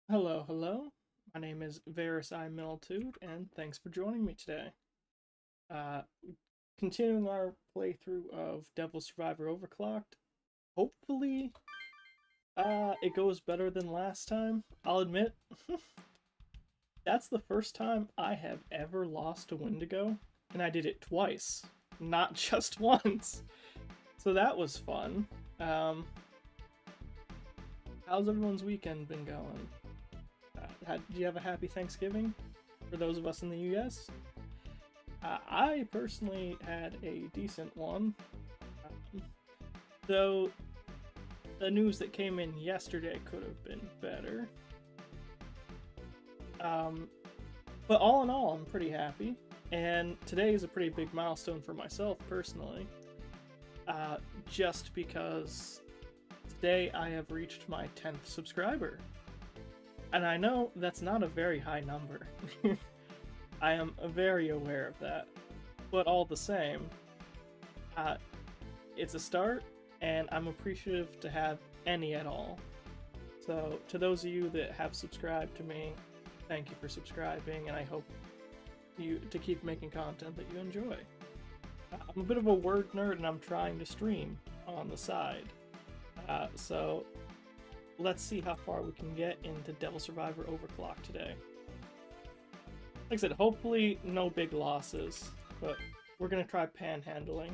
Hello, hello. My name is ENVtuber, and thanks for joining me today. Uh, Continuing our playthrough of Devil Survivor Overclocked. Hopefully, it goes better than last time. I'll admit, that's the first time I have ever lost a Wendigo, and I did it twice, not just once. So that was fun. Um, how's everyone's weekend been going? Do you have a happy Thanksgiving for those of us in the US? I personally had a decent one, um, though the news that came in yesterday could have been better. Um, but all in all, I'm pretty happy, and today is a pretty big milestone for myself personally, just because today I have reached my 10th subscriber. And I know that's not a very high number. I am very aware of that. But all the same, uh, it's a start, and I'm appreciative to have any at all. So, to those of you that have subscribed to me, thank you for subscribing, and I hope you to keep making content that you enjoy. I'm a bit of a word nerd, and I'm trying to stream on the side. So let's see how far we can get into Devil Survivor Overclocked today. Like I said, hopefully no big losses, but we're gonna try panhandling.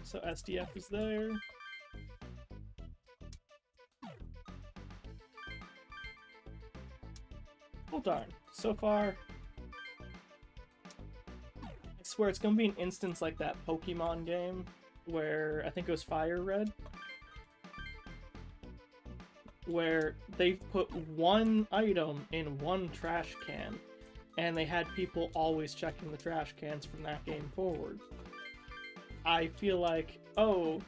So SDF is there. Oh darn. So far, I swear it's gonna be an instance like that Pokemon game where I think it was Fire Red, where they put one item in one trash can, and they had people always checking the trash cans from that game forward. I feel like, oh,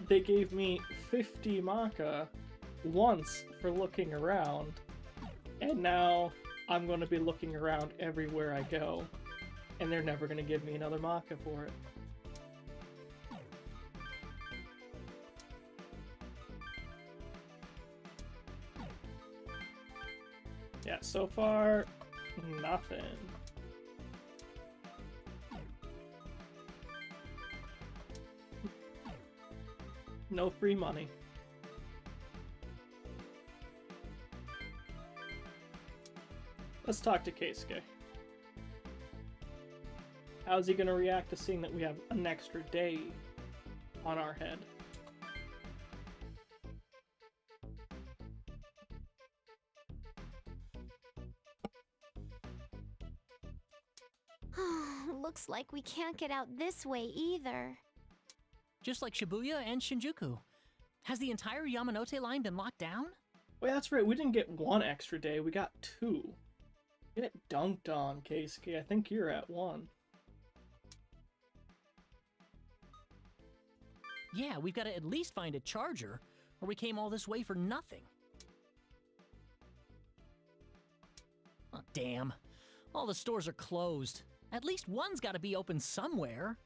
they gave me 50 Maka once for looking around, and now I'm going to be looking around everywhere I go, and they're never going to give me another Maka for it. Yeah, so far, nothing. No free money. Let's talk to Keisuke. How's he gonna react to seeing that we have an extra day on our head? Looks like we can't get out this way either. Just like Shibuya and Shinjuku. Has the entire Yamanote line been locked down? Wait, that's right, we didn't get one extra day, we got two. Get dunked on, Keisuke. I think you're at one. Yeah, we've got to at least find a charger, or we came all this way for nothing. Oh, damn. All the stores are closed. At least one's got to be open somewhere.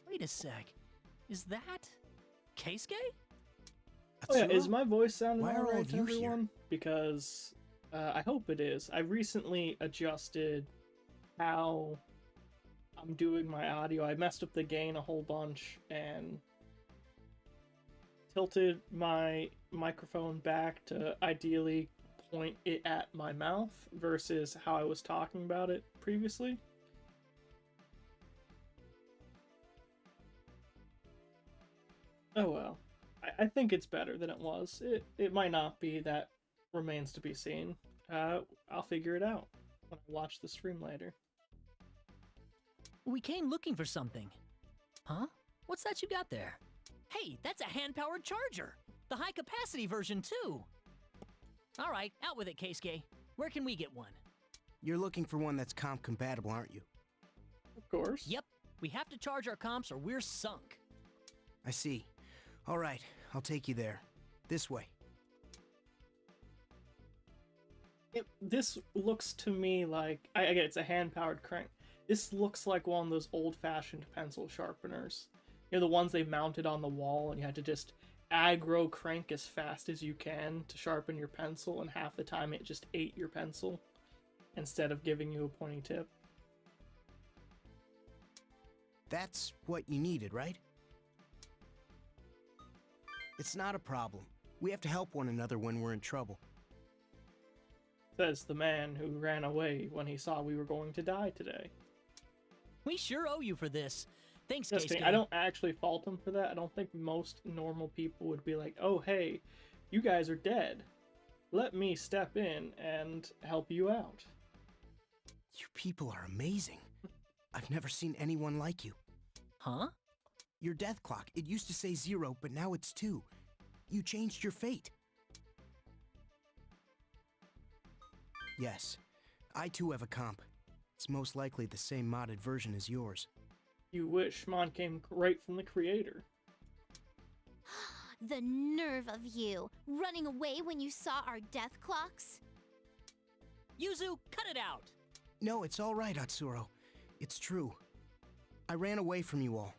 Wait a sec. Is that Keisuke? Oh yeah, is my voice sounding Why are all alright of to you here? everyone? Because I hope it is. I recently adjusted how I'm doing my audio. I messed up the gain a whole bunch and tilted my microphone back to ideally point it at my mouth versus how I was talking about it previously. Oh well. I think it's better than it was. It might not be, that remains to be seen. I'll figure it out when I watch the stream later. We came looking for something. Huh? What's that you got there? Hey, that's a hand-powered charger! The high-capacity version, too! Alright, out with it, Keisuke. Where can we get one? You're looking for one that's comp compatible, aren't you? Of course. Yep, we have to charge our comps or we're sunk. I see. All right, I'll take you there. This way. This looks to me like I get it's a hand-powered crank. This looks like one of those old-fashioned pencil sharpeners. You know, the ones they mounted on the wall and you had to just aggro crank as fast as you can to sharpen your pencil, and half the time it just ate your pencil instead of giving you a pointy tip. That's what you needed, right? It's not a problem. We have to help one another when we're in trouble. Says the man who ran away when he saw we were going to die today. We sure owe you for this. Thanks, Just Keisuke. kidding, I don't actually fault him for that. I don't think most normal people would be like, oh hey, you guys are dead. Let me step in and help you out. You people are amazing. I've never seen anyone like you. Huh? Your death clock, it used to say 0, but now it's 2. You changed your fate. Yes, I too have a comp. It's most likely the same modded version as yours. You wish mine came right from the creator. The nerve of you, running away when you saw our death clocks? Yuzu, cut it out! No, it's all right, Atsuro. It's true. I ran away from you all.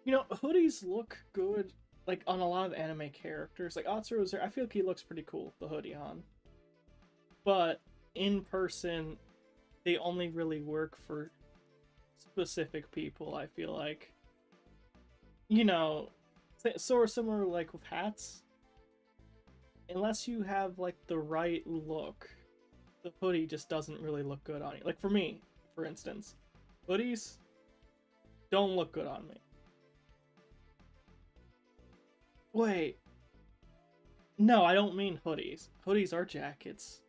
You know, hoodies look good, like, on a lot of anime characters. Like, Atsuro's there, I feel like he looks pretty cool with the hoodie on. But, in person, they only really work for specific people, I feel like. You know, sort of similar, like, with hats. Unless you have, like, the right look, the hoodie just doesn't really look good on you. Like, for me, for instance, hoodies don't look good on me. Wait. No, I don't mean hoodies. Hoodies are jackets.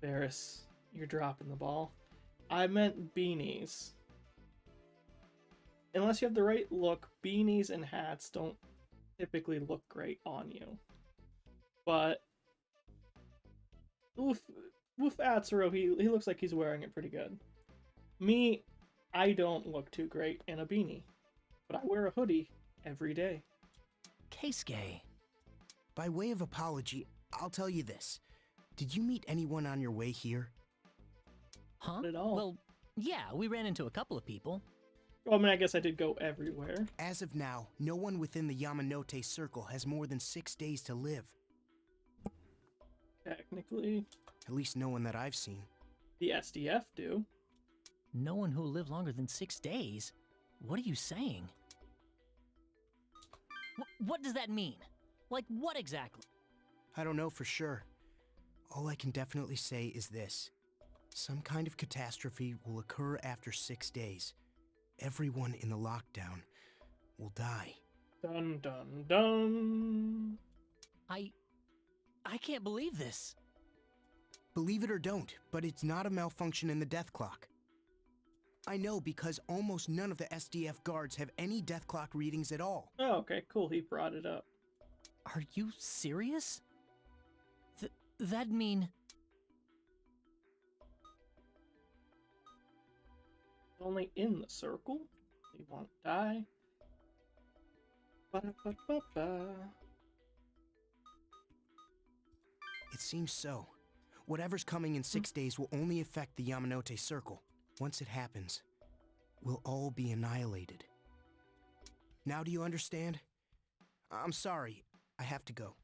Varys, you're dropping the ball. I meant beanies. Unless you have the right look, beanies and hats don't typically look great on you. But with Atsuro, he looks like he's wearing it pretty good. Me, I don't look too great in a beanie, but I wear a hoodie every day. Keisuke. By way of apology, I'll tell you this. Did you meet anyone on your way here? Huh? Not at all. Well, yeah, we ran into a couple of people. Well, I mean, I guess I did go everywhere. As of now, no one within the Yamanote Circle has more than 6 days to live. Technically, At least no one that I've seen. the SDF do. No one who lived longer than 6 days? What are you saying? What does that mean? Like, what exactly? I don't know for sure. All I can definitely say is this. Some kind of catastrophe will occur after 6 days. Everyone in the lockdown will die. Dun dun dun. I can't believe this. Believe it or don't, but it's not a malfunction in the death clock. I know because almost none of the SDF guards have any death clock readings at all. Oh, okay, cool. He brought it up. Are you serious? That'd mean... Only in the circle. He won't die. Ba-da-ba-ba-ba. It seems so. Whatever's coming in 6 days will only affect the Yamanote Circle. Once it happens, we'll all be annihilated. Now do you understand? I'm sorry. I have to go.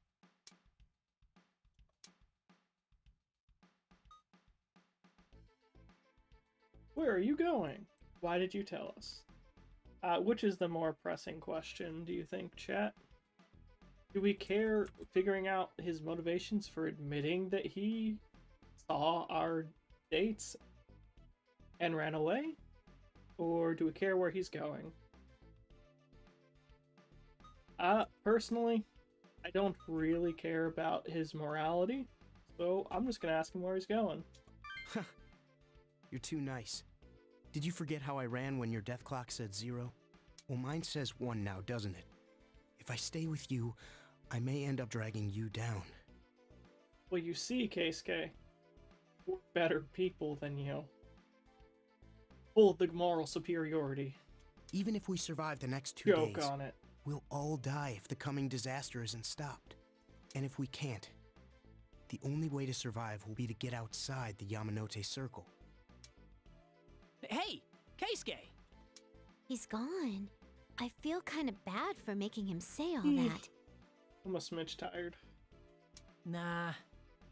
Where are you going? Why did you tell us? Which is the more pressing question, do you think, chat? Do we care figuring out his motivations for admitting that he saw our dates and ran away? Or do we care where he's going? Personally, I don't really care about his morality, so I'm just gonna ask him where he's going. You're too nice. Did you forget how I ran when your death clock said 0? Well, mine says 1 now, doesn't it? If I stay with you, I may end up dragging you down. Well, you see, Keisuke, we're better people than you. Full of the moral superiority. Even if we survive the next 2 Joke days, on it. we'll all die if the coming disaster isn't stopped. And if we can't, the only way to survive will be to get outside the Yamanote Circle. Hey, Keisuke! He's gone. I feel kind of bad for making him say all Hmm. that. I'm a smidge tired. Nah,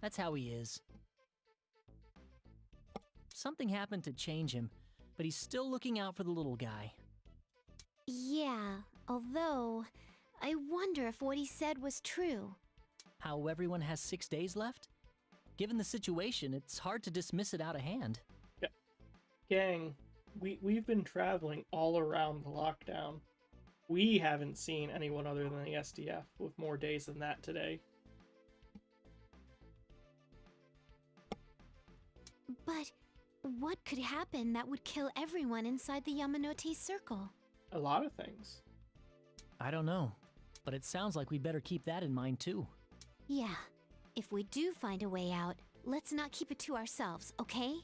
that's how he is. Something happened to change him, but he's still looking out for the little guy. Yeah, although I wonder if what he said was true. How everyone has 6 days left? Given the situation, it's hard to dismiss it out of hand. Gang, we've been traveling all around the lockdown. We haven't seen anyone other than the SDF with more days than that today. But what could happen that would kill everyone inside the Yamanote Circle? A lot of things. I don't know, but it sounds like we'd better keep that in mind too. Yeah, if we do find a way out, let's not keep it to ourselves, okay?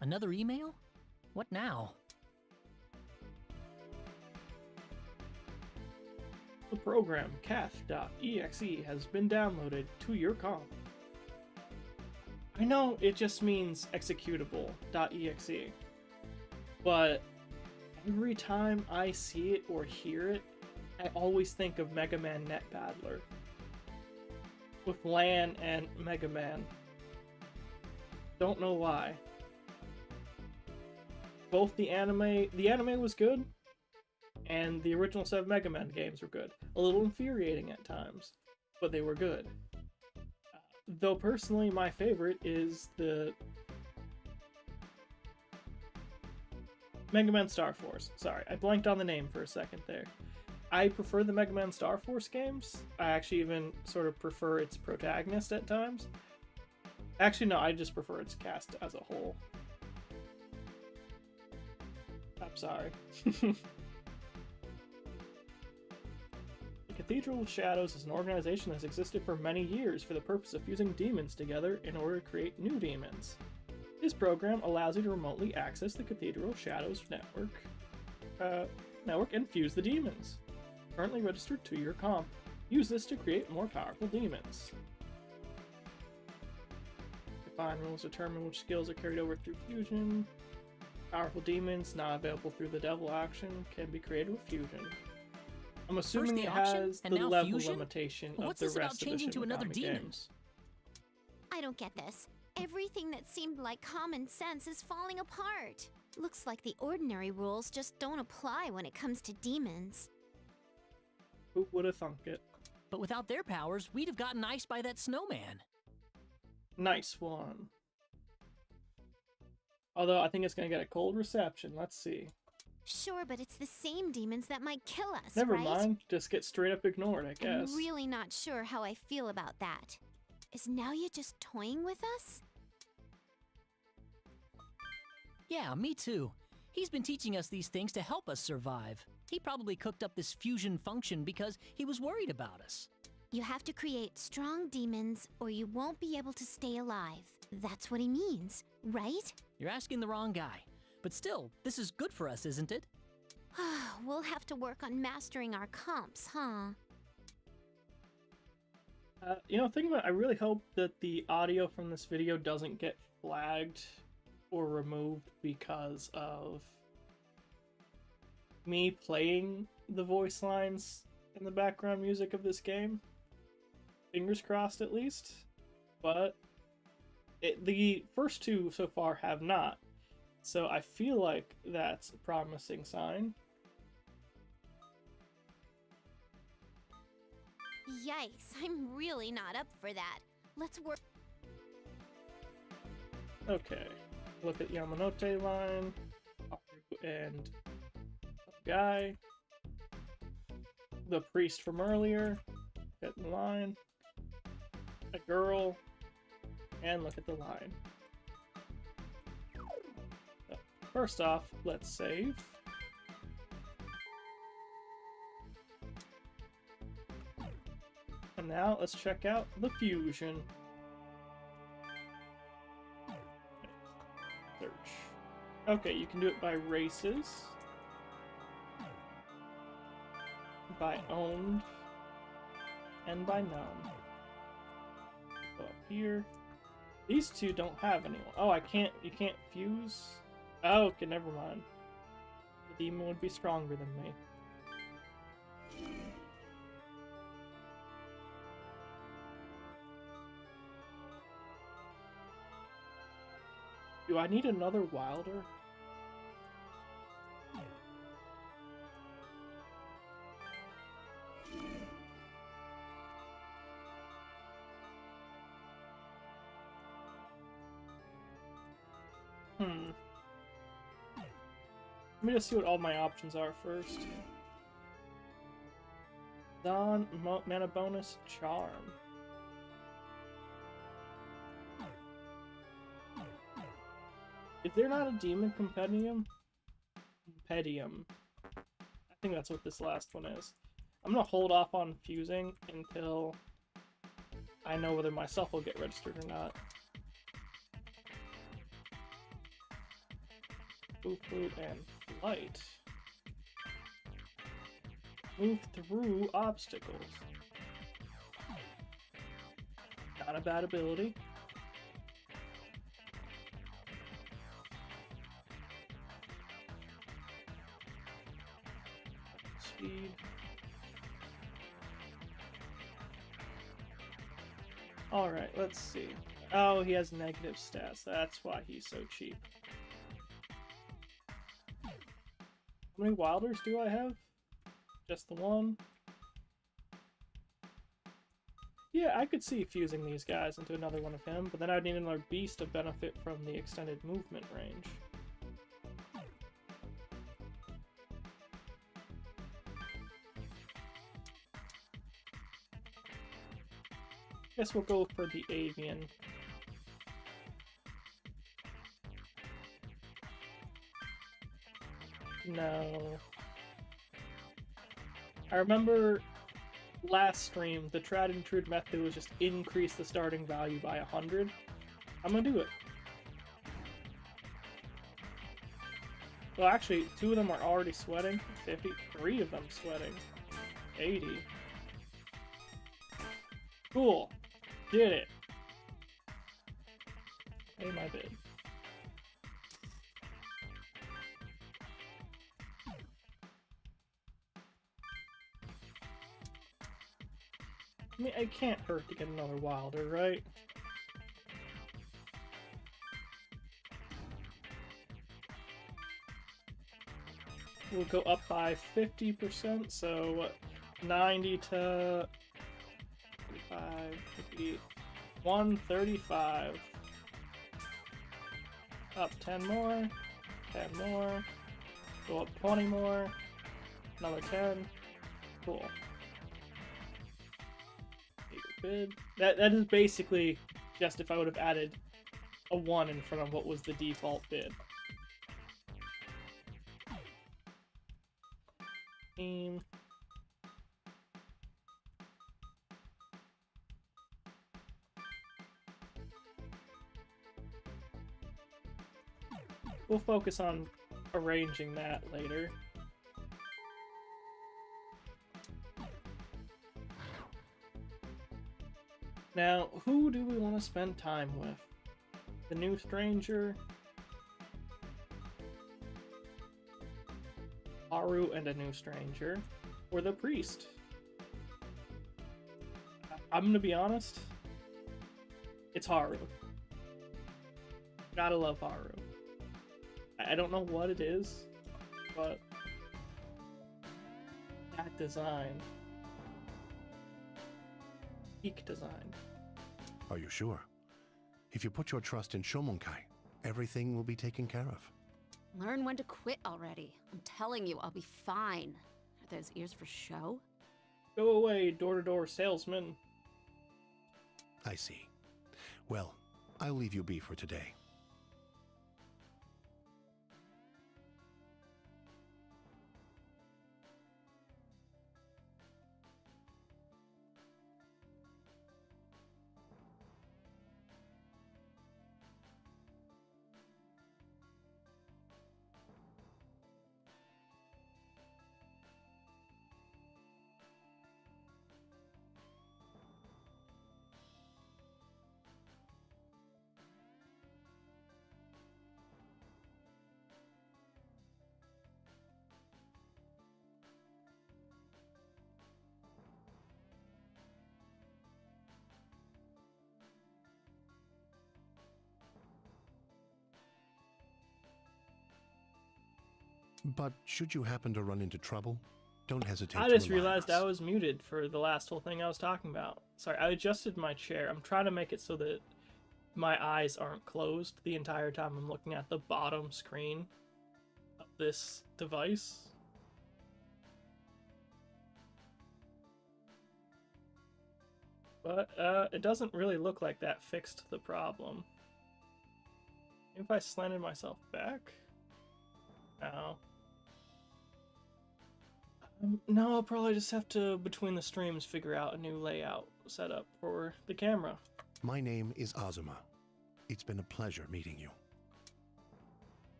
Another email? What now? The program cath.exe has been downloaded to your comp. I know it just means executable.exe, but every time I see it or hear it, I always think of Mega Man Net Battler with Lan and Mega Man. Don't know why. Both the anime was good, and the original 7 Mega Man games were good. A little infuriating at times, but they were good. Though personally, my favorite is the Mega Man Star Force. Sorry, I blanked on the name for a second there. I prefer the Mega Man Star Force games. I actually even sort of prefer its protagonist at times. Actually, no, I just prefer its cast as a whole. I'm sorry. The Cathedral of Shadows is an organization that's existed for many years for the purpose of fusing demons together in order to create new demons. This program allows you to remotely access the Cathedral of Shadows network and fuse the demons. Currently registered to your comp. Use this to create more powerful demons. Define rules determine which skills are carried over through fusion. Powerful demons not available through the devil action can be created with fusion. I'm assuming the it auction, has and the now level fusion? limitation Well, of what's the this about rest of the changing to Shin another Megami demon? games. I don't get this. Everything that seemed like common sense is falling apart. Looks like the ordinary rules just don't apply when it comes to demons. Who would have thunk it? But without their powers, we'd have gotten iced by that snowman. Nice one. Although I think it's going to get a cold reception. Let's see. Sure, but it's the same demons that might kill us, Never right? mind. Just get straight up ignored, I guess. I'm really not sure how I feel about that. Is Naoya just toying with us? Yeah, me too. He's been teaching us these things to help us survive. He probably cooked up this fusion function because he was worried about us. You have to create strong demons or you won't be able to stay alive. That's what he means, right? You're asking the wrong guy. But still, this is good for us, isn't it? We'll have to work on mastering our comps, huh? Think about it, I really hope that the audio from this video doesn't get flagged or removed because of me playing the voice lines in the background music of this game. Fingers crossed, at least. But the first two so far have not. So I feel like that's a promising sign. Yikes, I'm really not up for that. Let's work. Okay, look at Yamanote line, and guy, the priest from earlier, get in line, a girl, and look at the line. So, first off, let's save. And now let's check out the fusion. Search. Okay, you can do it by races, by owned, and by none. Go up here. These two don't have anyone. Oh, you can't fuse? Oh, okay, never mind. The demon would be stronger than me. Do I need another Wilder? Let me just see what all my options are first. Dawn, mana bonus, charm. Is there not a demon compendium? Compendium. I think that's what this last one is. I'm gonna hold off on fusing until I know whether myself will get registered or not. Boo-boo and flight. Move through obstacles. Not a bad ability. Speed. Alright, let's see. Oh, he has negative stats. That's why he's so cheap. How many Wilders do I have? Just the one? Yeah, I could see fusing these guys into another one of him, but then I'd need another beast to benefit from the extended movement range. Guess we'll go for the avian. No. I remember last stream, the tried and true method was just increase the starting value by 100. I'm gonna do it. Well, actually, 2 of them are already sweating. 50. 3 of them sweating. 80. Cool. Did it. Pay my bid. I mean, it can't hurt to get another Wilder, right? We'll go up by 50%, so 90 to 35, 50, 135. Up 10 more, 10 more, go up 20 more, another 10. Cool. Bid. That is basically just if I would have added a 1 in front of what was the default bid. Team. We'll focus on arranging that later. Now, who do we want to spend time with? The new stranger? Haru and a new stranger? Or the priest? I'm gonna be honest. It's Haru. Gotta love Haru. I don't know what it is, but that design. Peak design. Are you sure? If you put your trust in Shomonkai, everything will be taken care of. Learn when to quit already. I'm telling you, I'll be fine. Are those ears for show? Go away, door-to-door salesman. I see. Well, I'll leave you be for today. But should you happen to run into trouble, don't hesitate I to just rely on realized us. I was muted for the last whole thing I was talking about. Sorry, I adjusted my chair. I'm trying to make it so that my eyes aren't closed the entire time I'm looking at the bottom screen of this device. But it doesn't really look like that fixed the problem. Maybe if I slanted myself back? No. No, I'll probably just have to, between the streams, figure out a new layout setup for the camera. My name is Azuma. It's been a pleasure meeting you.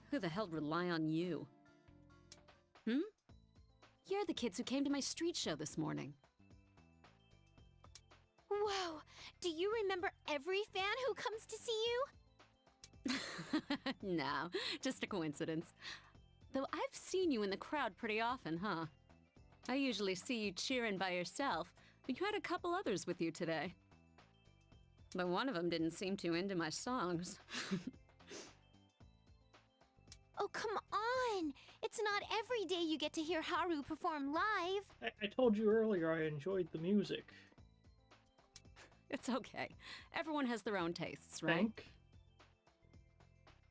Who the hell'd rely on you? You're the kids who came to my street show this morning. Whoa! Do you remember every fan who comes to see you? No, just a coincidence. Though I've seen you in the crowd pretty often, huh? I usually see you cheering by yourself, but you had a couple others with you today. But one of them didn't seem too into my songs. Oh, come on! It's not every day you get to hear Haru perform live. I told you earlier I enjoyed the music. It's okay. Everyone has their own tastes, right? Think.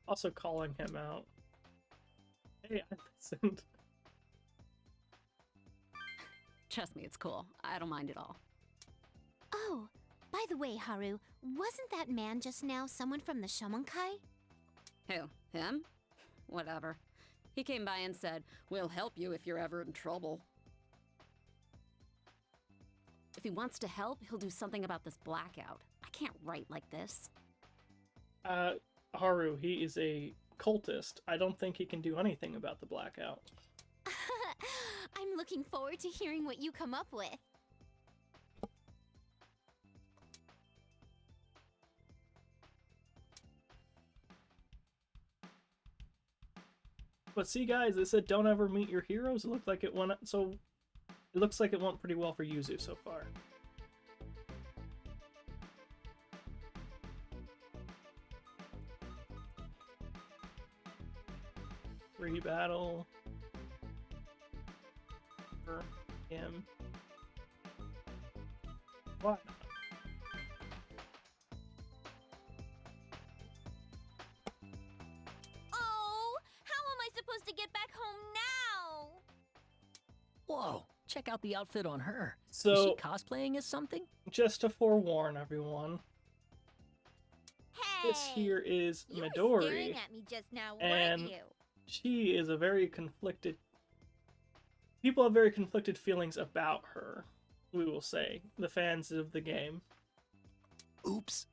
Also calling him out. Hey, I listened. Trust me, it's cool. I don't mind at all. Oh, by the way, Haru, wasn't that man just now someone from the Shamankai? Who? Him? Whatever. He came by and said, "We'll help you if you're ever in trouble." If he wants to help, he'll do something about this blackout. I can't write like this. Haru, he is a cultist. I don't think he can do anything about the blackout. I'm looking forward to hearing what you come up with. But see, guys, they said don't ever meet your heroes. It looked like it went, so it looks like it went pretty well for Yuzu so far. Free battle for him. Why not? Oh, how am I supposed to get back home now? Whoa, check out the outfit on her. Is So, she cosplaying as something? just to forewarn everyone, Hey, this here is you were Midori, staring at me just now, and weren't you? she is a very conflicted... People have very conflicted feelings about her, we will say, the fans of the game. Oops.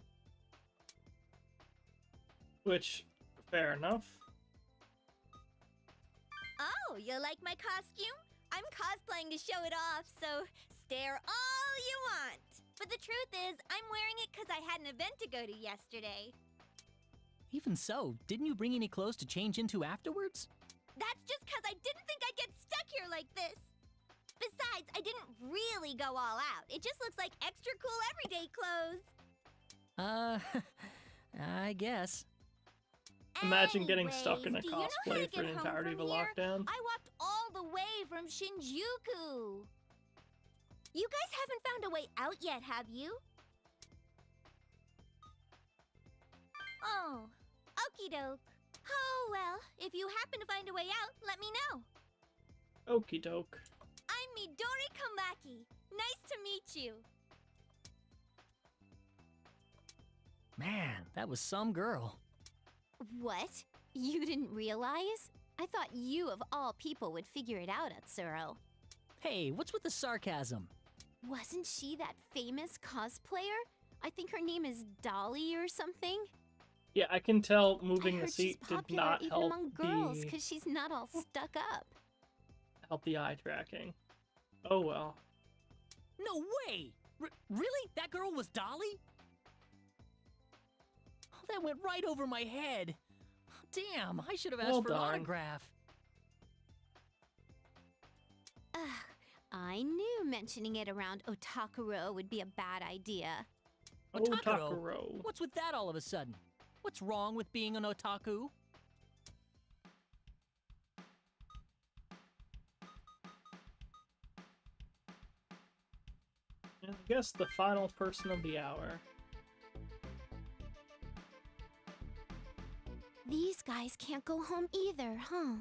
Which, fair enough. Oh, you like my costume? I'm cosplaying to show it off, so stare all you want. But the truth is, I'm wearing it because I had an event to go to yesterday. Even so, didn't you bring any clothes to change into afterwards? That's just because I didn't think I'd get stuck here like this. Besides, I didn't really go all out. It just looks like extra cool everyday clothes. I guess. Imagine getting stuck in a Anyways, do you know how cosplay to for get an home entirety of a from here? lockdown. I walked all the way from Shinjuku. You guys haven't found a way out yet, have you? Oh, okie doke. Oh, well, if you happen to find a way out, let me know. Okie doke. I'm Midori Komaki. Nice to meet you. Man, that was some girl. What? You didn't realize? I thought you of all people would figure it out, Atsuro. Hey, what's with the sarcasm? Wasn't she that famous cosplayer? I think her name is Dolly or something. Yeah, I can tell I moving the heard seat she's did popular not even help among girls the because she's not all stuck up. eye tracking. Oh well. No way! Really? That girl was Dolly? Oh, that went right over my head. Damn, I should have asked Well for an done. autograph. Ugh, I knew mentioning it around Otakuro would be a bad idea. Otakuro? Otakuro. What's with that all of a sudden? What's wrong with being an otaku? And I guess the final person of the hour. These guys can't go home either, huh?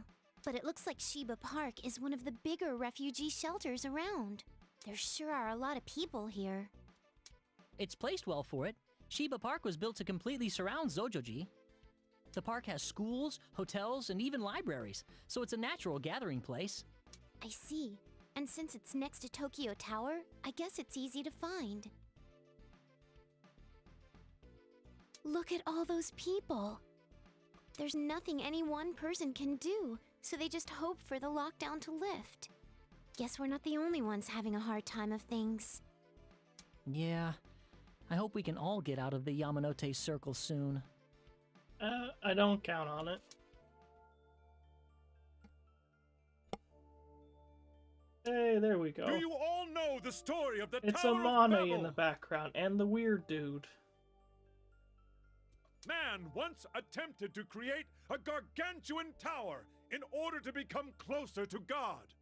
But it looks like Sheba Park is one of the bigger refugee shelters around. There sure are a lot of people here. It's placed well for it. Sheba Park was built to completely surround Zojoji. The park has schools, hotels, and even libraries, so it's a natural gathering place. I see. And since it's next to Tokyo Tower, I guess it's easy to find. Look at all those people. There's nothing any one person can do, so they just hope for the lockdown to lift. Guess we're not the only ones having a hard time of things. Yeah, I hope we can all get out of the Yamanote Circle soon. I don't count on it. Hey, there we go. Do you all know the story of the It's Tower of Amane Babel? in the background, and the weird dude. Man once attempted to create a gargantuan tower in order to become closer to God.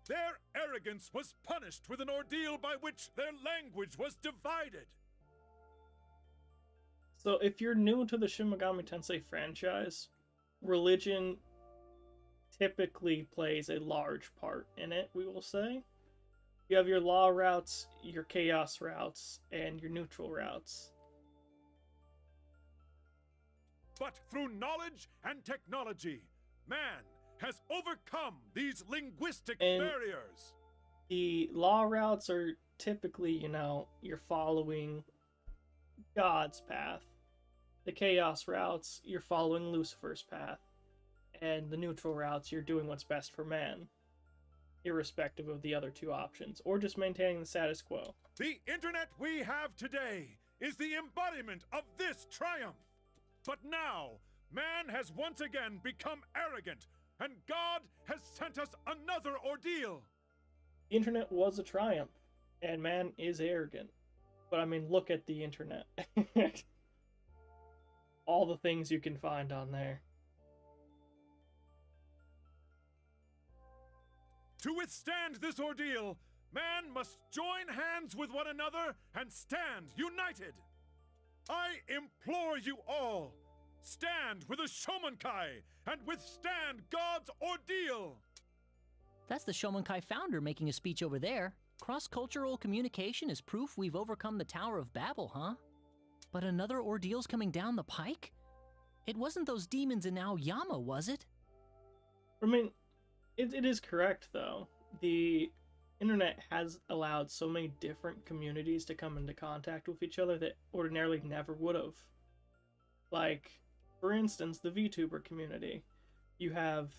Their arrogance was punished with an ordeal by which their language was divided. So if you're new to the Shin Megami Tensei franchise, religion typically plays a large part in it, we will say. You have your law routes, your chaos routes, and your neutral routes. But through knowledge and technology, man has overcome these linguistic And barriers. the law routes are typically, you're following God's path. The chaos routes, you're following Lucifer's path. And the neutral routes, you're doing what's best for man, irrespective of the other two options, or just maintaining the status quo. The internet we have today is the embodiment of this triumph. But now, man has once again become arrogant, and God has sent us another ordeal. The internet was a triumph, and man is arrogant. But I mean, look at the internet. All the things you can find on there. To withstand this ordeal, man must join hands with one another and stand united. I implore you all, stand with a Shomonkai and withstand God's ordeal. That's the Shomonkai founder making a speech over there. Cross-cultural communication is proof we've overcome the Tower of Babel, huh? But another ordeal's coming down the pike? It wasn't those demons in Aoyama, was it? I mean, it is correct, though. The internet has allowed so many different communities to come into contact with each other that ordinarily never would have. Like, for instance, the Vtuber community. You have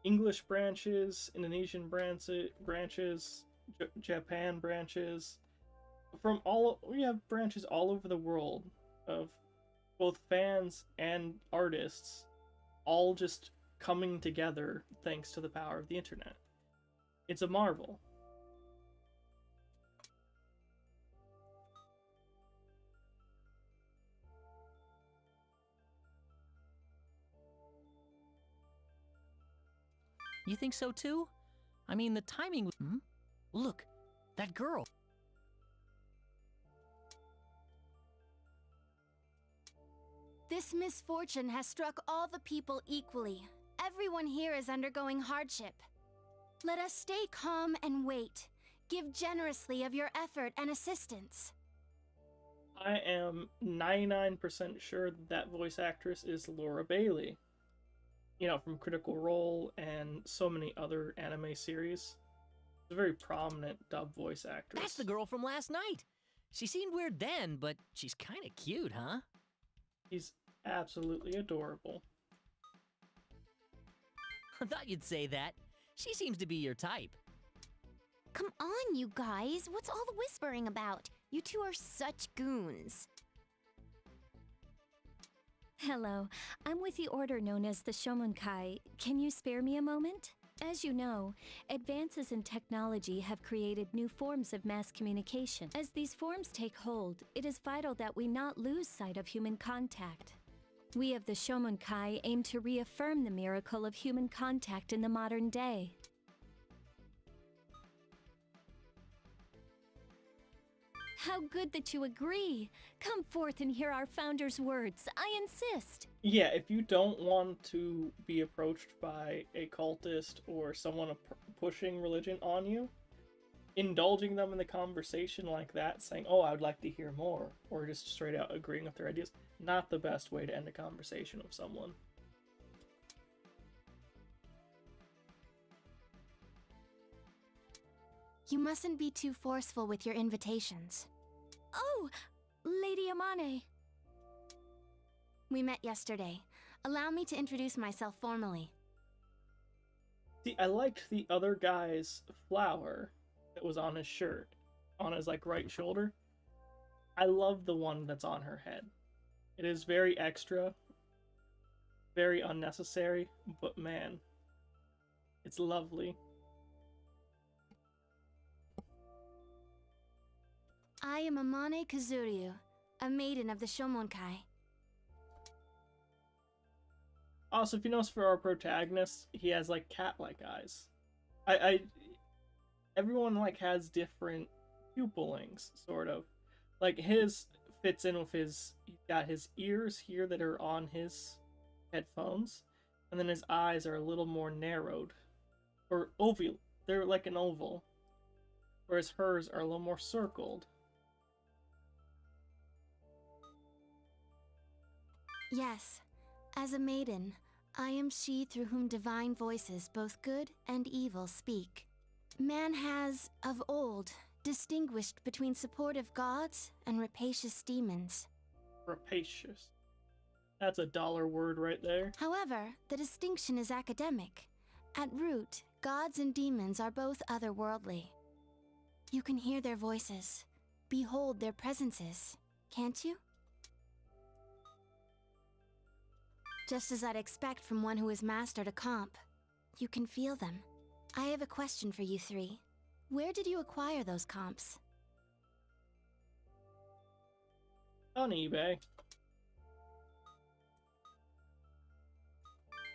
English branches, Indonesian branches, Japan branches. We have branches all over the world of both fans and artists, all just coming together thanks to the power of the internet. It's a marvel. You think so too? I mean, the timing... Look, that girl. This misfortune has struck all the people equally. Everyone here is undergoing hardship. Let us stay calm and wait. Give generously of your effort and assistance. I am 99% sure that voice actress is Laura Bailey. From Critical Role and so many other anime series. She's a very prominent dub voice actress. That's the girl from last night. She seemed weird then, but she's kind of cute, huh? She's absolutely adorable. I thought you'd say that. She seems to be your type. Come on, you guys. What's all the whispering about? You two are such goons. Hello, I'm with the order known as the Shomonkai. Can you spare me a moment? As you know, advances in technology have created new forms of mass communication. As these forms take hold, it is vital that we not lose sight of human contact. We of the Shomonkai aim to reaffirm the miracle of human contact in the modern day. How good that you agree. Come forth and hear our founder's words. I insist. Yeah, if you don't want to be approached by a cultist or someone pushing religion on you, indulging them in the conversation like that, saying, oh, I would like to hear more, or just straight out agreeing with their ideas, not the best way to end a conversation with someone. You mustn't be too forceful with your invitations. Oh, Lady Amane. We met yesterday. Allow me to introduce myself formally. See, I liked the other guy's flower that was on his shirt, on his, like, right shoulder. I love the one that's on her head. It is very extra, very unnecessary, but man, it's lovely. I am Amane Kazuryu, a maiden of the Shomonkai. Also, if you notice for our protagonist, he has, like, cat-like eyes. Everyone, like, has different pupillings, sort of. Like, his fits in with his, he's got his ears here that are on his headphones, and then his eyes are a little more narrowed. Or oval. They're like an oval. Whereas hers are a little more circled. Yes, as a maiden, I am she through whom divine voices, both good and evil, speak. Man has, of old, distinguished between supportive gods and rapacious demons. Rapacious. That's a dollar word right there. However, the distinction is academic. At root, gods and demons are both otherworldly. You can hear their voices, behold their presences, can't you? Just as I'd expect from one who has mastered a comp. You can feel them. I have a question for you three. Where did you acquire those comps? On eBay.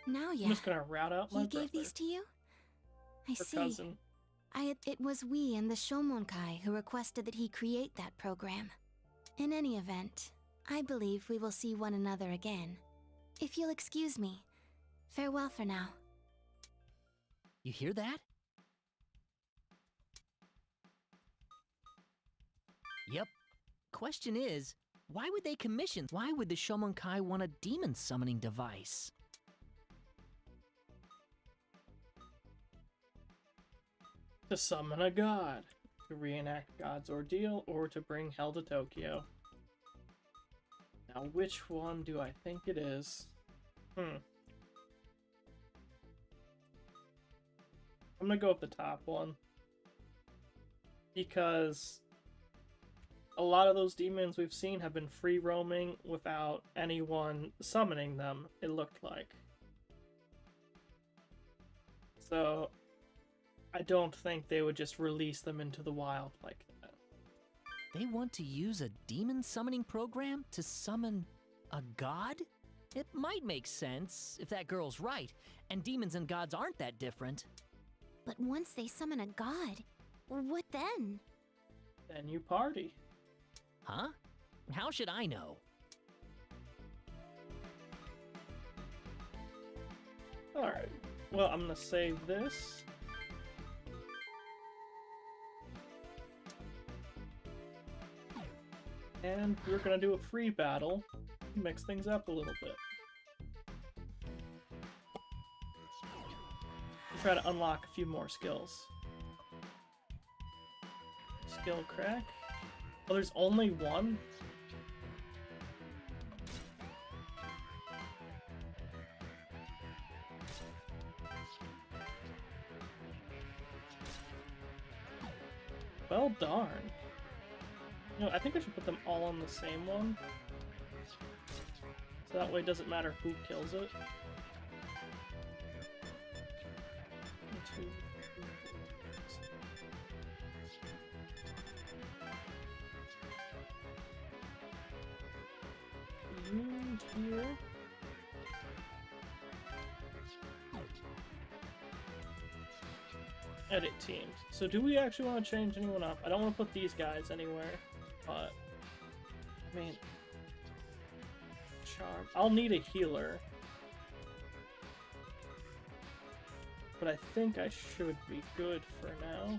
Now I'm yeah. just gonna route out my He gave brother, these to you? I her see. cousin. It was we and the Shomonkai who requested that he create that program. In any event, I believe we will see one another again. If you'll excuse me, farewell for now. You hear that? Yep. Question is, why would they commission? Why would the Shomonkai want a demon summoning device? To summon a god, to reenact God's ordeal, or to bring hell to Tokyo. Now, which one do I think it is? I'm gonna go with the top one. Because a lot of those demons we've seen have been free roaming without anyone summoning them, it looked like. So, I don't think they would just release them into the wild like that. They want to use a demon summoning program to summon a god? It might make sense if that girl's right, and demons and gods aren't that different. But once they summon a god, what then? Then you party. Huh? How should I know? Alright, well, I'm gonna save this. And we're gonna do a free battle, mix things up a little bit. Try to unlock a few more skills. Skill crack. Oh, there's only one? Well, darn. You know, I think I should put them all on the same one. So that way it doesn't matter who kills it. 1, 2, 3, 4, 5. You here. Edit teams. So do we actually want to change anyone up? I don't want to put these guys anywhere. But, I mean, charm. I'll need a healer. But I think I should be good for now.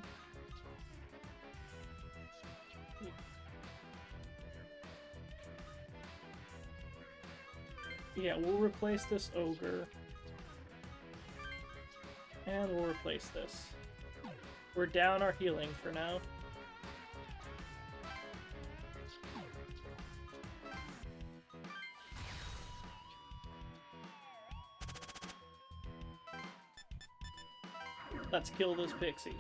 Yeah, we'll replace this ogre. And we'll replace this. We're down our healing for now. Let's kill this pixie.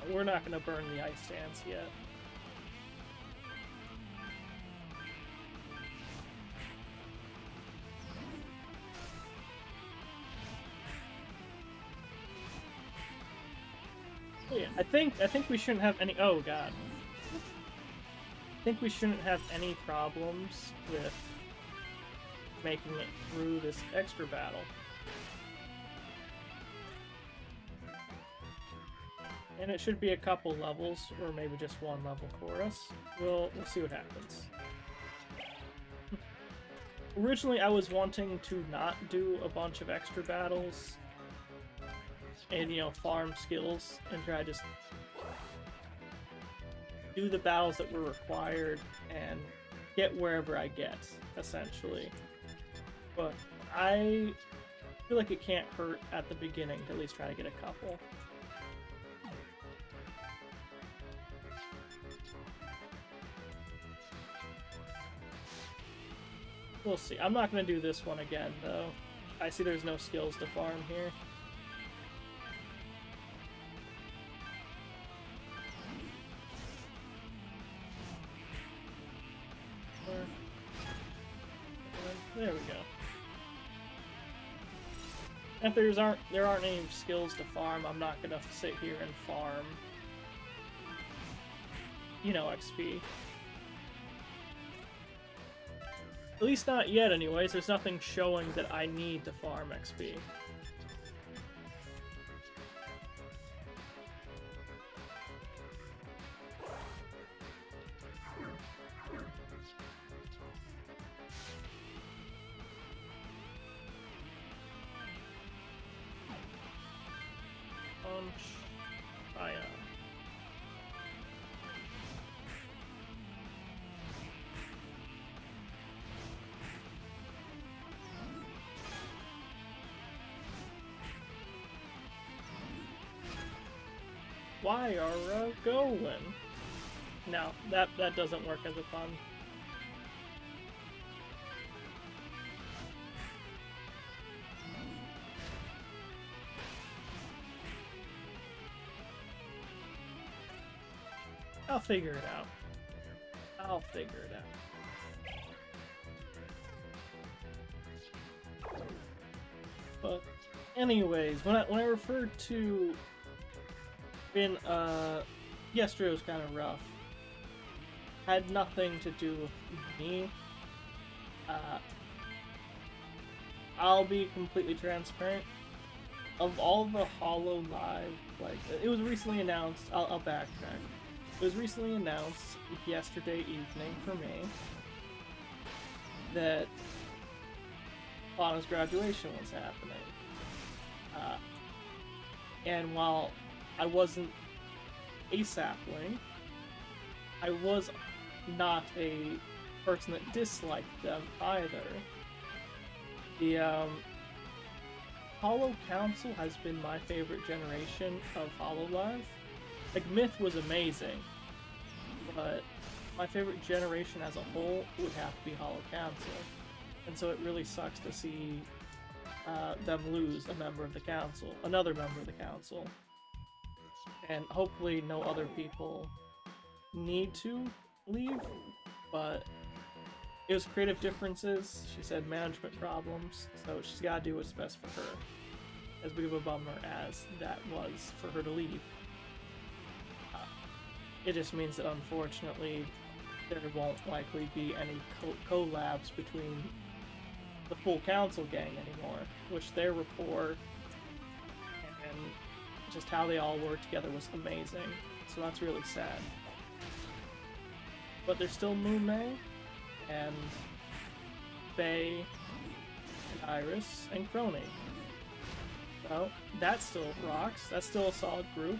We're not gonna burn the ice dance yet. Yeah, I think we shouldn't have any. Oh god. I think we shouldn't have any problems with making it through this extra battle. And it should be a couple levels, or maybe just one level for us. We'll see what happens. Originally, I was wanting to not do a bunch of extra battles and, you know, farm skills and try to just do the battles that were required and get wherever I get, essentially. But I feel like it can't hurt at the beginning to at least try to get a couple. We'll see. I'm not going to do this one again, though. I see there's no skills to farm here. There we go. If there aren't any skills to farm, I'm not gonna sit here and farm, you know, XP. At least not yet, anyways. There's nothing showing that I need to farm XP. Fire. Why are going? No, that doesn't work as a pun. I'll figure it out. I'll figure it out. But anyways, when I referred to when yesterday was kind of rough, had nothing to do with me. I'll be completely transparent. Of all the Hollow Live, like, it was recently announced. I'll backtrack. It was recently announced yesterday evening for me that Lana's graduation was happening. And while I wasn't a sapling, I was not a person that disliked them either. The Hollow Council has been my favorite generation of Hololive. Like, Myth was amazing, but my favorite generation as a whole would have to be Hollow Council. And so it really sucks to see them lose a member of the council, another member of the council. And hopefully no other people need to leave, but it was creative differences. She said management problems, so she's got to do what's best for her. As big of a bummer as that was for her to leave. It just means that unfortunately there won't likely be any collabs between the full council gang anymore, which their rapport and just how they all work together was amazing. So that's really sad. But there's still Moonmei and Faye and Iris and Crony. So that still rocks. That's still a solid group.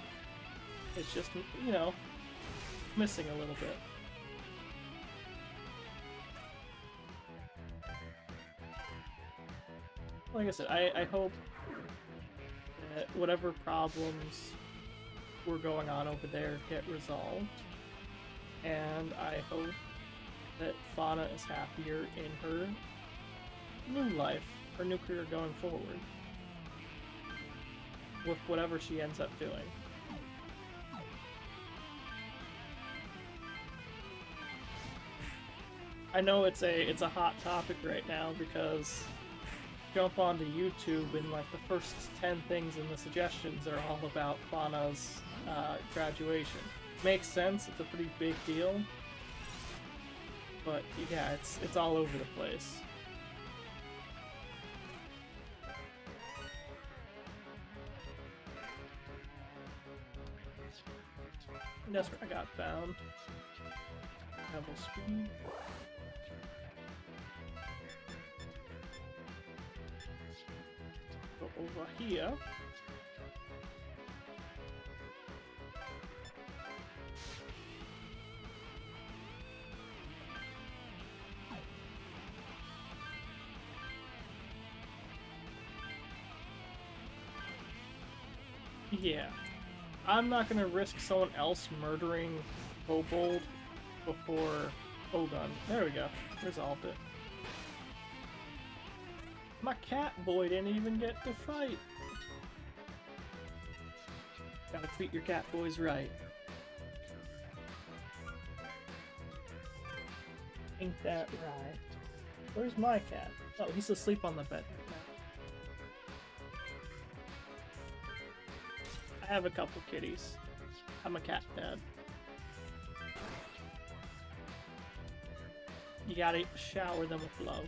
It's just, you know, missing a little bit. Like I said, I hope that whatever problems were going on over there get resolved. And I hope that Fauna is happier in her new life, her new career going forward, with whatever she ends up doing. I know it's a hot topic right now because jump onto YouTube and like the first 10 things in the suggestions are all about Fauna's graduation. Makes sense, it's a pretty big deal, but yeah, it's all over the place. And that's where I got found. Level speed. Go over here. Yeah, I'm not gonna risk someone else murdering Kobold before Ogun. There we go, resolved it. My cat boy didn't even get to fight. Gotta treat your cat boys right. Ain't that right? Where's my cat? Oh, he's asleep on the bed right now. I have a couple kitties. I'm a cat dad. You gotta shower them with love.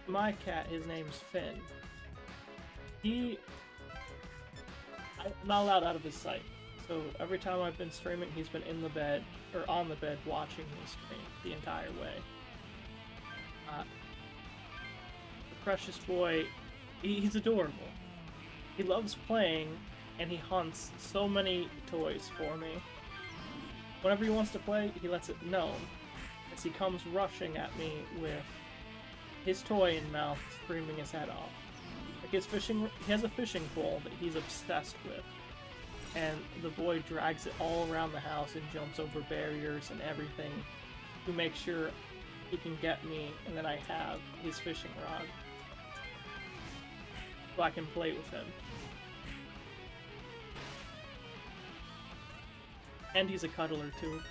My cat, his name's Finn. I'm not allowed out of his sight. So every time I've been streaming, he's been in the bed, or on the bed, watching me stream the entire way. The precious boy, he's adorable. He loves playing, and he hunts so many toys for me. Whenever he wants to play, he lets it known, as he comes rushing at me with his toy in mouth, screaming his head off. Like he has a fishing pole that he's obsessed with, and the boy drags it all around the house and jumps over barriers and everything to make sure he can get me, and then I have his fishing rod so I can play with him. And he's a cuddler too.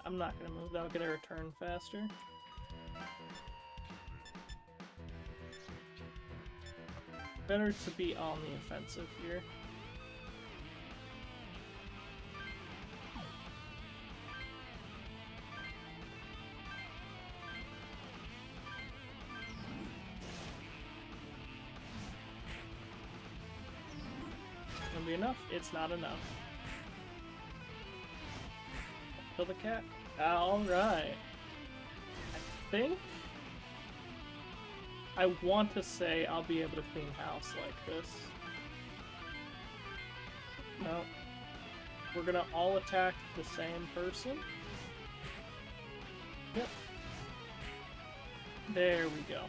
I'm not gonna move, that'll get a return faster. Better to be on the offensive here. Gonna be enough? It's not enough. Kill the cat? Alright. I think I want to say I'll be able to clean house like this. No. We're gonna all attack the same person. Yep. There we go.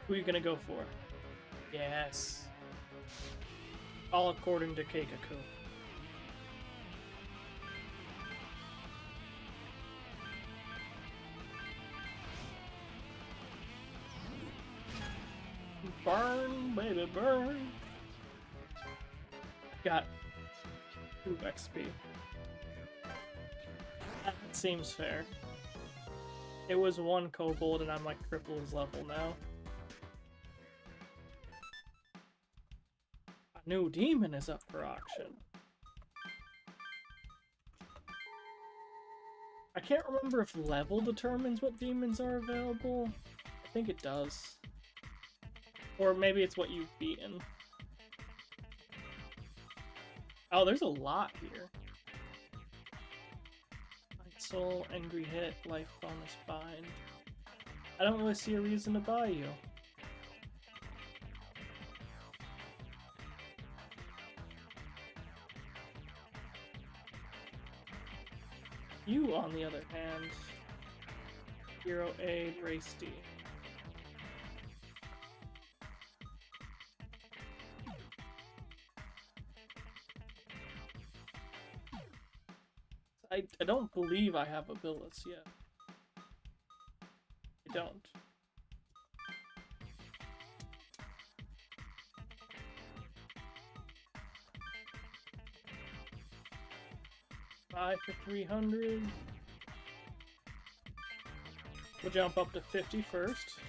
Who are you gonna go for? Yes. All according to Keikaku. Burn, baby, burn. Got 2 XP. Seems fair. It was 1 kobold and I'm like triple his level now. A new demon is up for auction. I can't remember if level determines what demons are available. I think it does. Or maybe it's what you've beaten. Oh, there's a lot here. Light Soul, Angry Hit, Life Bonus, Bind. I don't really see a reason to buy you. You, on the other hand, Hero Aid, Race D. I don't believe I have Abilis yet. I don't. Buy for 300. We'll jump up to 50 first.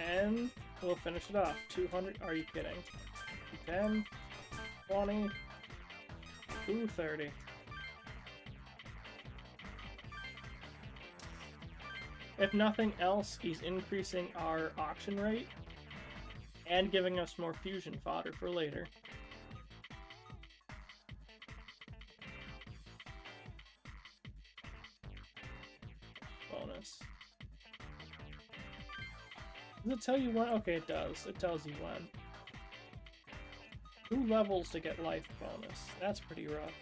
And we'll finish it off. 200. Are you kidding? 10, 20, 230. If nothing else, he's increasing our auction rate and giving us more fusion fodder for later. Bonus. Does it tell you when? Okay, it does. It tells you when. 2 levels to get life bonus. That's pretty rough.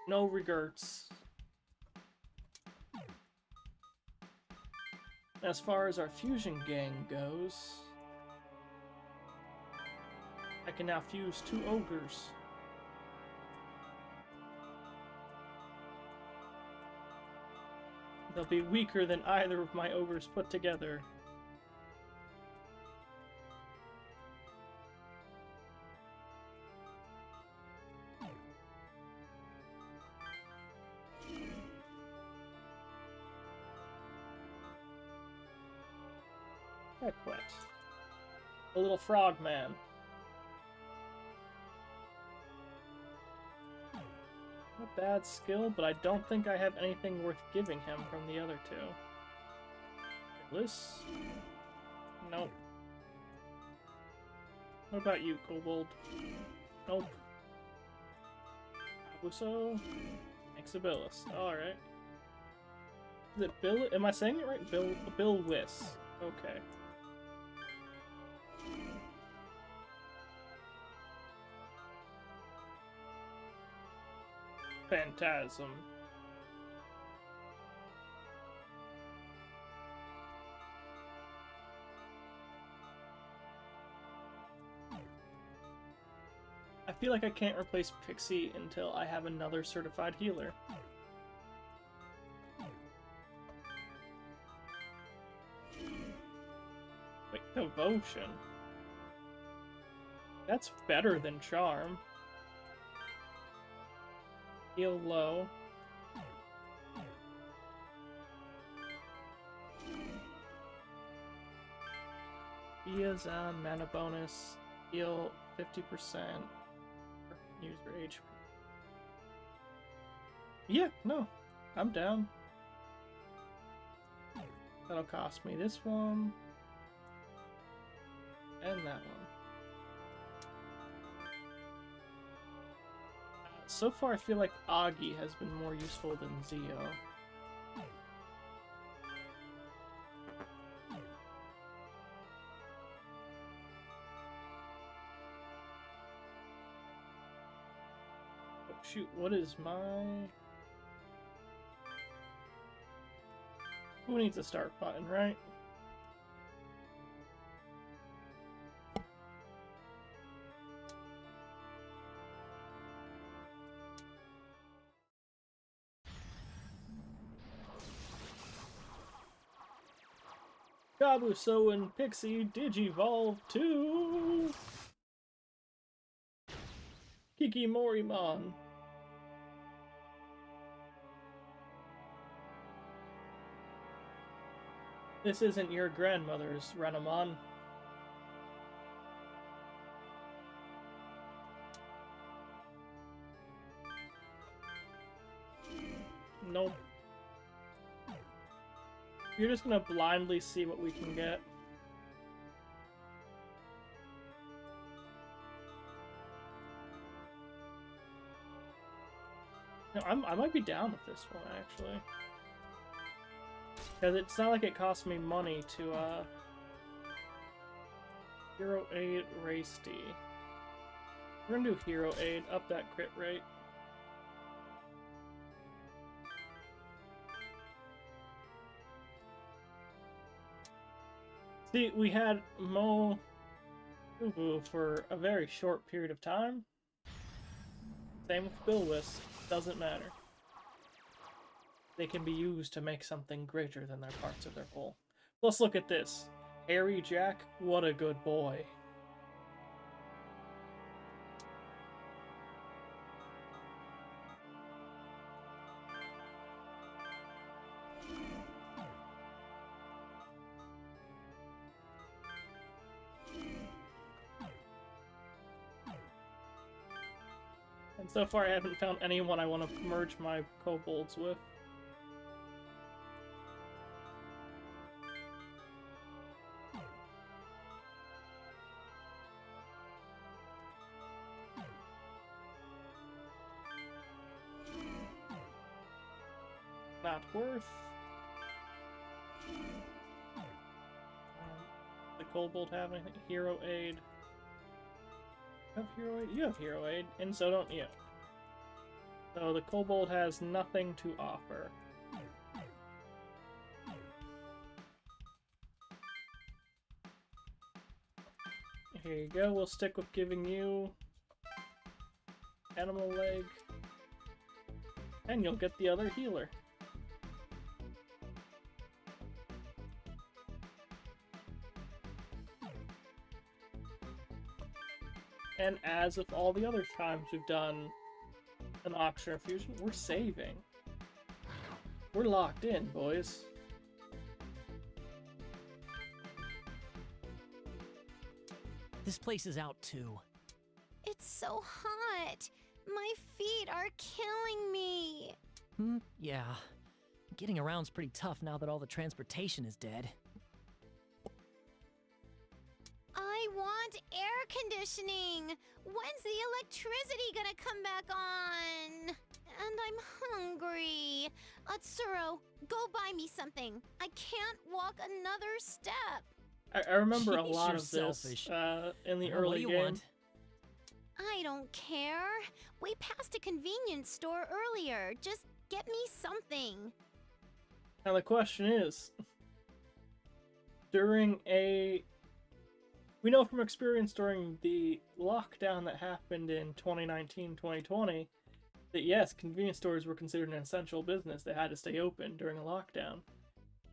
No regrets. As far as our fusion gang goes, I can now fuse 2 ogres. They'll be weaker than either of my ogres put together. I quit. A little frog man. Not a bad skill, but I don't think I have anything worth giving him from the other 2. Atlus? Nope. What about you, Kobold? Nope. Abuso? Exabilis. Alright. Is it Bill? Am I saying it right? Bill Wiss. Okay. Phantasm. I feel like I can't replace Pixie until I have another certified healer. Wait, Devotion? That's better than Charm. Heal low. Iazan, mana bonus. Heal 50%. User HP. Yeah, no. I'm down. That'll cost me this one. And that one. So far, I feel like Augie has been more useful than Zio. Oh, shoot, what is my... Who needs a start button, right? Kabuso and Pixie Digivolve to Kikimorimon. This isn't your grandmother's, Renamon. Nope. You're just gonna blindly see what we can get. No, I might be down with this one, actually. Because it's not like it costs me money to, Hero Aid Race D. We're gonna do Hero Aid, up that crit rate. See, we had Mo Ubu for a very short period of time. Same with Bilwis. Doesn't matter. They can be used to make something greater than their parts of their whole. Let's look at this. Harry Jack, what a good boy. And so far I haven't found anyone I want to merge my kobolds with. Not worth. The kobold have anything? Hero Aid. You have Hero Aid? You have Hero Aid, and so don't you. So the kobold has nothing to offer. Here you go, we'll stick with giving you animal leg, and you'll get the other healer. And as with all the other times we've done an option fusion, we're saving. We're locked in, boys. This place is out too. It's so hot. My feet are killing me. Yeah. Getting around's pretty tough now that all the transportation is dead. I want air conditioning. When's the electricity gonna come back on? And I'm hungry. Atsuro, go buy me something. I can't walk another step. I remember a Jeez, lot you're of this selfish. in the Well, early what do you game. want? I don't care. We passed a convenience store earlier. Just get me something. Now the question is, we know from experience during the lockdown that happened in 2019-2020 that yes, convenience stores were considered an essential business. They had to stay open during a lockdown.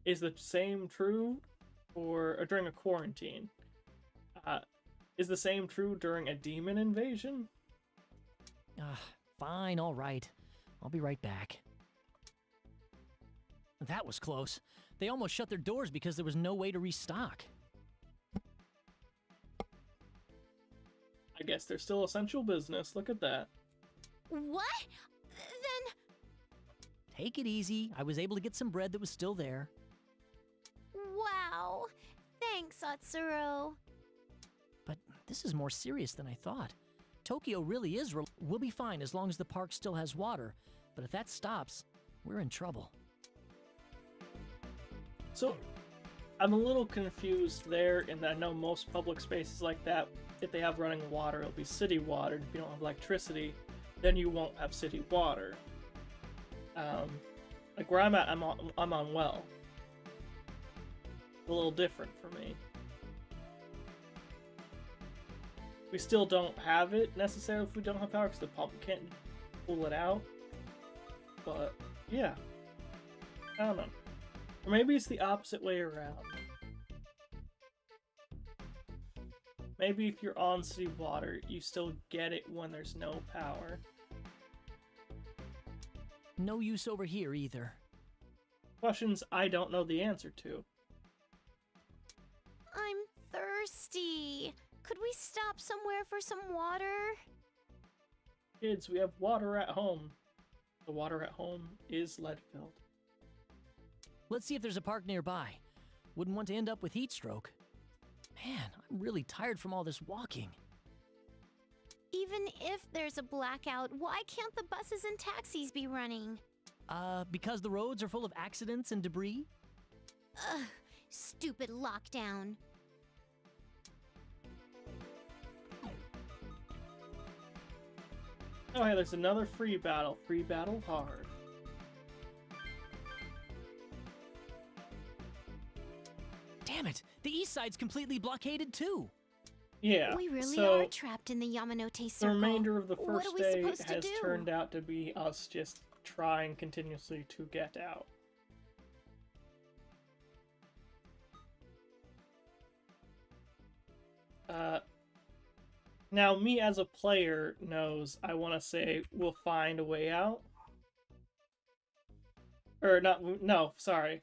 Is the same true or during a quarantine? Is the same true during a demon invasion? Fine, all right. I'll be right back. That was close. They almost shut their doors because there was no way to restock. I guess they're still essential business. Look at that. What? Then... Take it easy. I was able to get some bread that was still there. Wow. Thanks, Atsuro. But this is more serious than I thought. Tokyo really is we'll be fine as long as the park still has water. But if that stops, we're in trouble. So, I'm a little confused there in that I know most public spaces like that, if they have running water, it'll be city water. If you don't have electricity, then you won't have city water. Like where I'm at, I'm on well. A little different for me. We still don't have it necessarily if we don't have power because the pump can't pull it out. But yeah, I don't know. Or maybe it's the opposite way around. Maybe if you're on city water, you still get it when there's no power. No use over here either. Questions I don't know the answer to. I'm thirsty. Could we stop somewhere for some water? Kids, we have water at home. The water at home is lead-filled. Let's see if there's a park nearby. Wouldn't want to end up with heat stroke. Man, I'm really tired from all this walking. Even if there's a blackout, why can't the buses and taxis be running? Because the roads are full of accidents and debris? Ugh, stupid lockdown. Oh hey, there's another free battle. Free battle hard. Damn it! The east side's completely blockaded too! Yeah, We really so are trapped in the Yamanote the circle. remainder of the What first are we day supposed to has do? turned out to be us just trying continuously to get out. Now me as a player knows I want to say we'll find a way out. Or not, no, sorry.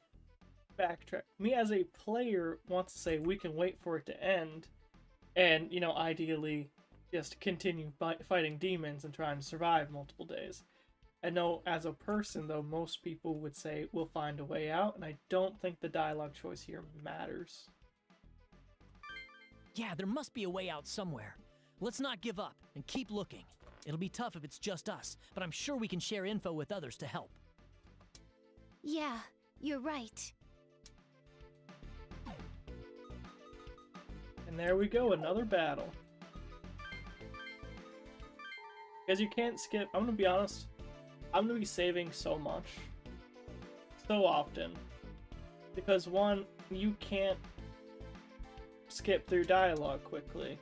Backtrack. Me as a player wants to say we can wait for it to end and, you know, ideally just continue fighting demons and trying to survive multiple days. I know as a person, though, most people would say we'll find a way out, and I don't think the dialogue choice here matters. Yeah, there must be a way out somewhere. Let's not give up and keep looking. It'll be tough if it's just us, but I'm sure we can share info with others to help. Yeah, you're right. And there we go, another battle. Because you can't skip, I'm gonna be honest, I'm gonna be saving so much. So often. Because one, you can't skip through dialogue quickly.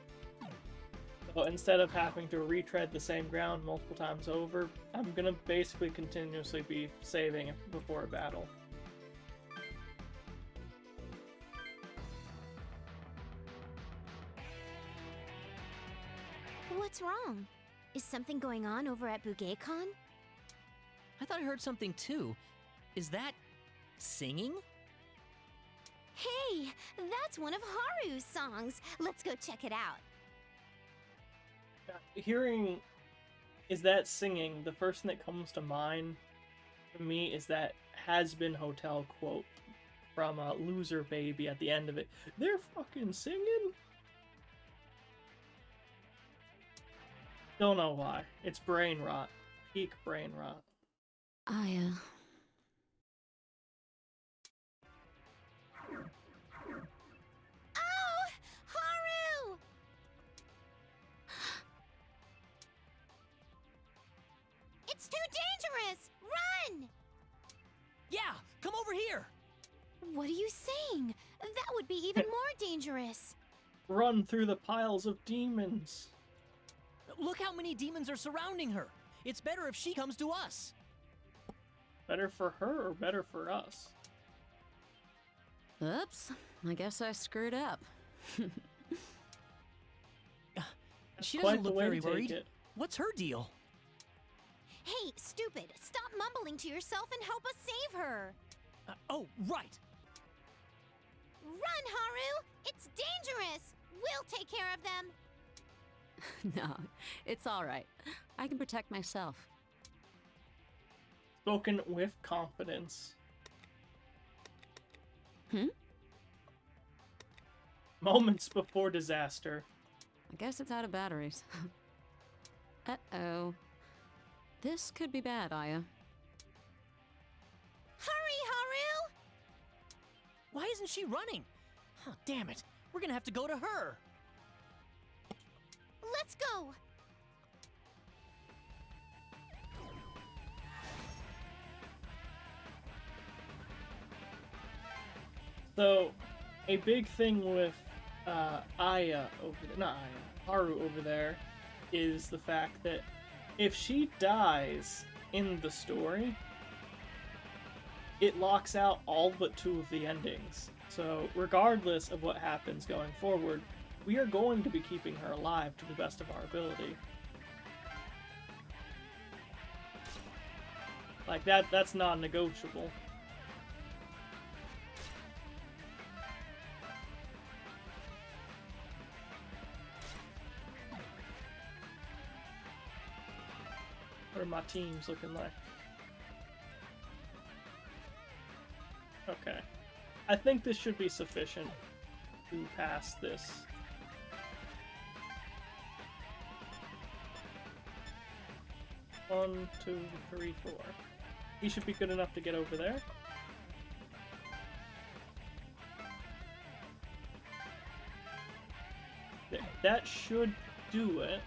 So instead of having to retread the same ground multiple times over, I'm gonna basically continuously be saving before a battle. What's wrong? Is something going on over at BugeCon? I thought I heard something too. Is that singing? Hey, that's one of Haru's songs. Let's go check it out. Hearing is that singing, the first thing that comes to mind for me is that Has Been Hotel quote from Loser Baby at the end of it. They're fucking singing? Don't know why. It's brain rot. Peak brain rot. Aya. Oh! Haru! It's too dangerous! Run! Yeah, come over here! What are you saying? That would be even more dangerous. Run through the piles of demons. Look how many demons are surrounding her. It's better if she comes to us. Better for her or better for us? Oops, I guess I screwed up. She Quite doesn't the look way to very take worried. it. What's her deal? Hey, stupid! Stop mumbling to yourself and help us save her! Oh, right. Run, Haru! It's dangerous! We'll take care of them! No, it's all right. I can protect myself. Spoken with confidence. Moments before disaster. I guess it's out of batteries. Uh-oh. This could be bad, Aya. Hurry, Haru! Why isn't she running? Oh, damn it. We're gonna have to go to her. Let's go! So, a big thing with Aya over there, not Aya, Haru over there, is the fact that if she dies in the story, it locks out all but 2 of the endings. So, regardless of what happens going forward, we are going to be keeping her alive to the best of our ability. Like, that's non-negotiable. What are my teams looking like? Okay. I think this should be sufficient to pass this. One, two, three, four. He should be good enough to get over there. There. That should do it.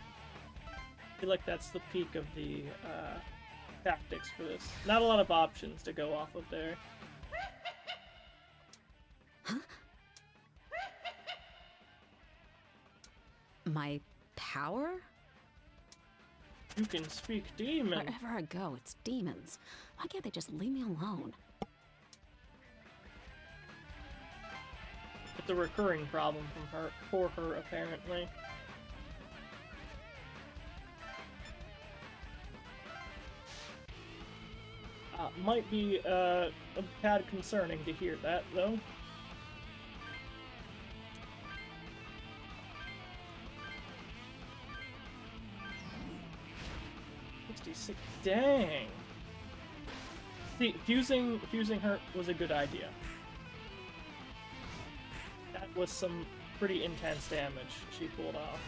I feel like that's the peak of the tactics for this. Not a lot of options to go off of there. Huh? My power? You can speak demon. Wherever I go, it's demons. Why can't they just leave me alone? It's a recurring problem from her, for her, apparently. Might be a tad concerning to hear that, though. Dang. See, fusing her was a good idea. That was some pretty intense damage she pulled off.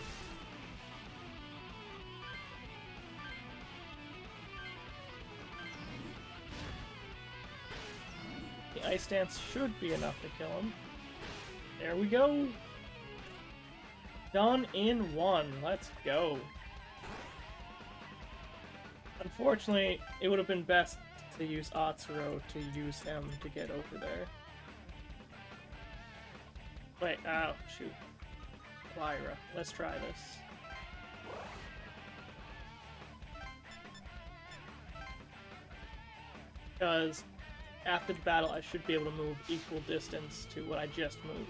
The Ice Dance should be enough to kill him. There we go. Done in one. Let's go. Unfortunately, it would have been best to use Atsuro to use him to get over there. Wait, ow, shoot. Lyra, let's try this. Because after the battle, I should be able to move equal distance to what I just moved.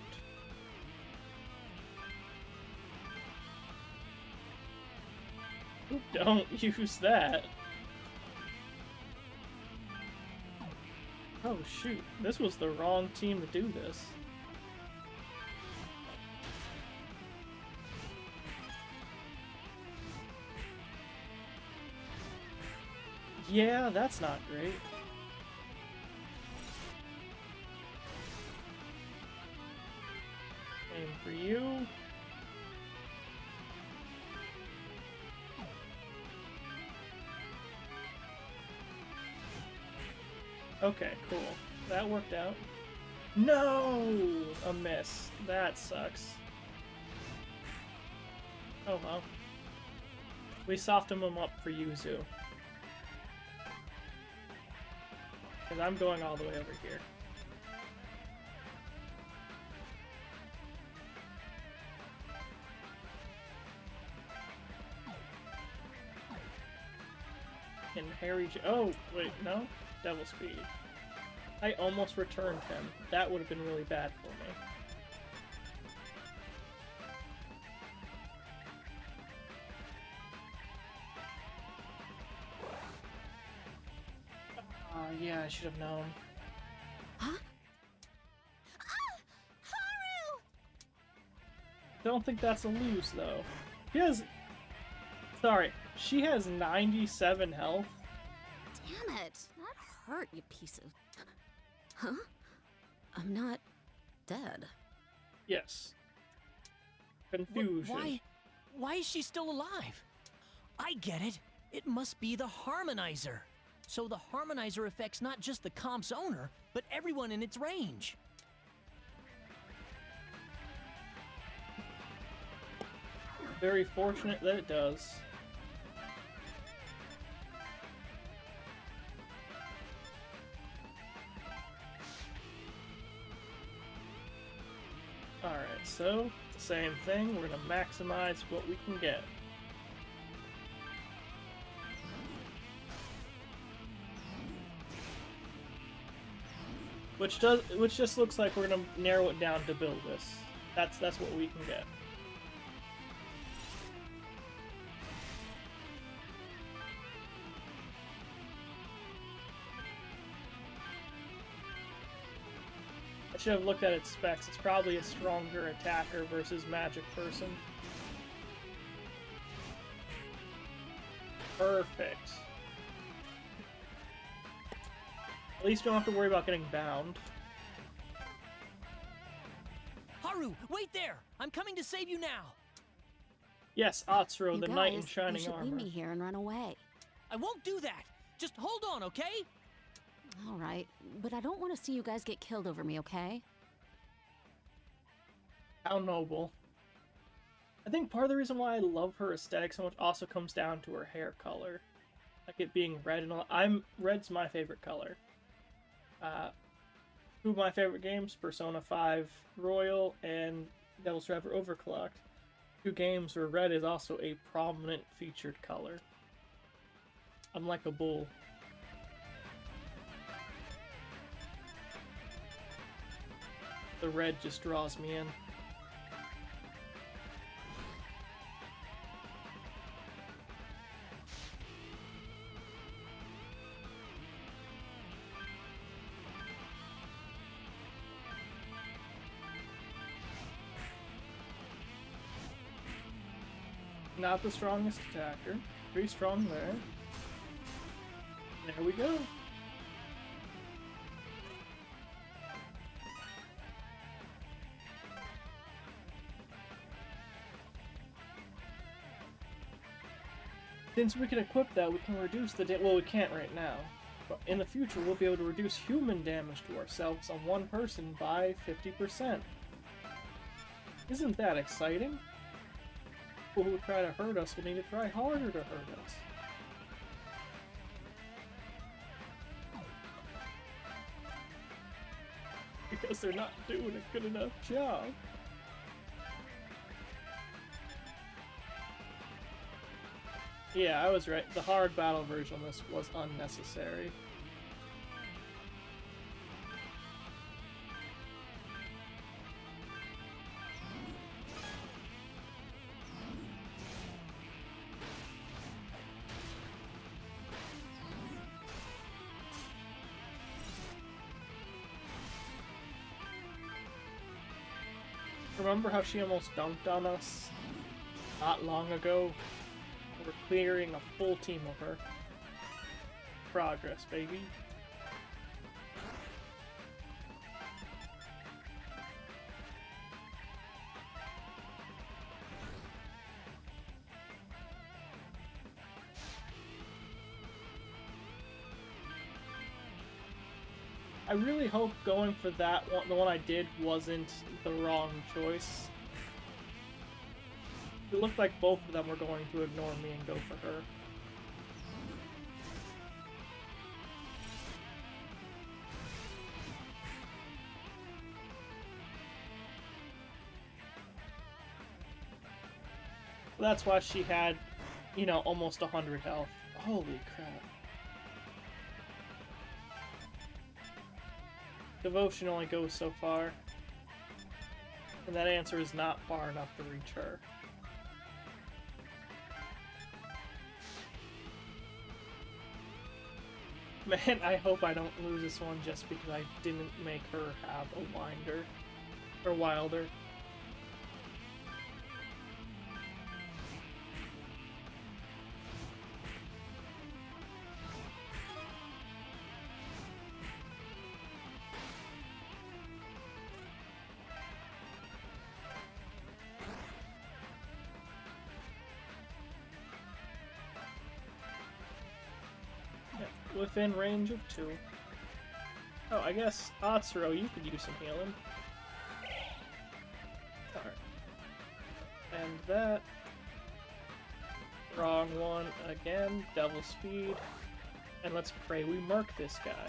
Don't use that. Oh shoot, this was the wrong team to do this. Yeah, that's not great. Same for you. Okay, cool. That worked out. No! A miss. That sucks. Oh well. We softened him up for Yuzu. Because I'm going all the way over here. And Harry oh, wait, no? Devil Speed. I almost returned him. That would have been really bad for me. Yeah, I should have known. Huh? Haru! Don't think that's a lose, though. She has... Sorry, she has 97 health. Damn it! That hurt, you piece of... Huh? I'm not dead. Yes. Confusion. Why is she still alive? I get it. It must be the Harmonizer. So the Harmonizer affects not just the comp's owner, but everyone in its range. Very fortunate that it does. Alright, so, same thing, we're gonna maximize what we can get. Which just looks like we're gonna narrow it down to build this. That's what we can get. should have looked at its specs. It's probably a stronger attacker versus magic person. Perfect. At least we don't have to worry about getting bound. Haru, wait there! I'm coming to save you now! Yes, Atsuro, You the guys, knight in you shining should armor. leave me here and run away. I won't do that! Just hold on, okay? All right, but I don't want to see you guys get killed over me, okay? How noble. I think part of the reason why I love her aesthetic so much also comes down to her hair color. Like it being red and all. Red's my favorite color. Two of my favorite games, Persona 5 Royal and Devil's Forever Overclocked. Two games where red is also a prominent featured color. I'm like a bull. The red just draws me in. Not the strongest attacker. Pretty strong there. There we go. Since we can equip that, we can reduce the well, we can't right now. But in the future, we'll be able to reduce human damage to ourselves on one person by 50%. Isn't that exciting? People who try to hurt us will need to try harder to hurt us. Because they're not doing a good enough job. Yeah, I was right. The hard battle version of this was unnecessary. Remember how she almost dunked on us not long ago? We're clearing a full team of her. Progress, baby. I really hope going for that one, the one I did, wasn't the wrong choice. It looked like both of them were going to ignore me and go for her. That's why she had, you know, almost 100 health. Holy crap. Devotion only goes so far. And that answer is not far enough to reach her. Man, I hope I don't lose this one just because I didn't make her have a winder. Or wilder. Within range of 2. Oh, I guess Atsuro, you could use some healing. Alright. And that. Wrong one again. Devil speed. And let's pray we murk this guy.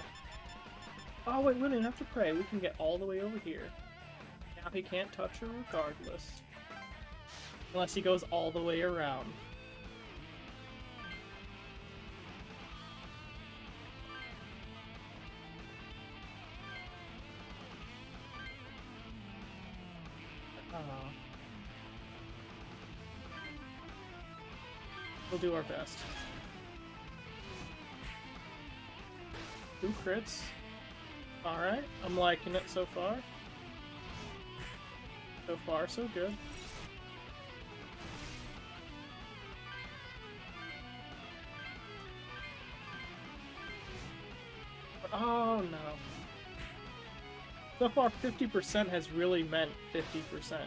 Oh wait, we don't even have to pray. We can get all the way over here. Now he can't touch her regardless. Unless he goes all the way around. We'll do our best. 2 crits. Alright, I'm liking it so far. So far, so good. Oh no. So far, 50% has really meant 50%.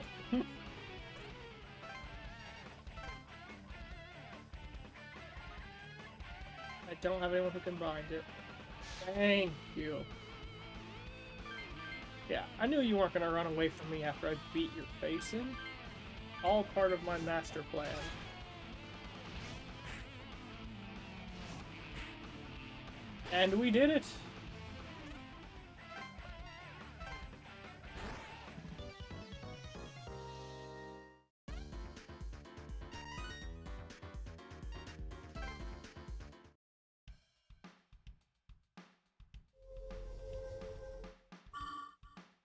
I don't have anyone who can bind it. Thank you. Yeah, I knew you weren't gonna run away from me after I beat your face in. All part of my master plan. And we did it!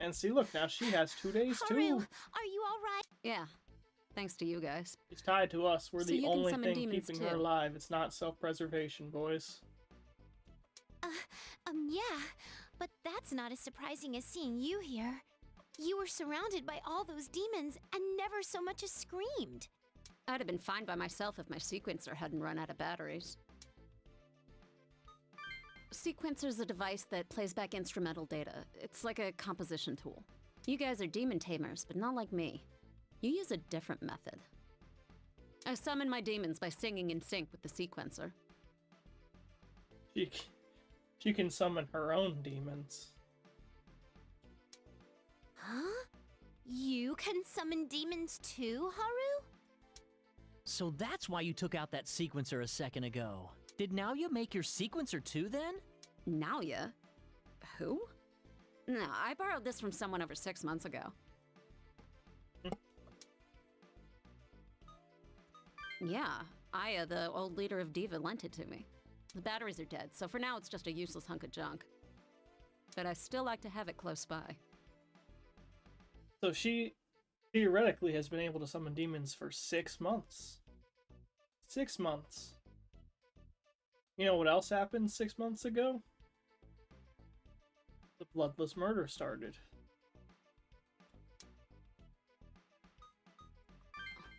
And see, look, now she has 2 days Haru, too. are you alright? Yeah, thanks to you guys. She's tied to us. We're So the you can only summon thing demons keeping her too. alive. It's not self-preservation, boys. Yeah, but that's not as surprising as seeing you here. You were surrounded by all those demons and never so much as screamed. I'd have been fine by myself if my sequencer hadn't run out of batteries. Sequencer's a device that plays back instrumental data. It's like a composition tool. You guys are demon tamers, but not like me. You use a different method. I summon my demons by singing in sync with the sequencer. She can summon her own demons. Huh? You can summon demons too, Haru? So that's why you took out that sequencer a second ago. Did Naoya make your sequencer too, then? Naoya? Who? No, I borrowed this from someone over 6 months ago. Yeah, Aya, the old leader of Diva, lent it to me. The batteries are dead, so for now it's just a useless hunk of junk. But I still like to have it close by. So she theoretically has been able to summon demons for 6 months. 6 months. You know what else happened 6 months ago? The bloodless murder started.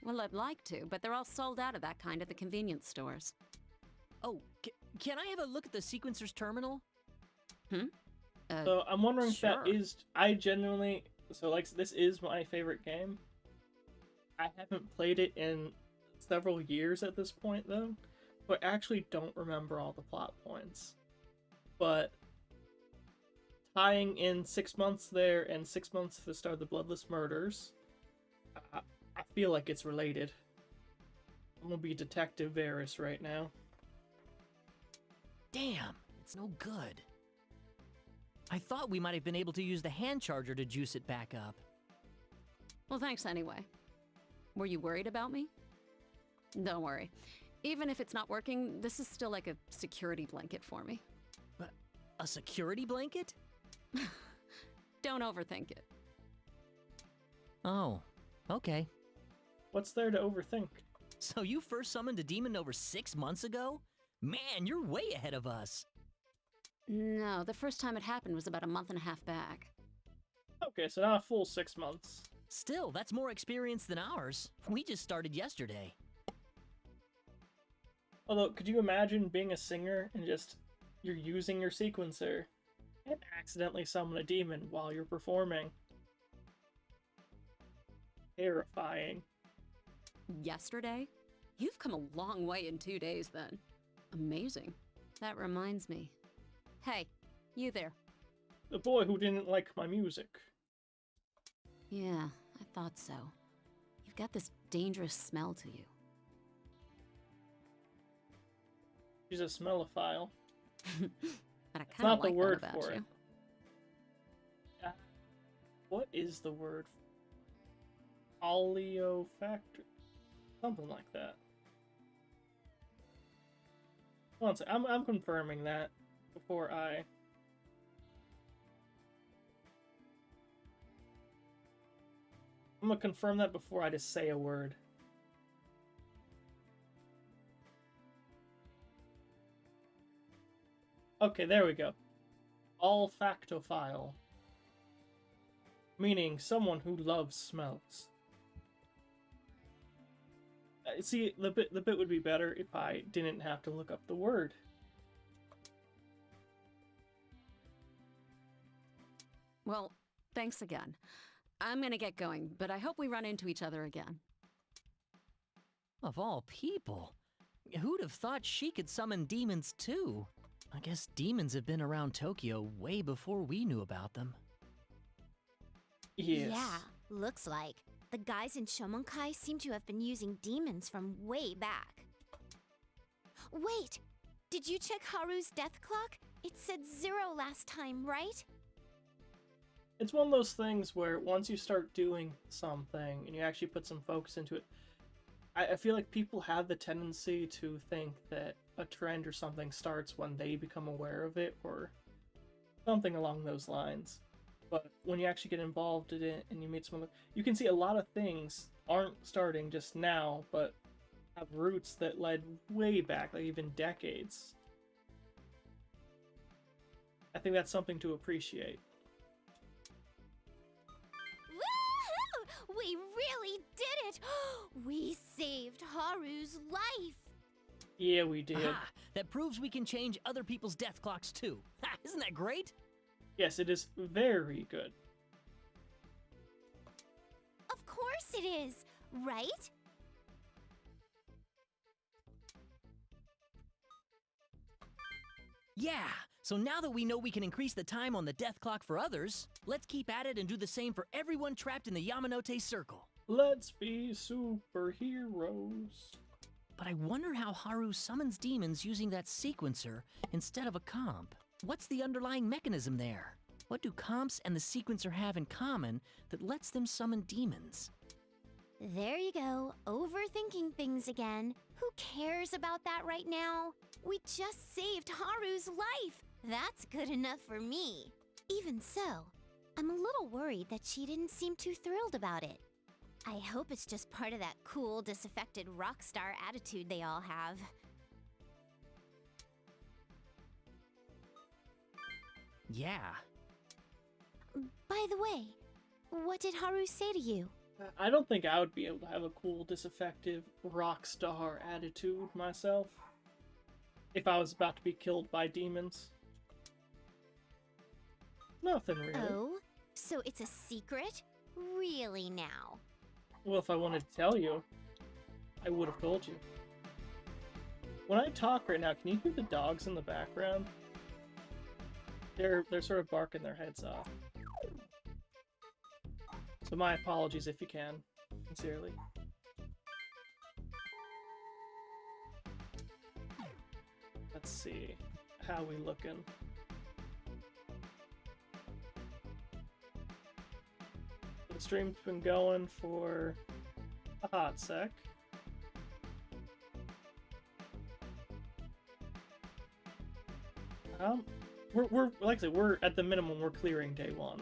Well, I'd like to, but they're all sold out of that kind at the convenience stores. Oh, can I have a look at the sequencer's terminal? So I'm wondering sure. if that is... I genuinely... So, like, this is my favorite game. I haven't played it in several years at this point, though. So I actually don't remember all the plot points. But tying in 6 months there and 6 months to the start of the Bloodless Murders, I feel like it's related. I'm gonna be Detective Varys right now. Damn, it's no good. I thought we might have been able to use the hand charger to juice it back up. Well, thanks anyway. Were you worried about me? Don't worry. Even if it's not working, this is still like a security blanket for me. A security blanket? Don't overthink it. Oh, okay. What's there to overthink? So you first summoned a demon over 6 months ago? Man, you're way ahead of us. No, the first time it happened was about a month and a half back. Okay, so not a full 6 months. Still, that's more experience than ours. We just started yesterday. Although, could you imagine being a singer and just, you're using your sequencer and accidentally summon a demon while you're performing? Terrifying. Yesterday? You've come a long way in 2 days then. Amazing. That reminds me. Hey, you there. The boy who didn't like my music. Yeah, I thought so. You've got this dangerous smell to you. She's a smellophile. But I It's kind not of the like word that about for you. it. What is the word? Oleofactor? Something like that. One sec, I'm confirming that before I... I'm gonna confirm that before I just say a word. Okay, there we go. Olfactophile. Meaning someone who loves smells. See, the bit would be better if I didn't have to look up the word. Well, thanks again. I'm gonna get going, but I hope we run into each other again. Of all people, who'd have thought she could summon demons too? I guess demons have been around Tokyo way before we knew about them. Yes. Yeah, looks like. The guys in Shomonkai seem to have been using demons from way back. Wait! Did you check Haru's death clock? It said 0 last time, right? It's one of those things where once you start doing something and you actually put some focus into it, I feel like people have the tendency to think that a trend or something starts when they become aware of it or something along those lines. But when you actually get involved in it and you meet someone, you can see a lot of things aren't starting just now, but have roots that led way back, like even decades. I think that's something to appreciate. Woohoo! We really did it! We saved Haru's life! Yeah, we did. Aha! That proves we can change other people's death clocks too. Ha, isn't that great? Yes, it is very good. Of course it is, right? Yeah! So now that we know we can increase the time on the death clock for others, let's keep at it and do the same for everyone trapped in the Yamanote Circle. Let's be superheroes. But I wonder how Haru summons demons using that sequencer instead of a comp. What's the underlying mechanism there? What do comps and the sequencer have in common that lets them summon demons? There you go, overthinking things again. Who cares about that right now? We just saved Haru's life. That's good enough for me. Even so, I'm a little worried that she didn't seem too thrilled about it. I hope it's just part of that cool, disaffected rock star attitude they all have. Yeah. By the way, what did Haru say to you? I don't think I would be able to have a cool, disaffective, rock star attitude myself. If I was about to be killed by demons. Nothing really. Oh, so it's a secret? Really now? Well, if I wanted to tell you, I would have told you. When I talk right now, can you hear the dogs in the background? They're sort of barking their heads off. So my apologies if you can, sincerely. Let's see, how we looking? The stream's been going for a hot sec. We're like I said, we're at the minimum. We're clearing day 1.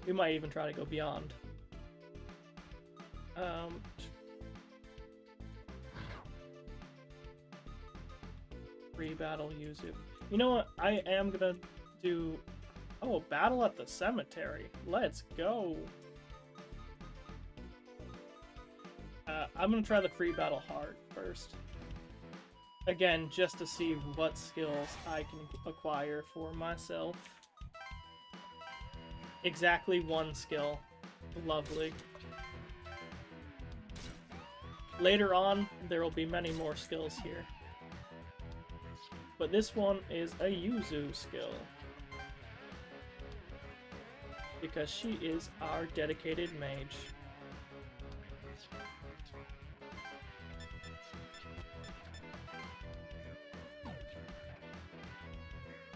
We might even try to go beyond. Free battle Yuzu. You know what? I am gonna do. Oh, battle at the cemetery. Let's go. I'm gonna try the free battle hard first. Again, just to see what skills I can acquire for myself. Exactly 1 skill. Lovely. Later on, there will be many more skills here. But this one is a Yuzu skill. Because she is our dedicated mage.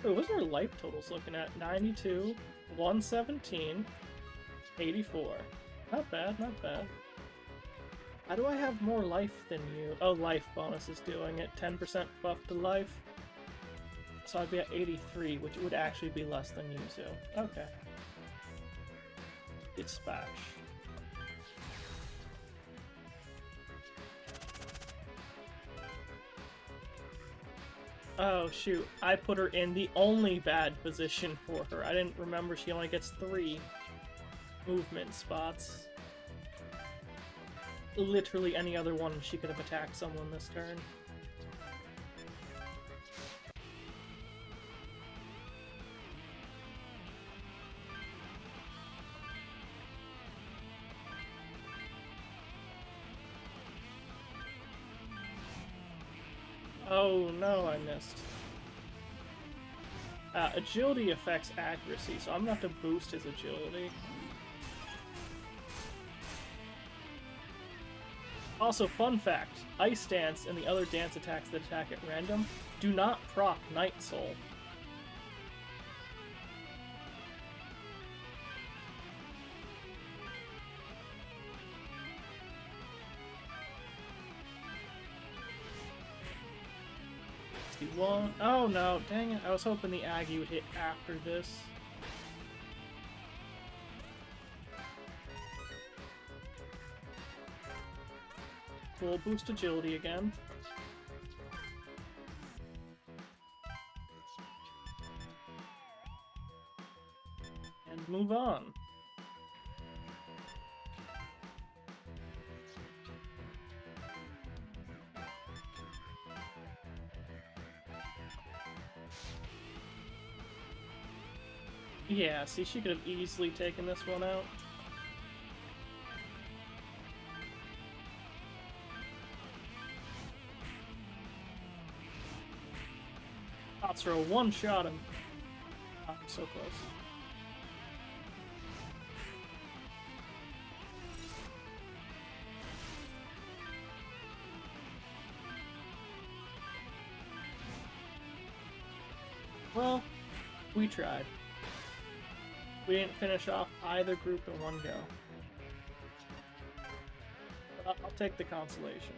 Oh, what's our life totals looking at? 92, 117, 84. Not bad, not bad. How do I have more life than you? Oh, life bonus is doing it. 10% buff to life. So I'd be at 83, which would actually be less than Yuzu. Okay. Dispatch. Oh shoot, I put her in the only bad position for her. I didn't remember she only gets 3. movement spots. Literally any other one she could have attacked someone this turn. Oh no, I missed. Agility affects accuracy, so I'm gonna have to boost his agility. Also, fun fact, Ice Dance and the other dance attacks that attack at random do not proc Night Soul. Oh no, dang it, I was hoping the Aggie would hit after this. We'll boost agility again. And move on. Yeah, see, she could have easily taken this one out. Throw one shot him. Oh, I'm so close. Well, we tried. We didn't finish off either group in one go. But I'll take the consolation.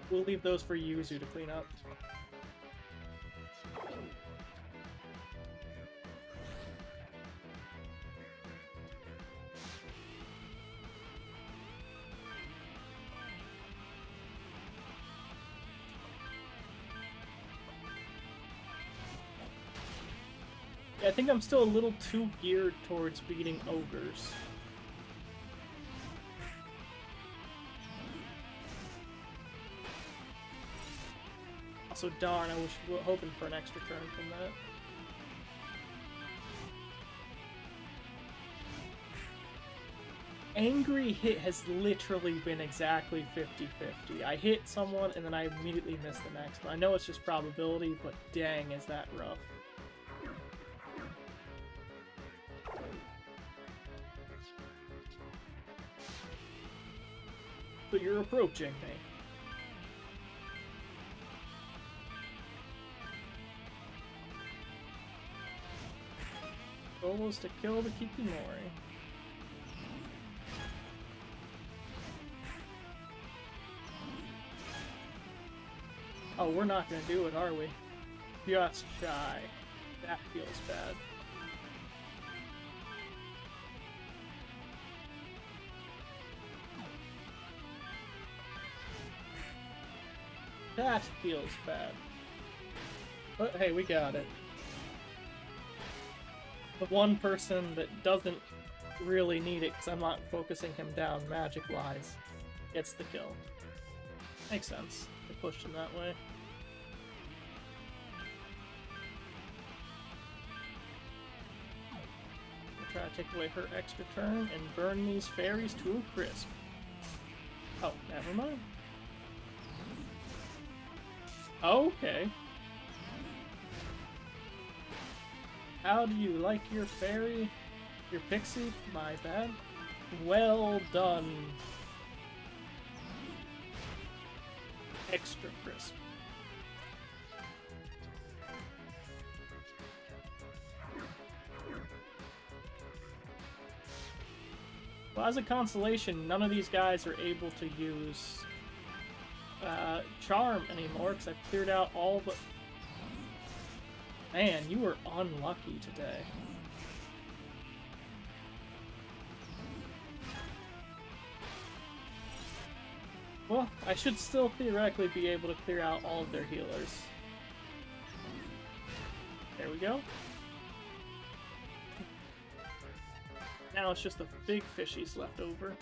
We'll leave those for Yuzu to clean up. Yeah, I think I'm still a little too geared towards beating ogres. So darn, I was hoping for an extra turn from that. Angry hit has literally been exactly 50-50. I hit someone and then I immediately miss the next one. I know it's just probability, but dang, is that rough. But you're approaching me. Goal is to kill the Kikimori. Oh, we're not gonna do it, are we? Just shy. That feels bad. That feels bad. But hey, we got it. The one person that doesn't really need it, because I'm not focusing him down magic-wise, gets the kill. Makes sense. They pushed him that way. I'll try to take away her extra turn and burn these fairies to a crisp. Oh, never mind. Okay. How do you like your fairy? Your pixie? My bad. Well done. Extra crisp. Well, as a consolation, none of these guys are able to use Charm anymore, because I've cleared out all but... Man, you were unlucky today. Well, I should still theoretically be able to clear out all of their healers. There we go. Now it's just the big fishies left over.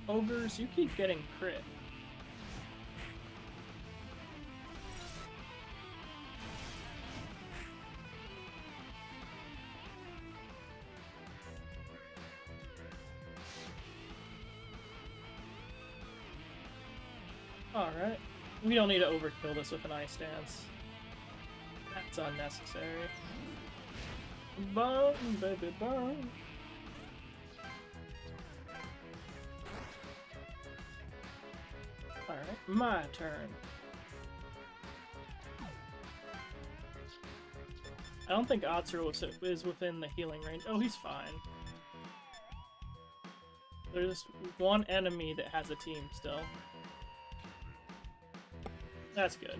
Ogres, you keep getting crit. Alright. We don't need to overkill this with an ice dance. That's unnecessary. Burn, baby, burn. Alright, my turn. I don't think Atsuro is within the healing range. Oh, he's fine. There's one enemy that has a team still. That's good.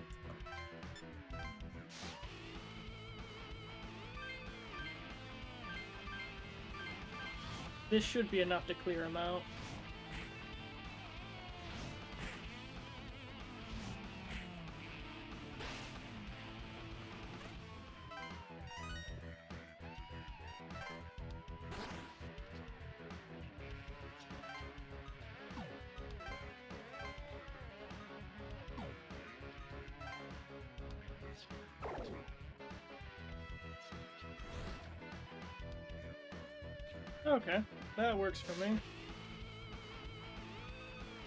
This should be enough to clear him out. Okay, that works for me.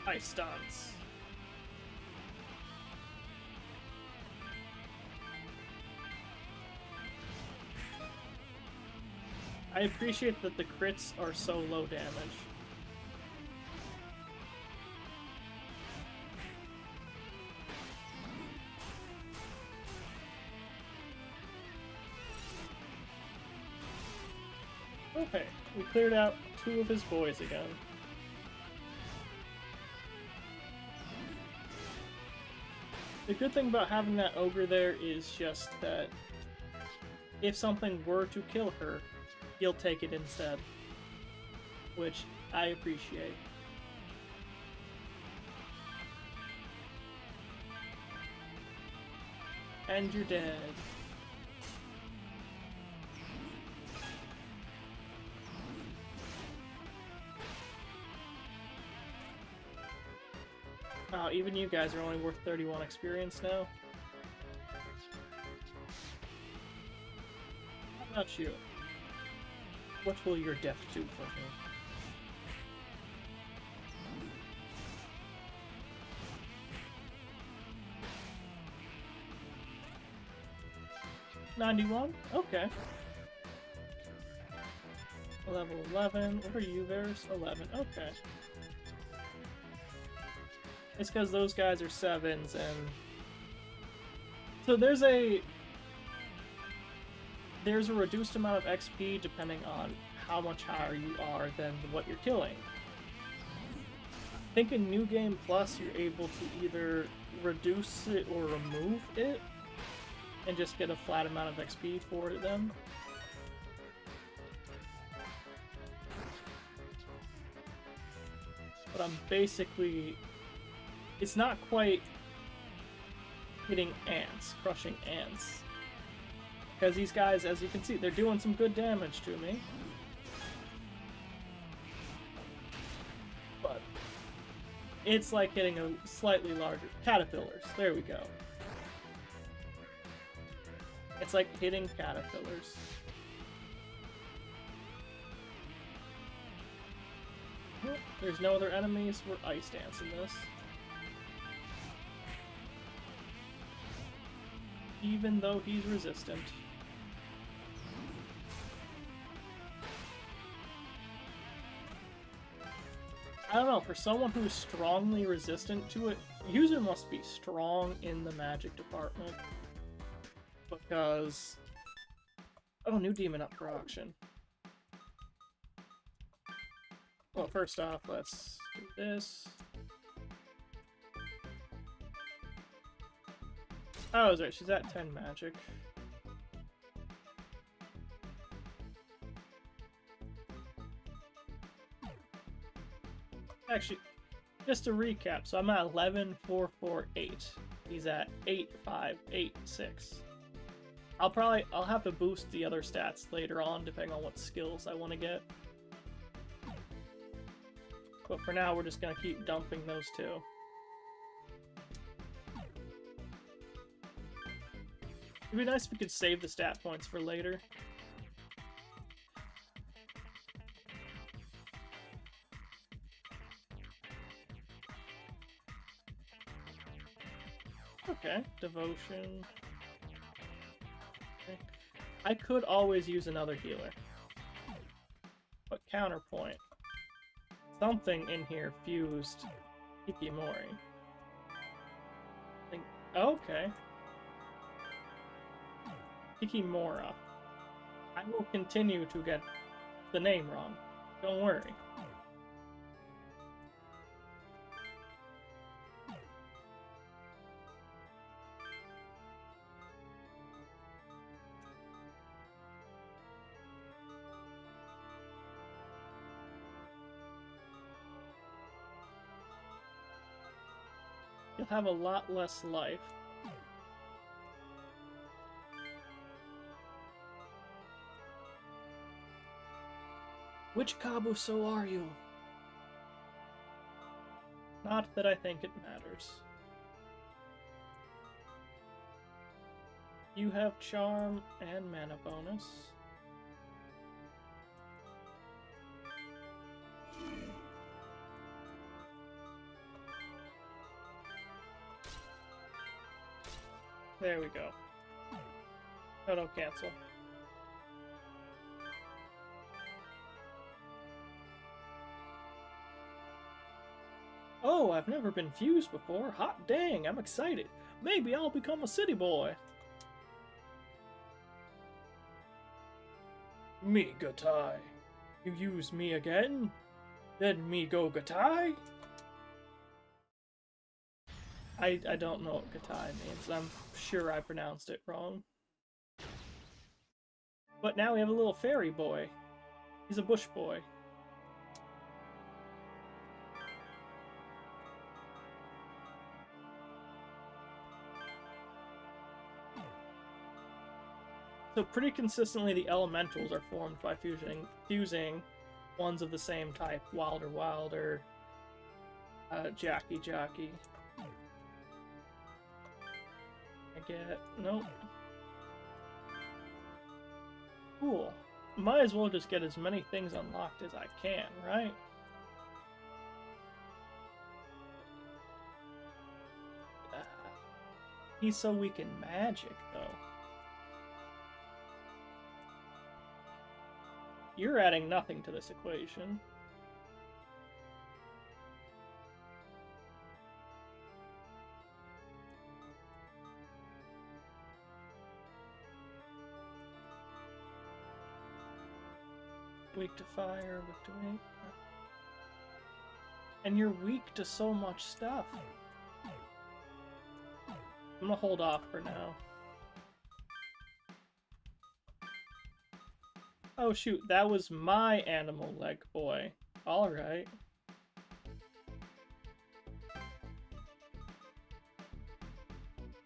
Ice stance. I appreciate that the crits are so low damage. Okay, we cleared out 2 of his boys again. The good thing about having that ogre there is just that if something were to kill her, he'll take it instead. Which I appreciate. And you're dead. Oh, even you guys are only worth 31 experience now. How about you? What will your death do for me? $91? Okay. Level 11. What are you, Varus? 11. Okay. It's because those guys are 7s, and so there's a reduced amount of XP depending on how much higher you are than what you're killing. I think in New Game Plus you're able to either reduce it or remove it and just get a flat amount of XP for them. But I'm basically... It's not quite hitting ants, crushing ants. Because these guys, as you can see, they're doing some good damage to me. But it's like hitting a slightly larger... Caterpillars. There we go. It's like hitting caterpillars. There's no other enemies. We're ice dancing this. Even though he's resistant. I don't know, for someone who's strongly resistant to it, user must be strong in the magic department. Because... Oh, new demon up for auction. Well, first off, let's do this. Oh, I was right, she's at 10 magic. Actually, just to recap, so I'm at 11,448. He's at 8,586. I'll have to boost the other stats later on, depending on what skills I want to get. But for now, we're just gonna keep dumping those two. It'd be nice if we could save the stat points for later. Okay, devotion. Okay. I could always use another healer. But counterpoint. Something in here fused Hikimori. Okay. Hikimura. I will continue to get the name wrong. Don't worry. You'll have a lot less life. Which Kabuso are you? Not that I think it matters. You have charm and mana bonus. There we go. Oh, don't cancel. Oh, I've never been fused before. Hot dang, I'm excited. Maybe I'll become a city boy. Me Gatai. You use me again? Then me go Gatai? I don't know what Gatai means. I'm sure I pronounced it wrong. But now we have a little fairy boy. He's a bush boy. So pretty consistently the elementals are formed by fusing ones of the same type. Wilder Wilder, Jockey Jockey. I get... nope. Cool. Might as well just get as many things unlocked as I can, right? He's so weak in magic, though. You're adding nothing to this equation. Weak to fire, weak to weight. And you're weak to so much stuff. I'm gonna hold off for now. Oh shoot, that was my animal leg boy. Alright.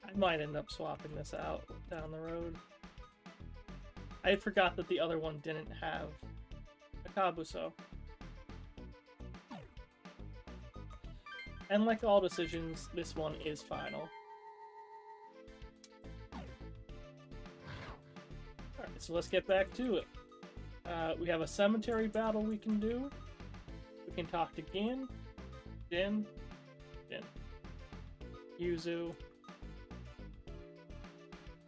I might end up swapping this out down the road. I forgot that the other one didn't have a Kabuso. And like all decisions, this one is final. Alright, so let's get back to it. We have a cemetery battle we can do. We can talk to Gin, Jin, Yuzu.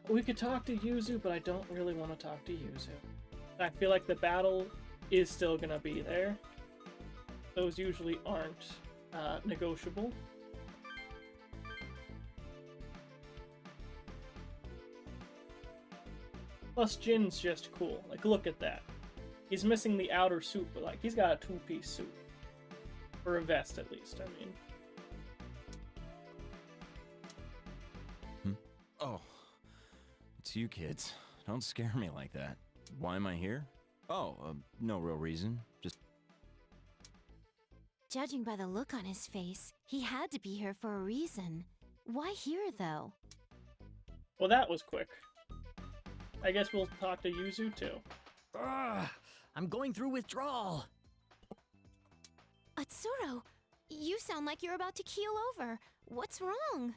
We could talk to Yuzu, but I don't really want to talk to Yuzu. I feel like the battle is still gonna be there. Those usually aren't negotiable. Plus, Jin's just cool. Like, look at that. He's missing the outer suit, but, like, he's got a two-piece suit. Or a vest, at least, I mean. Oh. It's you kids. Don't scare me like that. Why am I here? Oh, no real reason. Just... Judging by the look on his face, he had to be here for a reason. Why here, though? Well, that was quick. I guess we'll talk to Yuzu too. Ugh, I'm going through withdrawal. Atsuro, you sound like you're about to keel over. What's wrong?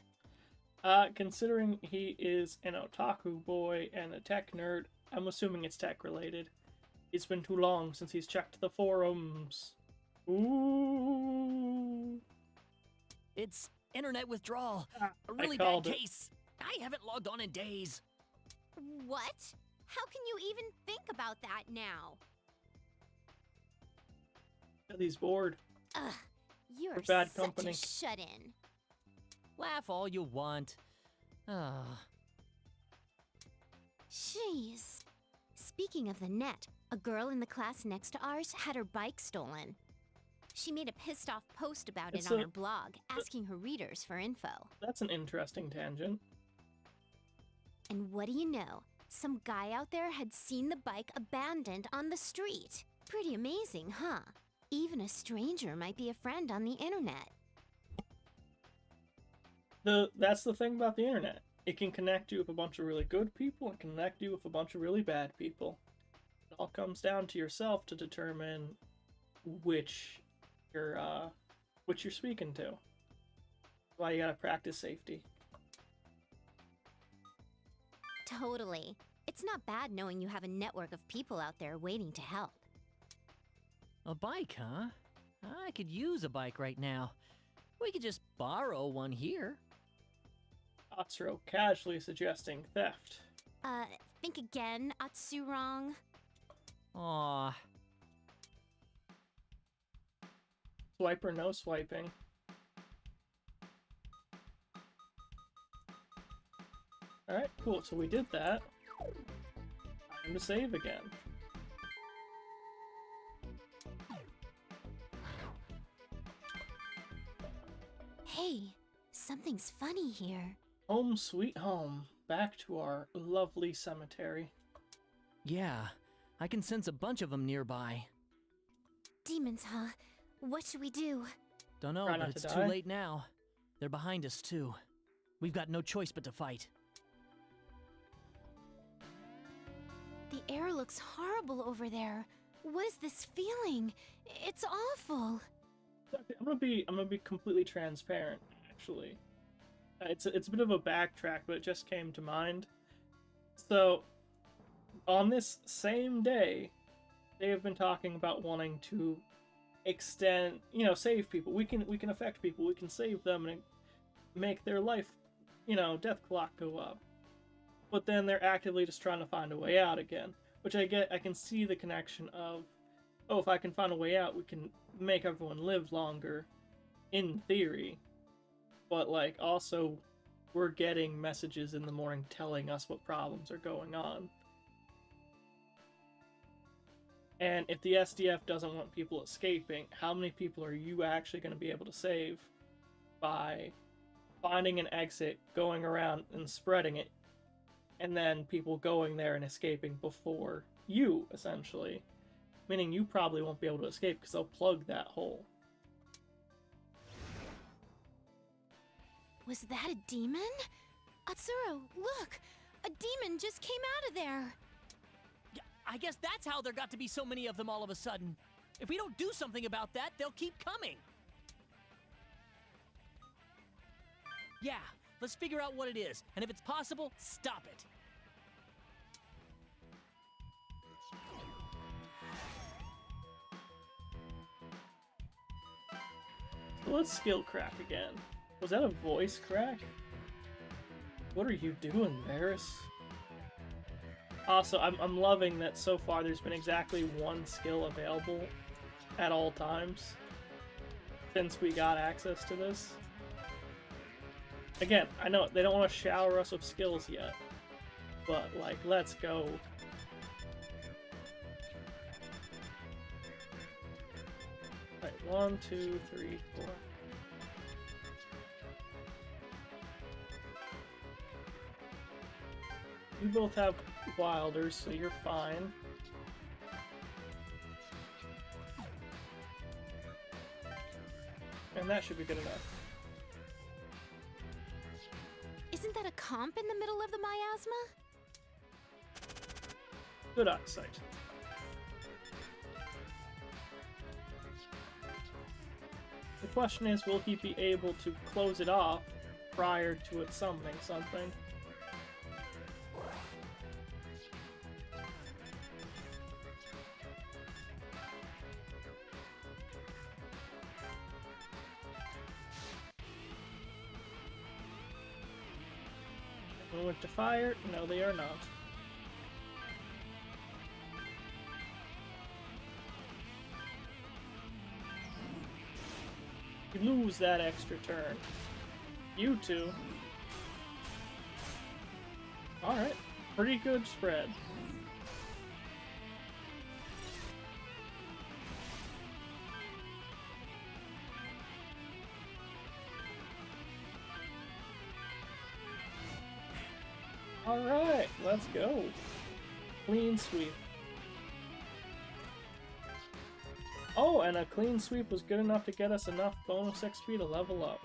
Considering he is an otaku boy and a tech nerd, I'm assuming it's tech related. It's been too long since he's checked the forums. Ooh. It's internet withdrawal. A I really bad called it. case. I haven't logged on in days. What? How can you even think about that now? He's bored. Ugh, you're We're bad such company. a shut-in. Laugh all you want. Jeez. Speaking of the net, a girl in the class next to ours had her bike stolen. She made a pissed-off post about It's it on a- her blog, asking her readers for info. That's an interesting tangent. And what do you know? Some guy out there had seen the bike abandoned on the street. Pretty amazing, huh? Even a stranger might be a friend on the internet. That's the thing about the internet. It can connect you with a bunch of really good people and connect you with a bunch of really bad people. It all comes down to yourself to determine which you're speaking to. Why you gotta practice safety. Totally. It's not bad knowing you have a network of people out there waiting to help. A bike, huh? I could use a bike right now. We could just borrow one here. Atsuro casually suggesting theft. Think again, Atsurong. Aw, Swipe or no swiping. Alright, cool, so we did that. Time to save again. Hey, something's funny here. Home sweet home. Back to our lovely cemetery. yeah. I can sense a bunch of them nearby. Demons, huh? What should we do? Don't know, Try but not it's to too die. late now. They're behind us, too. We've got no choice but to fight. The air looks horrible over there. What is this feeling? It's awful. I'm gonna be completely transparent, actually. It's a bit of a backtrack, but it just came to mind. So, on this same day, they have been talking about wanting to extend, save people. We can affect people. We can save them and make their life, death clock go up. But then they're actively just trying to find a way out again, which I get. I can see the connection of, oh, if I can find a way out, we can make everyone live longer, in theory. But also, we're getting messages in the morning telling us what problems are going on. And if the SDF doesn't want people escaping, how many people are you actually going to be able to save by finding an exit, going around and spreading it, and then people going there and escaping before you, essentially? Meaning you probably won't be able to escape because they'll plug that hole. Was that a demon? Atsuro, look! A demon just came out of there! I guess that's how there got to be so many of them all of a sudden. If we don't do something about that, they'll keep coming. Yeah, let's figure out what it is, and if it's possible, stop it. Let's skill crack again. Was that a voice crack? What are you doing, Varys? Also, I'm loving that so far there's been exactly one skill available at all times since we got access to this. Again, I know they don't want to shower us with skills yet, but let's go. Right, 1, 2, 3, 4. You both have wilders, so you're fine. and that should be good enough. Isn't that a comp in the middle of the miasma? Good eyesight. The question is, will he be able to close it off prior to it summoning something? Moving to fire? No, they are not. You lose that extra turn. You two. Alright, pretty good spread. Alright, let's go. Clean sweep. Oh, and a clean sweep was good enough to get us enough bonus XP to level up.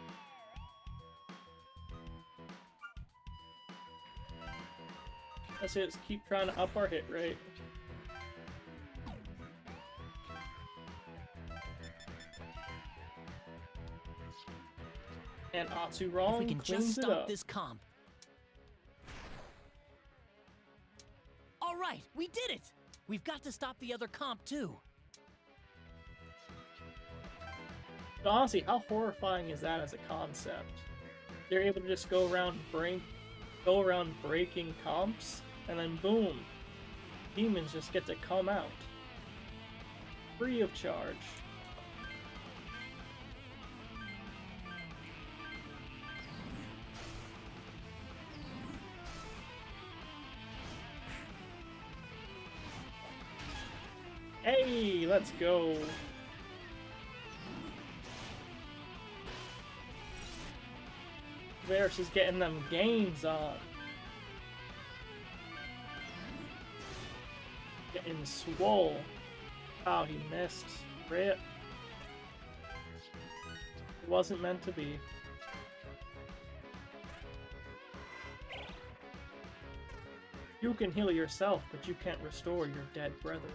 Let's just keep trying to up our hit rate. And Atsu Wrong If we can cleans just it stop up. this comp. All right, we did it. We've got to stop the other comp too. But honestly, how horrifying is that as a concept? They're able to just go around breaking comps, and then boom, demons just get to come out. Free of charge. Hey, let's go. Varus is getting them gains on. Getting swole. Oh, he missed. Rip. It wasn't meant to be. You can heal yourself, but you can't restore your dead brethren.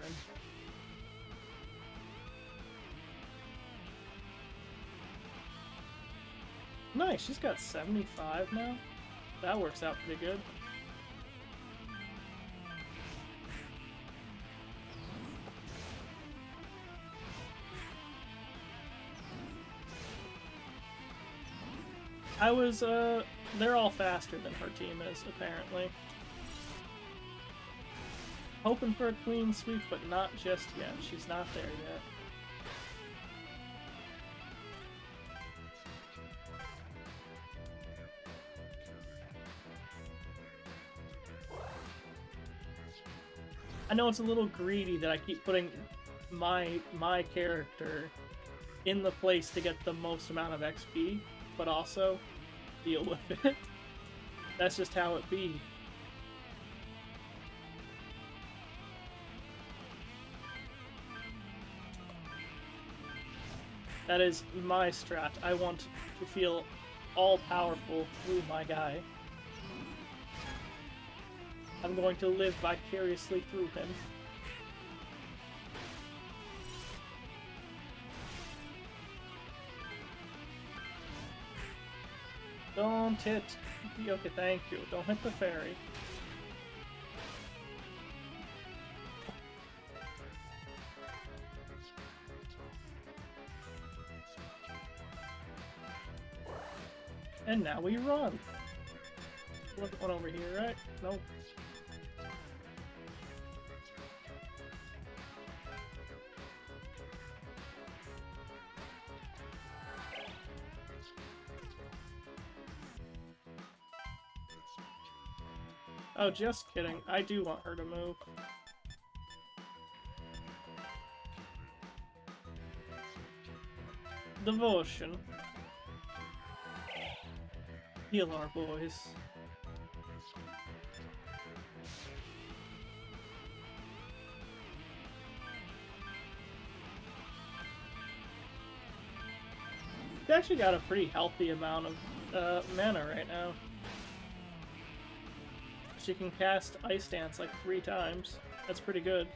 Nice, she's got 75 now. That works out pretty good. They're all faster than her team is, apparently. Hoping for a clean sweep, but not just yet. She's not there yet. I know it's a little greedy that I keep putting my character in the place to get the most amount of XP, but also deal with it. That's just how it be. That is my strat. I want to feel all-powerful through my guy. I'm going to live vicariously through him. Don't hit... Okay, thank you. Don't hit the fairy. And now we run. One over here, right? Nope. Oh, just kidding. I do want her to move. Devotion. Heal our boys. He's actually got a pretty healthy amount of mana right now. She can cast Ice Dance like 3 times. That's pretty good.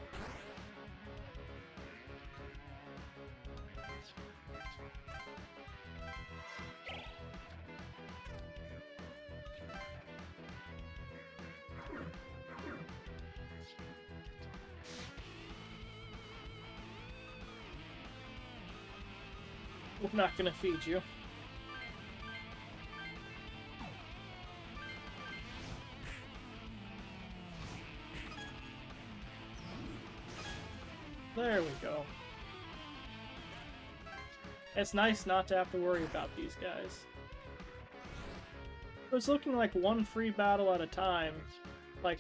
We're not gonna feed you. There we go. It's nice not to have to worry about these guys. It's looking like one free battle at a time, like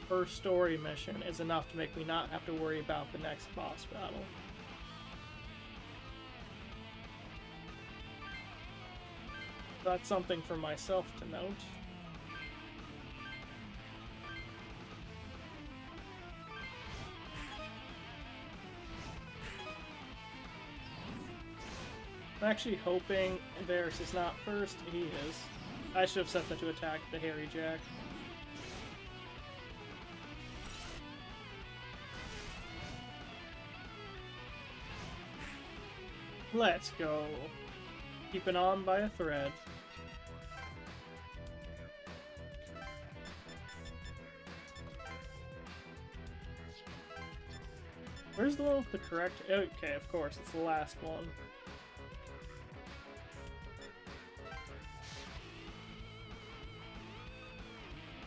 per story mission, is enough to make me not have to worry about the next boss battle. That's something for myself to note. I'm actually hoping Varus is not first. He is. I should have set that to attack the Hairy Jack. Let's go. Keeping on by a thread. Where's the one with the correct... Okay, of course, it's the last one.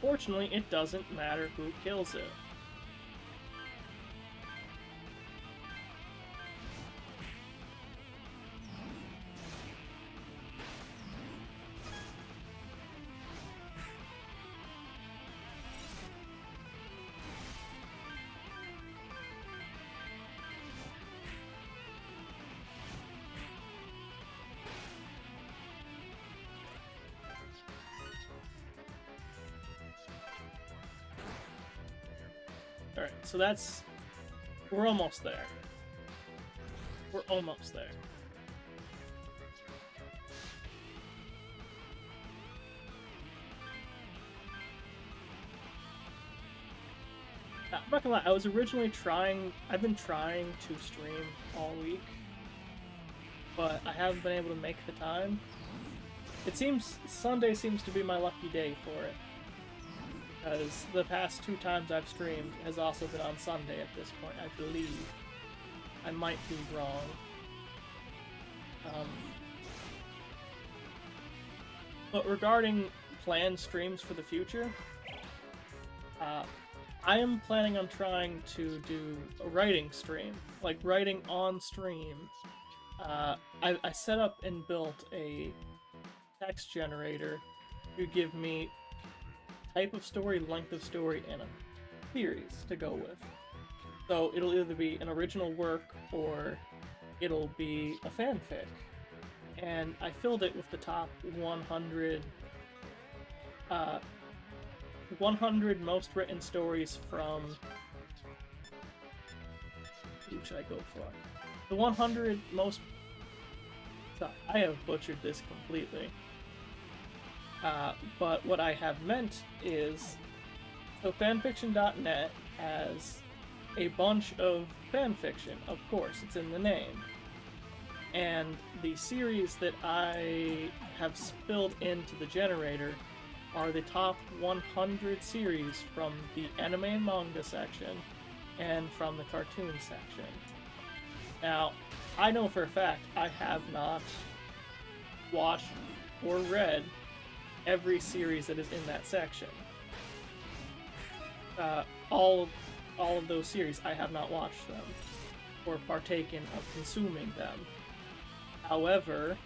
Fortunately, it doesn't matter who kills it. Alright, so that's... We're almost there. We're almost there. I'm not gonna lie, I was originally trying... I've been trying to stream all week, but I haven't been able to make the time. It seems... Sunday seems to be my lucky day for it. Because the past 2 times I've streamed has also been on Sunday at this point, I believe. I might be wrong. But regarding planned streams for the future, I am planning on trying to do a writing stream. Like, writing on stream. I set up and built a text generator to give me type of story, length of story, and a series to go with. So it'll either be an original work or it'll be a fanfic. And I filled it with the top 100 most written stories from... Who should I go for? The 100 most... Sorry, I have butchered this completely. But what I have meant is, so fanfiction.net has a bunch of fanfiction, of course, it's in the name. And the series that I have spilled into the generator are the top 100 series from the anime and manga section and from the cartoon section. Now, I know for a fact I have not watched or read every series that is in that section. All of those series, I have not watched them or partaken of consuming them. However,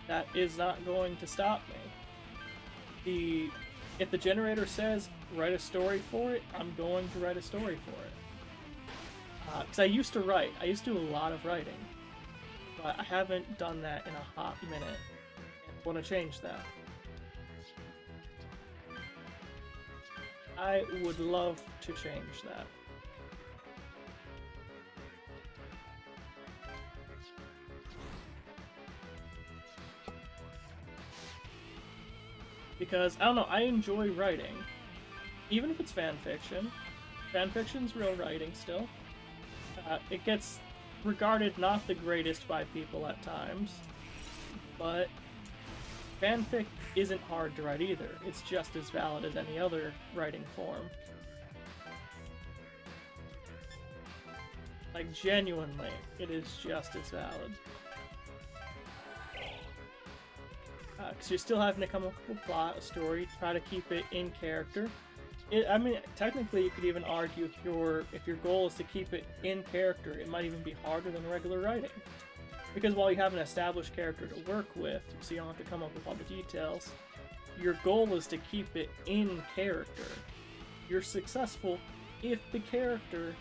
that is not going to stop me. If the generator says write a story for it, I'm going to write a story for it. Because I used to write. I used to do a lot of writing. But I haven't done that in a hot minute. And I want to change that. I would love to change that. because, I don't know, I enjoy writing. Even if it's fan fiction. Fan fiction's real writing still. It gets regarded not the greatest by people at times, but fanfic isn't hard to write either. It's just as valid as any other writing form. Like, genuinely, it is just as valid. Because you're still having to come up with a plot, a story, try to keep it in character. I mean, technically, you could even argue if your goal is to keep it in character, it might even be harder than regular writing. Because while you have an established character to work with, so you don't have to come up with all the details, your goal is to keep it in character. You're successful if the character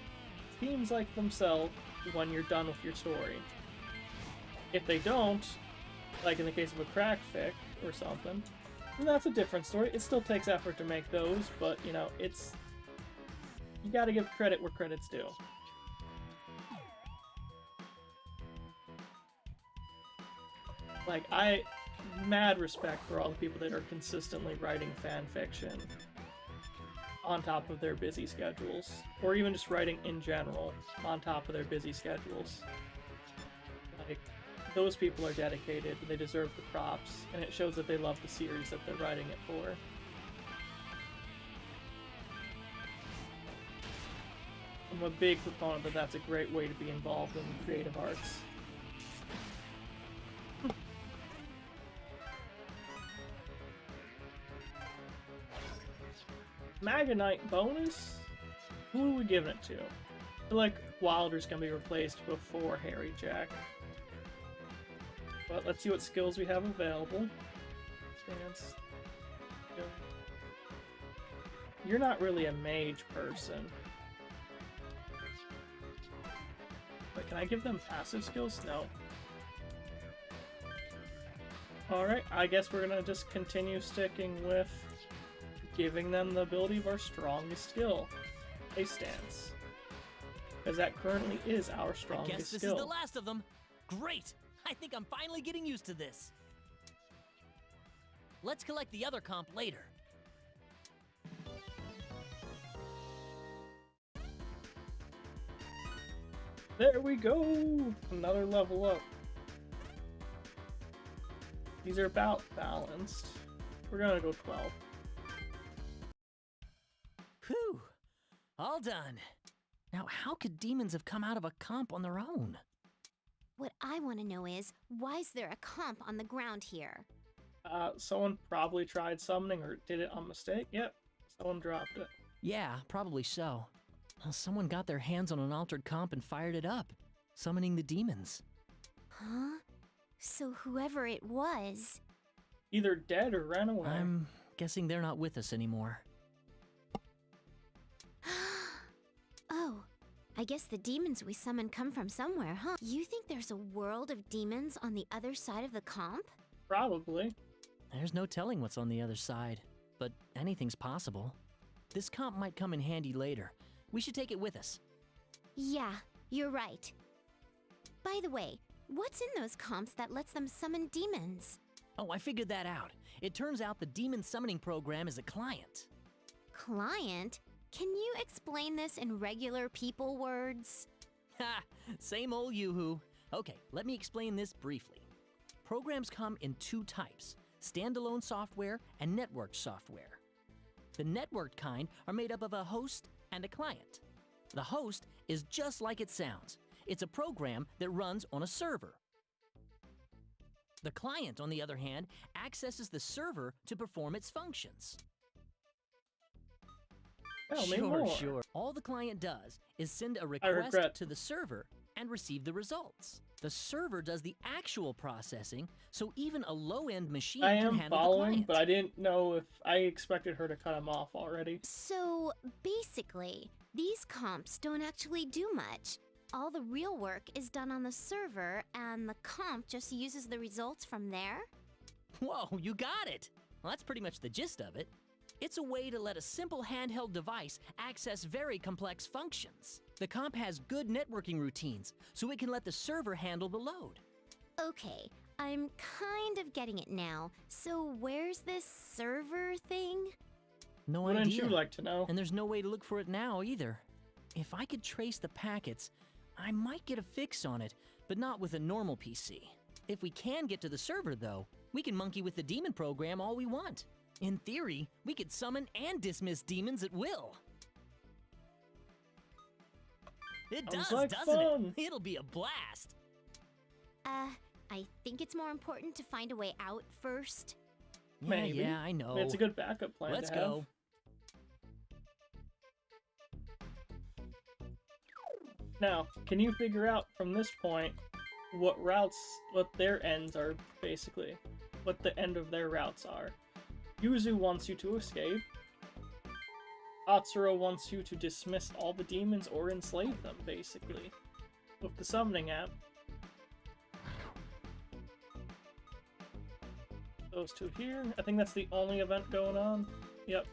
seems like themselves when you're done with your story. If they don't, like in the case of a crack fic or something, then that's a different story. It still takes effort to make those, but, you know, you gotta give credit where credit's due. Like, mad respect for all the people that are consistently writing fan fiction on top of their busy schedules, or even just writing in general on top of their busy schedules. Like, those people are dedicated, they deserve the props, and it shows that they love the series that they're writing it for. I'm a big proponent that that's a great way to be involved in the creative arts. Magonite bonus? Who are we giving it to? I feel like Wilder's gonna be replaced before Harry Jack. But let's see what skills we have available. Stance. You're not really a mage person. But can I give them passive skills? No. Alright, I guess we're gonna just continue sticking with giving them the ability of our strongest skill, a stance. Because that currently is our strongest skill. I guess this is the last of them. Great! I think I'm finally getting used to this. Let's collect the other comp later. There we go! Another level up. These are about balanced. We're gonna go 12. Whew! All done. Now, how could demons have come out of a comp on their own? What I want to know is, why is there a comp on the ground here? Someone probably tried summoning or did it on mistake. Yep, someone dropped it. Yeah, probably so. Well, someone got their hands on an altered comp and fired it up, summoning the demons. Huh? So whoever it was... either dead or ran away. I'm guessing they're not with us anymore. Oh, I guess the demons we summoned come from somewhere, huh? You think there's a world of demons on the other side of the comp? Probably. There's no telling what's on the other side, but anything's possible. This comp might come in handy later. We should take it with us. Yeah, you're right. By the way, what's in those comps that lets them summon demons? Oh, I figured that out. It turns out the demon summoning program is a client. Client? Can you explain this in regular people words? Ha! Same old yoo-hoo. Okay, let me explain this briefly. Programs come in two types, standalone software and networked software. The networked kind are made up of a host and a client. The host is just like it sounds. It's a program that runs on a server. The client, on the other hand, accesses the server to perform its functions. Tell me more. Sure. All the client does is send a request to the server and receive the results. The server does the actual processing, so even a low-end machine can handle the client. I am following, but I didn't know if I expected her to cut him off already. So, basically, these comps don't actually do much. All the real work is done on the server, and the comp just uses the results from there? Whoa, you got it! Well, that's pretty much the gist of it. It's a way to let a simple handheld device access very complex functions. The comp has good networking routines, so it can let the server handle the load. Okay, I'm kind of getting it now. So where's this server thing? No Wouldn't idea. you like to know? And there's no way to look for it now either. If I could trace the packets, I might get a fix on it, but not with a normal PC. If we can get to the server though, we can monkey with the demon program all we want. In theory, we could summon and dismiss demons at will. It Sounds does, like doesn't fun. it? It'll be a blast. I think it's more important to find a way out first. Maybe. Yeah, I know. It's a good backup plan. Let's to have. go. Now, can you figure out from this point what their ends are, basically? What the end of their routes are? Yuzu wants you to escape. Atsuro wants you to dismiss all the demons or enslave them, basically. With the summoning app. Those two here. I think that's the only event going on. Yep.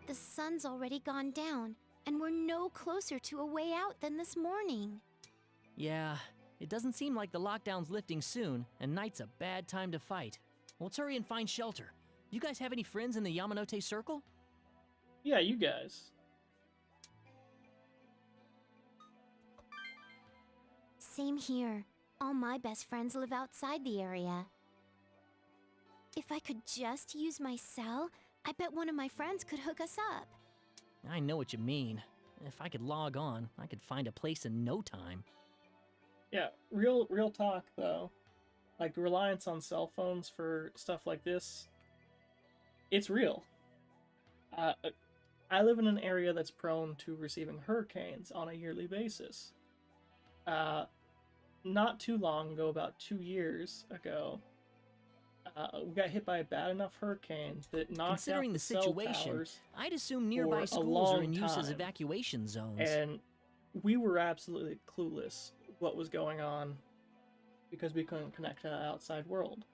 The sun's already gone down, and we're no closer to a way out than this morning. Yeah, it doesn't seem like the lockdown's lifting soon, and night's a bad time to fight. Let's hurry and find shelter. You guys have any friends in the Yamanote Circle? Yeah, you guys. Same here. All my best friends live outside the area. If I could just use my cell, I bet one of my friends could hook us up. I know what you mean. If I could log on, I could find a place in no time. Yeah, real talk though. Like the reliance on cell phones for stuff like this, it's real. I live in an area that's prone to receiving hurricanes on a yearly basis. Not too long ago, about 2 years ago, we got hit by a bad enough hurricane that knocked Considering out the cell situation, towers I'd assume nearby for a schools are in long use as time. evacuation zones. And we were absolutely clueless what was going on because we couldn't connect to the outside world.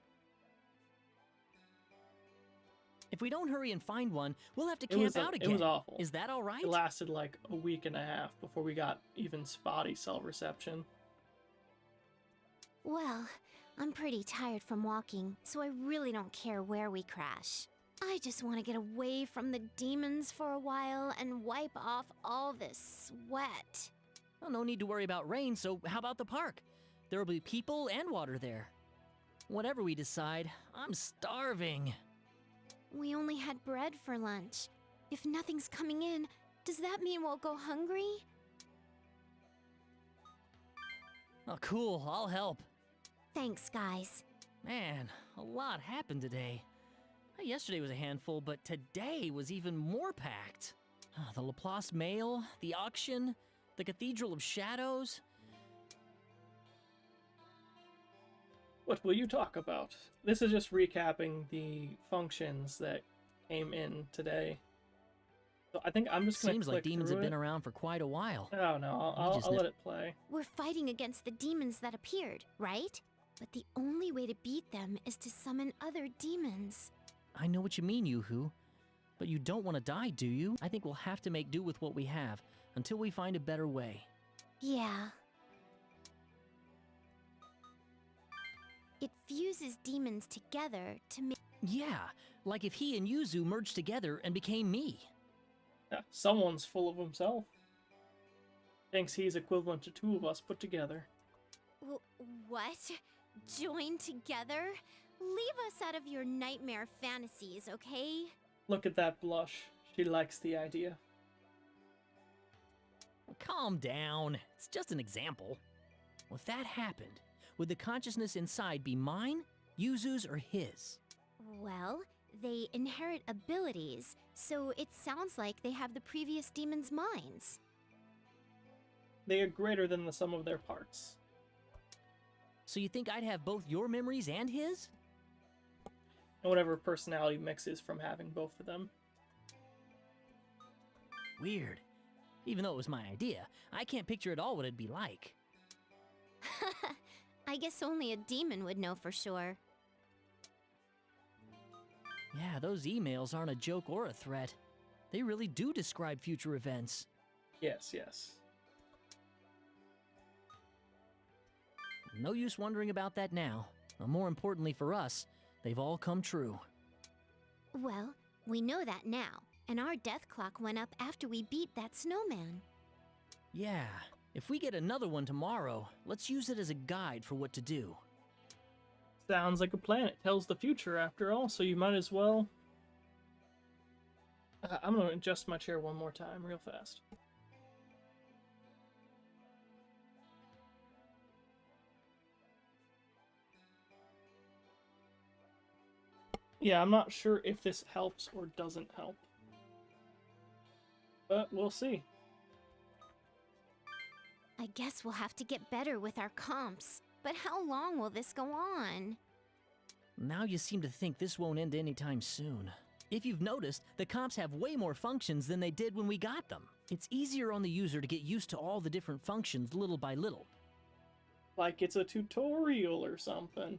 If we don't hurry and find one, we'll have to It camp was out again. It was awful. Is that all right? It lasted like a week and a half before we got even spotty cell reception. Well, I'm pretty tired from walking, so I really don't care where we crash. I just want to get away from the demons for a while and wipe off all this sweat. Well, no need to worry about rain, so how about the park? There will be people and water there. Whatever we decide, I'm starving. We only had bread for lunch. If nothing's coming in, does that mean we'll go hungry? Oh, cool, I'll help. Thanks, guys. Man, a lot happened today. Yesterday was a handful, but today was even more packed. The Laplace Mail, the auction, the Cathedral of Shadows. What will you talk about? This is just recapping the functions that came in today. So I think I'm just gonna Seems like click demons through have been it. around for quite a while. Oh no, We I'll just let it play. We're fighting against the demons that appeared, right? But the only way to beat them is to summon other demons. I know what you mean, Yoo-hoo. But you don't want to die, do you? I think we'll have to make do with what we have, until we find a better way. Yeah. It fuses demons together to make... Yeah, like if he and Yuzu merged together and became me. Yeah, someone's full of himself. Thinks he's equivalent to two of us put together. What? Join together? Leave us out of your nightmare fantasies, okay? Look at that blush. She likes the idea. Calm down. It's just an example. If that happened, would the consciousness inside be mine, Yuzu's, or his? Well, they inherit abilities, so it sounds like they have the previous demon's minds. They are greater than the sum of their parts. So you think I'd have both your memories and his? And whatever personality mixes from having both of them. Weird. Even though it was my idea, I can't picture at all what it'd be like. I guess only a demon would know for sure. Yeah, those emails aren't a joke or a threat. They really do describe future events. Yes, yes. no use wondering about that now. More importantly for us, they've all come true. Well, we know that now, and our death clock went up after we beat that snowman. Yeah, if we get another one tomorrow, let's use it as a guide for what to do. Sounds like a plan. It tells the future after all, so you might as well... I'm gonna adjust my chair one more time real fast. Yeah, I'm not sure if this helps or doesn't help. But we'll see. I guess we'll have to get better with our comps. But how long will this go on? Now you seem to think this won't end anytime soon. If you've noticed, the comps have way more functions than they did when we got them. It's easier on the user to get used to all the different functions little by little. Like it's a tutorial or something.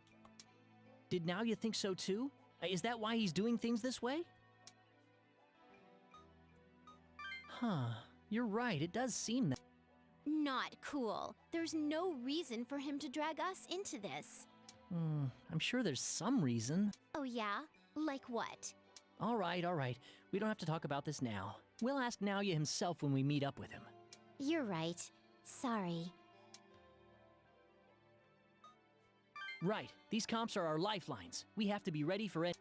Did now you think so too? Is that why he's doing things this way? Huh, you're right, it does seem that. Not cool. There's no reason for him to drag us into this. I'm sure there's some reason. Oh yeah? Like what? All right. We don't have to talk about this now. We'll ask Naoya himself when we meet up with him. You're right. Sorry. Right. These comps are our lifelines. We have to be ready for it.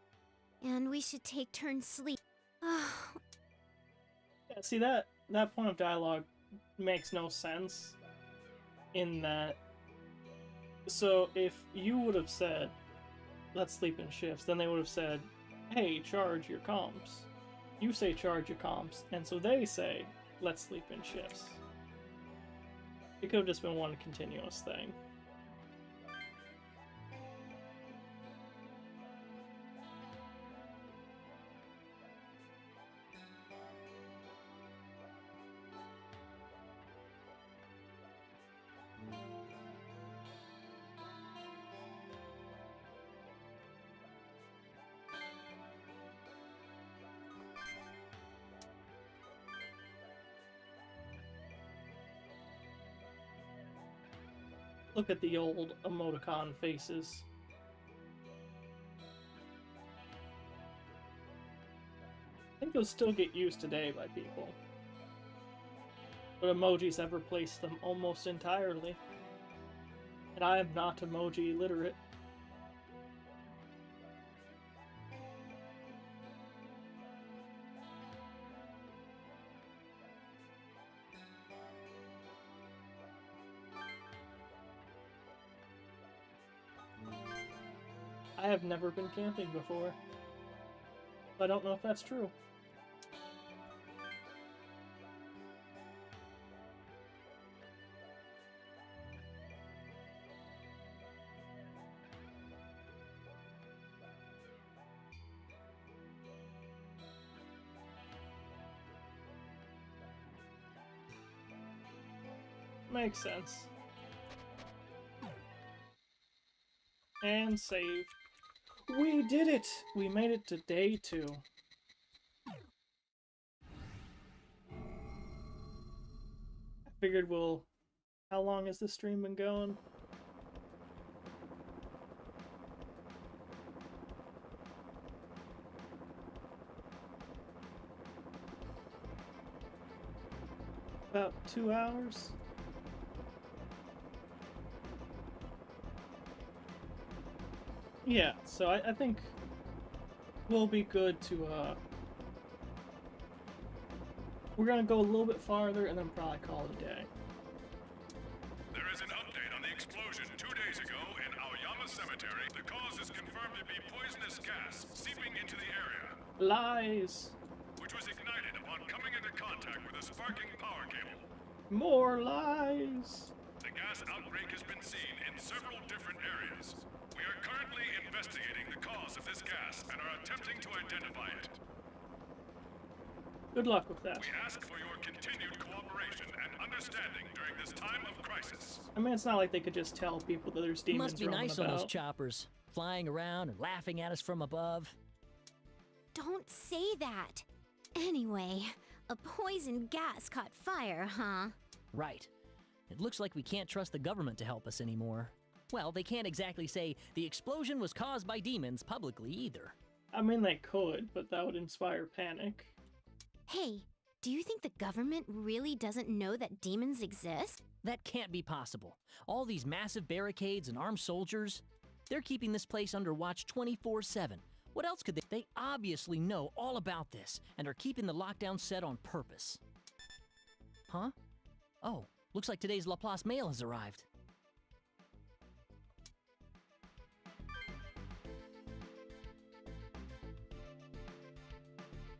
And we should take turns sleep. Yeah, see, that point of dialogue makes no sense in that... So if you would have said, let's sleep in shifts, then they would have said, hey, charge your comps. You say charge your comps, and so they say, let's sleep in shifts. It could have just been one continuous thing. Look at the old emoticon faces. I think they'll still get used today by people. But emojis have replaced them almost entirely. And I am not emoji literate. I have never been camping before. I don't know if that's true. Makes sense. And save. We did it! We made it to day 2. I figured we'll... How long has this stream been going? About 2 hours? Yeah, so I think we'll be good to, we're gonna go a little bit farther and then probably call it a day. There is an update on the explosion 2 days ago in Aoyama Cemetery. The cause is confirmed to be poisonous gas seeping into the area. Lies! Which was ignited upon coming into contact with a sparking power cable. More lies! The gas outbreak has been seen in several different areas. We are currently investigating the cause of this gas and are attempting to identify it. Good luck with that. We ask for your continued cooperation and understanding during this time of crisis. I mean, it's not like they could just tell people that there's demons Must be roaming nice about. on those choppers, flying around and laughing at us from above. Don't say that. Anyway, a poison gas caught fire, huh? Right. It looks like we can't trust the government to help us anymore. Well, they can't exactly say the explosion was caused by demons publicly either. I mean, they could, but that would inspire panic. Hey, do you think the government really doesn't know that demons exist? That can't be possible. All these massive barricades and armed soldiers, they're keeping this place under watch 24/7. What else could they? They obviously know all about this and are keeping the lockdown set on purpose. Huh? Oh, looks like today's Laplace mail has arrived.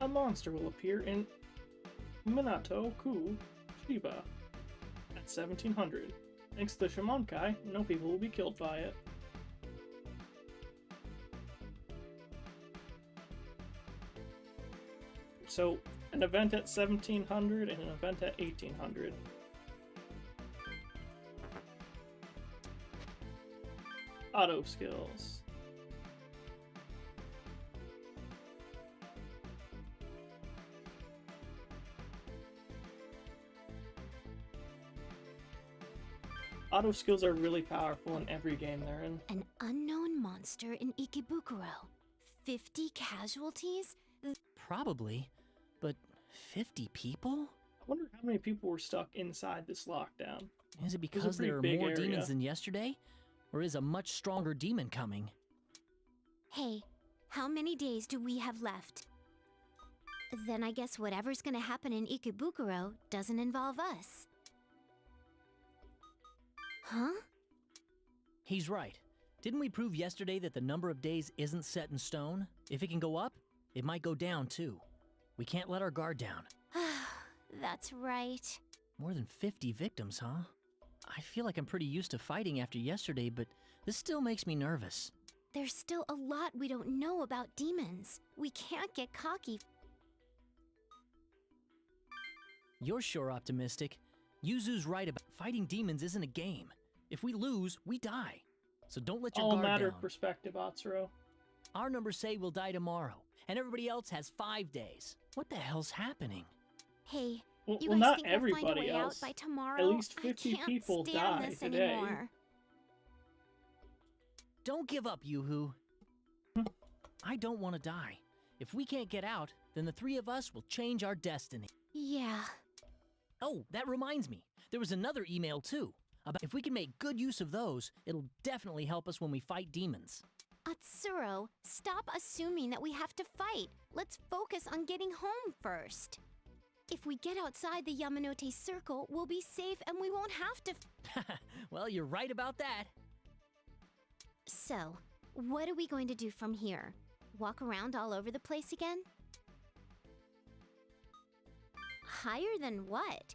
A monster will appear in Minato-ku, Shiba at 1700. Thanks to the Shamankai, no people will be killed by it. So, an event at 1700 and an event at 1800. Auto skills. Auto skills are really powerful in every game they're in. An unknown monster in Ikebukuro. 50 casualties? Probably, but 50 people? I wonder how many people were stuck inside this lockdown. Is it It's a because pretty there are big more area. demons than yesterday? Or is a much stronger demon coming? Hey, how many days do we have left? Then I guess whatever's gonna happen in Ikebukuro doesn't involve us. Huh? He's right. Didn't we prove yesterday that the number of days isn't set in stone? If it can go up, it might go down too. We can't let our guard down. That's right. More than 50 victims, huh? I feel like I'm pretty used to fighting after yesterday, but this still makes me nervous. There's still a lot we don't know about demons. We can't get cocky. You're sure optimistic. Yuzu's right about fighting demons isn't a game. If we lose, we die. So don't let your All a guard matter down. of perspective, Atsuro. Our numbers say we'll die tomorrow, and everybody else has 5 days. What the hell's happening? Hey, Well, you well, guys not think we'll find a everybody way else. out by tomorrow? At least 50 I can't people stand die this today. anymore. Don't give up, Yoo-hoo. I don't want to die. If we can't get out, then the three of us will change our destiny. Yeah. Oh, that reminds me. There was another email too. About if we can make good use of those, it'll definitely help us when we fight demons. Atsuro, stop assuming that we have to fight. Let's focus on getting home first. If we get outside the Yamanote Circle, we'll be safe and we won't have to. Well, you're right about that. So, what are we going to do from here? Walk around all over the place again? Higher than what?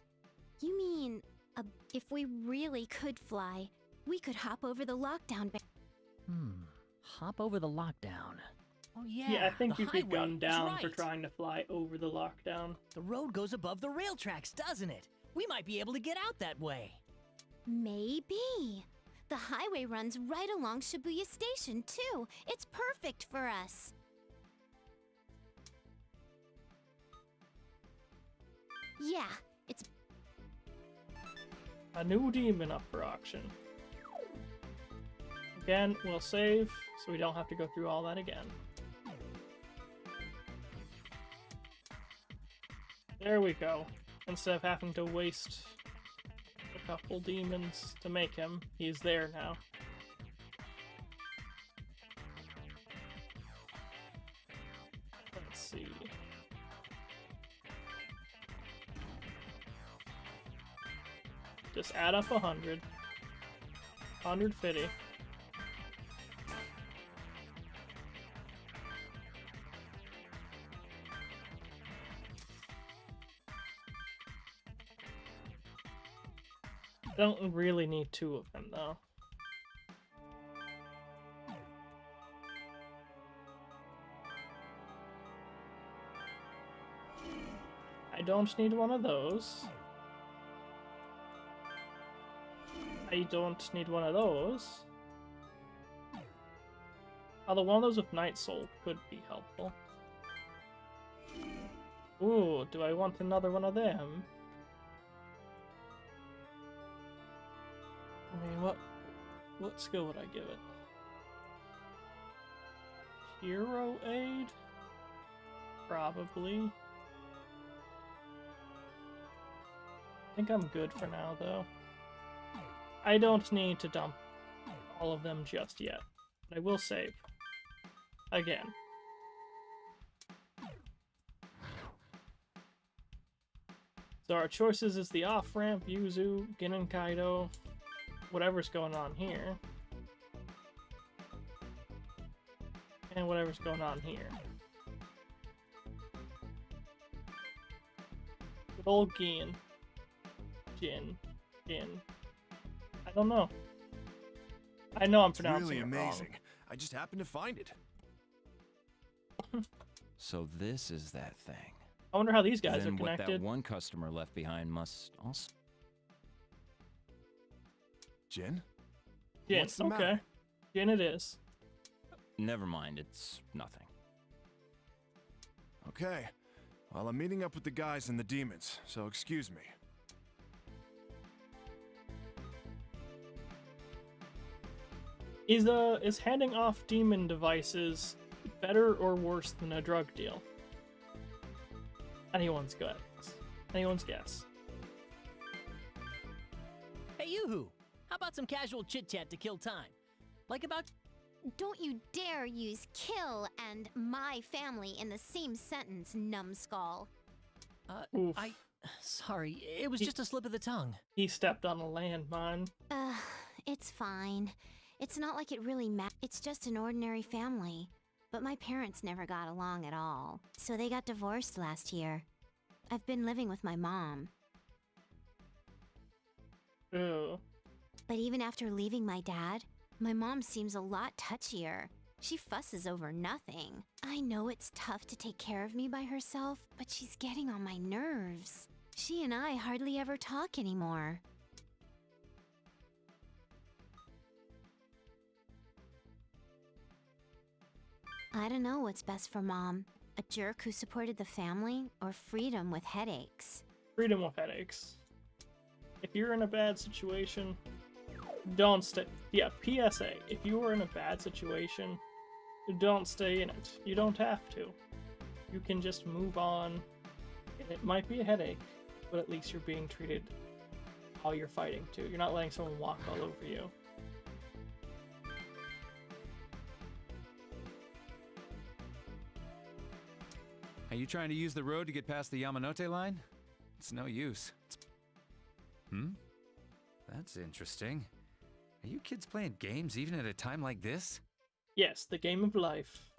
You mean, if we really could fly, we could hop over the lockdown Hop over the lockdown. Oh yeah, Yeah, I think the you'd be highway. gunned He's down for right. trying to fly over the lockdown. The road goes above the rail tracks, doesn't it? We might be able to get out that way. Maybe. The highway runs right along Shibuya Station, too. It's perfect for us. Yeah, it's A new demon up for auction. Again, we'll save, so we don't have to go through all that again. There we go. Instead of having to waste a couple demons to make him, he's there now. Let's see. Just add up 100. 150. Don't really need 2 of them, though. I don't need one of those. I don't need one of those. Although one of those with Night Soul could be helpful. Ooh, do I want another one of them? I mean, What skill would I give it? Hero aid? Probably. I think I'm good for now, though. I don't need to dump all of them just yet. But I will save. Again. So our choices is the off-ramp, Yuzu, Gin Kaido, whatever's going on here. And whatever's going on here. Good old Gin. Jin. I don't know. I know I'm pronouncing It's really it wrong. amazing. I just happened to find it. So this is that thing. I wonder how these guys Then are what connected. that one customer left behind must also... Jin? Jin, What's the okay. matter? Jin it is. Never mind, it's nothing. Okay. Well, I'm meeting up with the guys and the demons, so excuse me. Is handing off demon devices better or worse than a drug deal? Anyone's guess. Anyone's guess. Hey, Yoo-hoo! How about some casual chit-chat to kill time? Like about... Don't you dare use kill and my family in the same sentence, numbskull. Oof. Sorry, it was just a slip of the tongue. He stepped on a landmine. It's fine. It's not like it really matters. It's just an ordinary family. But my parents never got along at all, so they got divorced last year. I've been living with my mom. Ew. But even after leaving my dad, my mom seems a lot touchier. She fusses over nothing. I know it's tough to take care of me by herself, but she's getting on my nerves. She and I hardly ever talk anymore. I don't know what's best for Mom. A jerk who supported the family, or freedom with headaches? Freedom with headaches. If you're in a bad situation, don't stay. Yeah, PSA. If you are in a bad situation, don't stay in it. You don't have to. You can just move on. It might be a headache, but at least you're being treated how you're fighting too. You're not letting someone walk all over you. Are you trying to use the road to get past the Yamanote line? It's no use. That's interesting. Are you kids playing games even at a time like this? Yes, the game of life.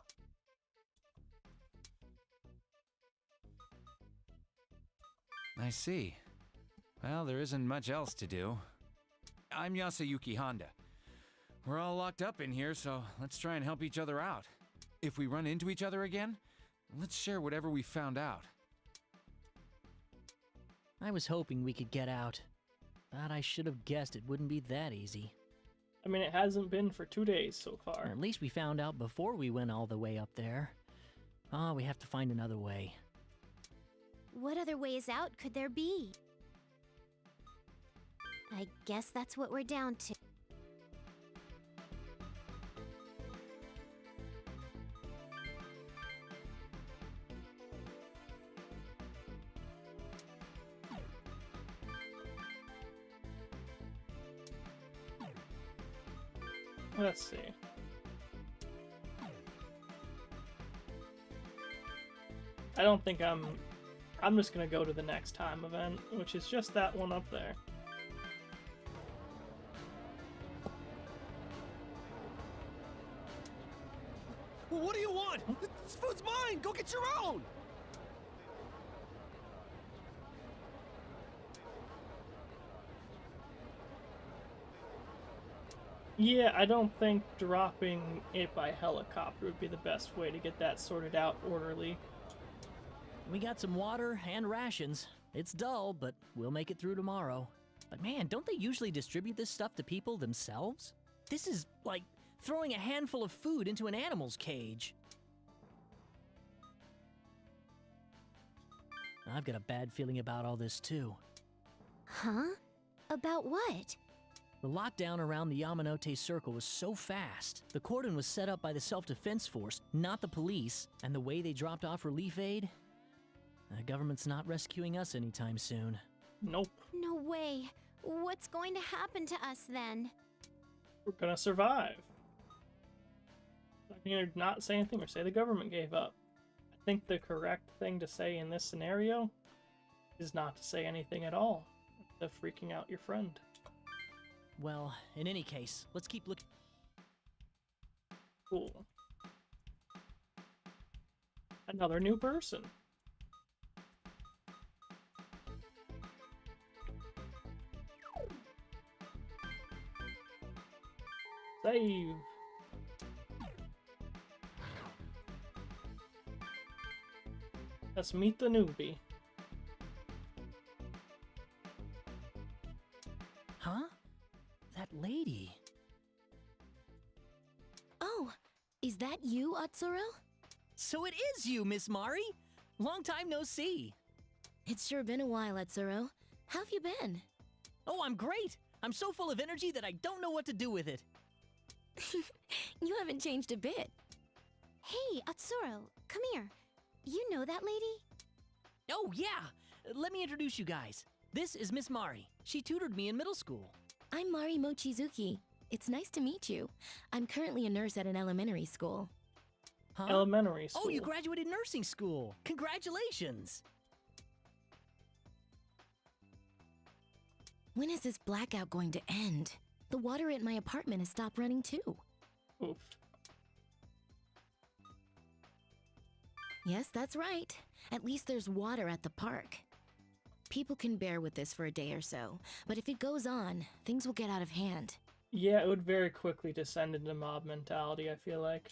I see. Well, there isn't much else to do. I'm Yasuyuki Honda. We're all locked up in here, so let's try and help each other out. If we run into each other again, let's share whatever we found out. I was hoping we could get out. But I should have guessed it wouldn't be that easy. I mean, it hasn't been for 2 days so far. At least we found out before we went all the way up there. We have to find another way. What other ways out could there be? I guess that's what we're down to. Let's see. I don't think I'm just gonna go to the next time event, which is just that one up there. Well, what do you want? This food's mine! Go get your own! Yeah, I don't think dropping it by helicopter would be the best way to get that sorted out orderly. We got some water and rations. It's dull, but we'll make it through tomorrow. But man, don't they usually distribute this stuff to people themselves? This is like throwing a handful of food into an animal's cage. I've got a bad feeling about all this too. Huh? About what? The lockdown around the Yamanote Circle was so fast. The cordon was set up by the Self-Defense Force, not the police, and the way they dropped off relief aid, the government's not rescuing us anytime soon. Nope. No way. What's going to happen to us then? We're gonna survive. I can either not say anything or say the government gave up. I think the correct thing to say in this scenario is not to say anything at all. The freaking out your friend. Well, in any case, let's keep looking. Cool. Another new person. Save. Let's meet the newbie. Huh? That lady. Oh, is that you, Atsuro? So it is you, Miss Mari! Long time no see. It's sure been a while, Atsuro. How have you been? Oh, I'm great! I'm so full of energy that I don't know what to do with it. You haven't changed a bit. Hey, Atsuro, come here. You know that lady? Oh, yeah! Let me introduce you guys. This is Miss Mari. She tutored me in middle school. I'm Mari Mochizuki. It's nice to meet you. I'm currently a nurse at an elementary school. Huh? Elementary school. Oh, you graduated nursing school. Congratulations! When is this blackout going to end? The water at my apartment has stopped running too. Oof. Yes, that's right. At least there's water at the park. People can bear with this for a day or so, but if it goes on, things will get out of hand. Yeah, it would very quickly descend into mob mentality, I feel like.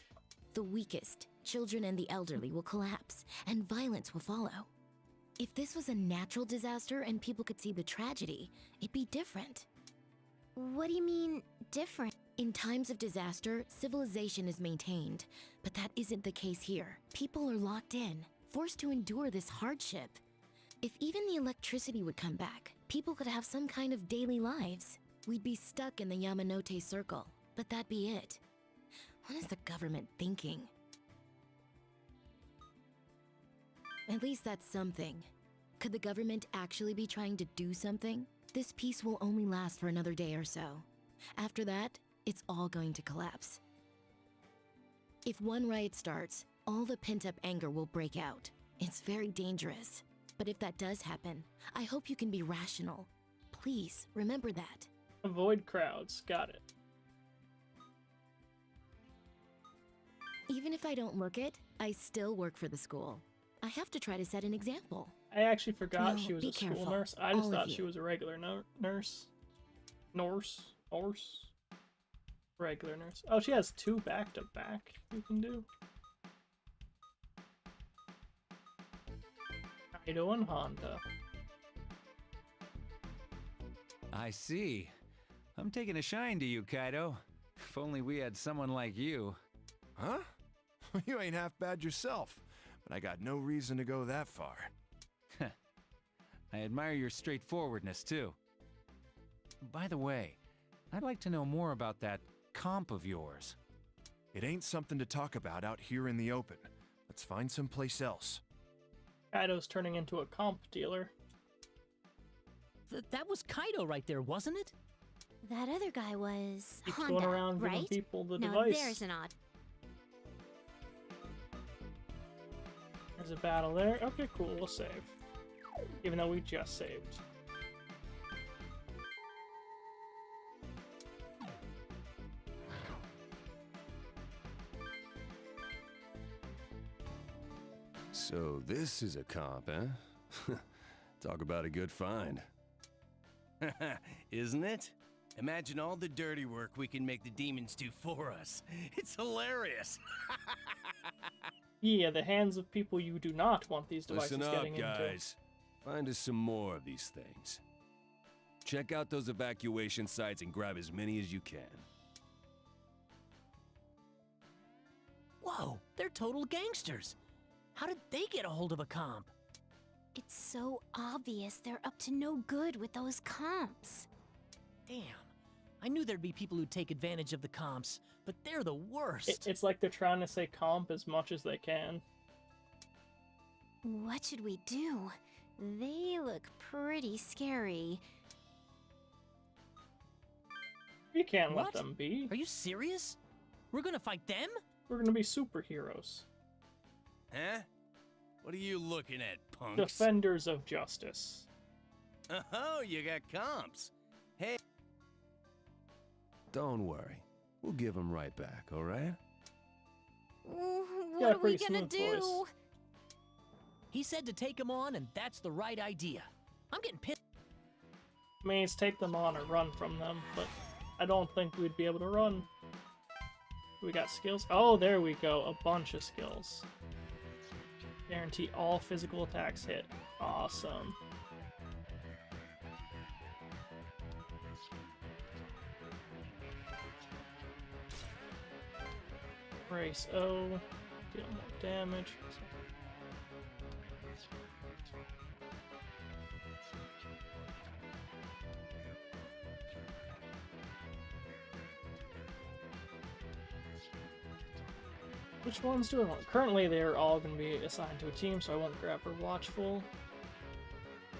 The weakest, children and the elderly will collapse, and violence will follow. If this was a natural disaster and people could see the tragedy, it'd be different. What do you mean, different? In times of disaster, civilization is maintained, but that isn't the case here. People are locked in, forced to endure this hardship. If even the electricity would come back, people could have some kind of daily lives. We'd be stuck in the Yamanote Circle, but that'd be it. What is the government thinking? At least that's something. Could the government actually be trying to do something? This peace will only last for another day or so. After that, it's all going to collapse. If one riot starts, all the pent-up anger will break out. It's very dangerous. But if that does happen, I hope you can be rational. Please, remember that. Avoid crowds. Got it. Even if I don't look it, I still work for the school. I have to try to set an example. I actually forgot No, she was be a school careful, nurse. I just all of thought you. she was a regular nurse. Norse. Regular nurse. Oh, she has two back-to-back you can do. Kaido and Honda. I see. I'm taking a shine to you, Kaido. If only we had someone like you. Huh? You ain't half bad yourself, but I got no reason to go that far. I admire your straightforwardness, too. By the way, I'd like to know more about that comp of yours. It ain't something to talk about out here in the open. Let's find someplace else. Kaido's turning into a comp dealer. That was Kaido right there, wasn't it? That other guy was Keeps Honda, going around giving right? people the now device. there's an odd. There's a battle there. Okay, cool. We'll save. Even though we just saved. So this is a comp, eh? Talk about a good find. Isn't it? Imagine all the dirty work we can make the demons do for us. It's hilarious. Yeah, the hands of people you do not want these devices Listen up, getting guys. Find us some more of these things. Check out those evacuation sites and grab as many as you can. Whoa, they're total gangsters. How did they get a hold of a comp? It's so obvious they're up to no good with those comps. Damn, I knew there'd be people who'd take advantage of the comps, but they're the worst. It's like they're trying to say comp as much as they can. What should we do? They look pretty scary. You can't let What? them be. Are you serious? We're gonna fight them? We're gonna be superheroes. Huh? What are you looking at, punks? Defenders of justice. Oh, you got comps. Hey. Don't worry. We'll give him right back, all right? What are we pretty gonna smooth do? voice. He said to take them on, and that's the right idea. I'm getting pissed. Means take them on or run from them, but I don't think we'd be able to run. We got skills? Oh, there we go. A bunch of skills. Guarantee all physical attacks hit. Awesome. Brace O. Deal more damage. Which ones do I want? Currently, they're all going to be assigned to a team, so I won't grab her Watchful.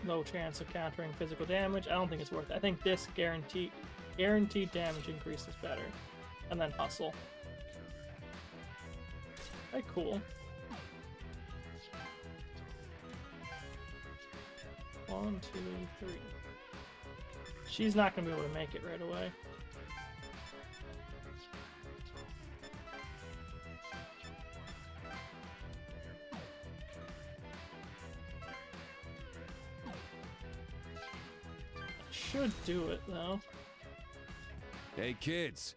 Low chance of countering physical damage. I don't think it's worth it. I think this guaranteed damage increase is better. And then Hustle. Okay, cool. 1, 2, 3. She's not going to be able to make it right away. Should do it though. Hey kids,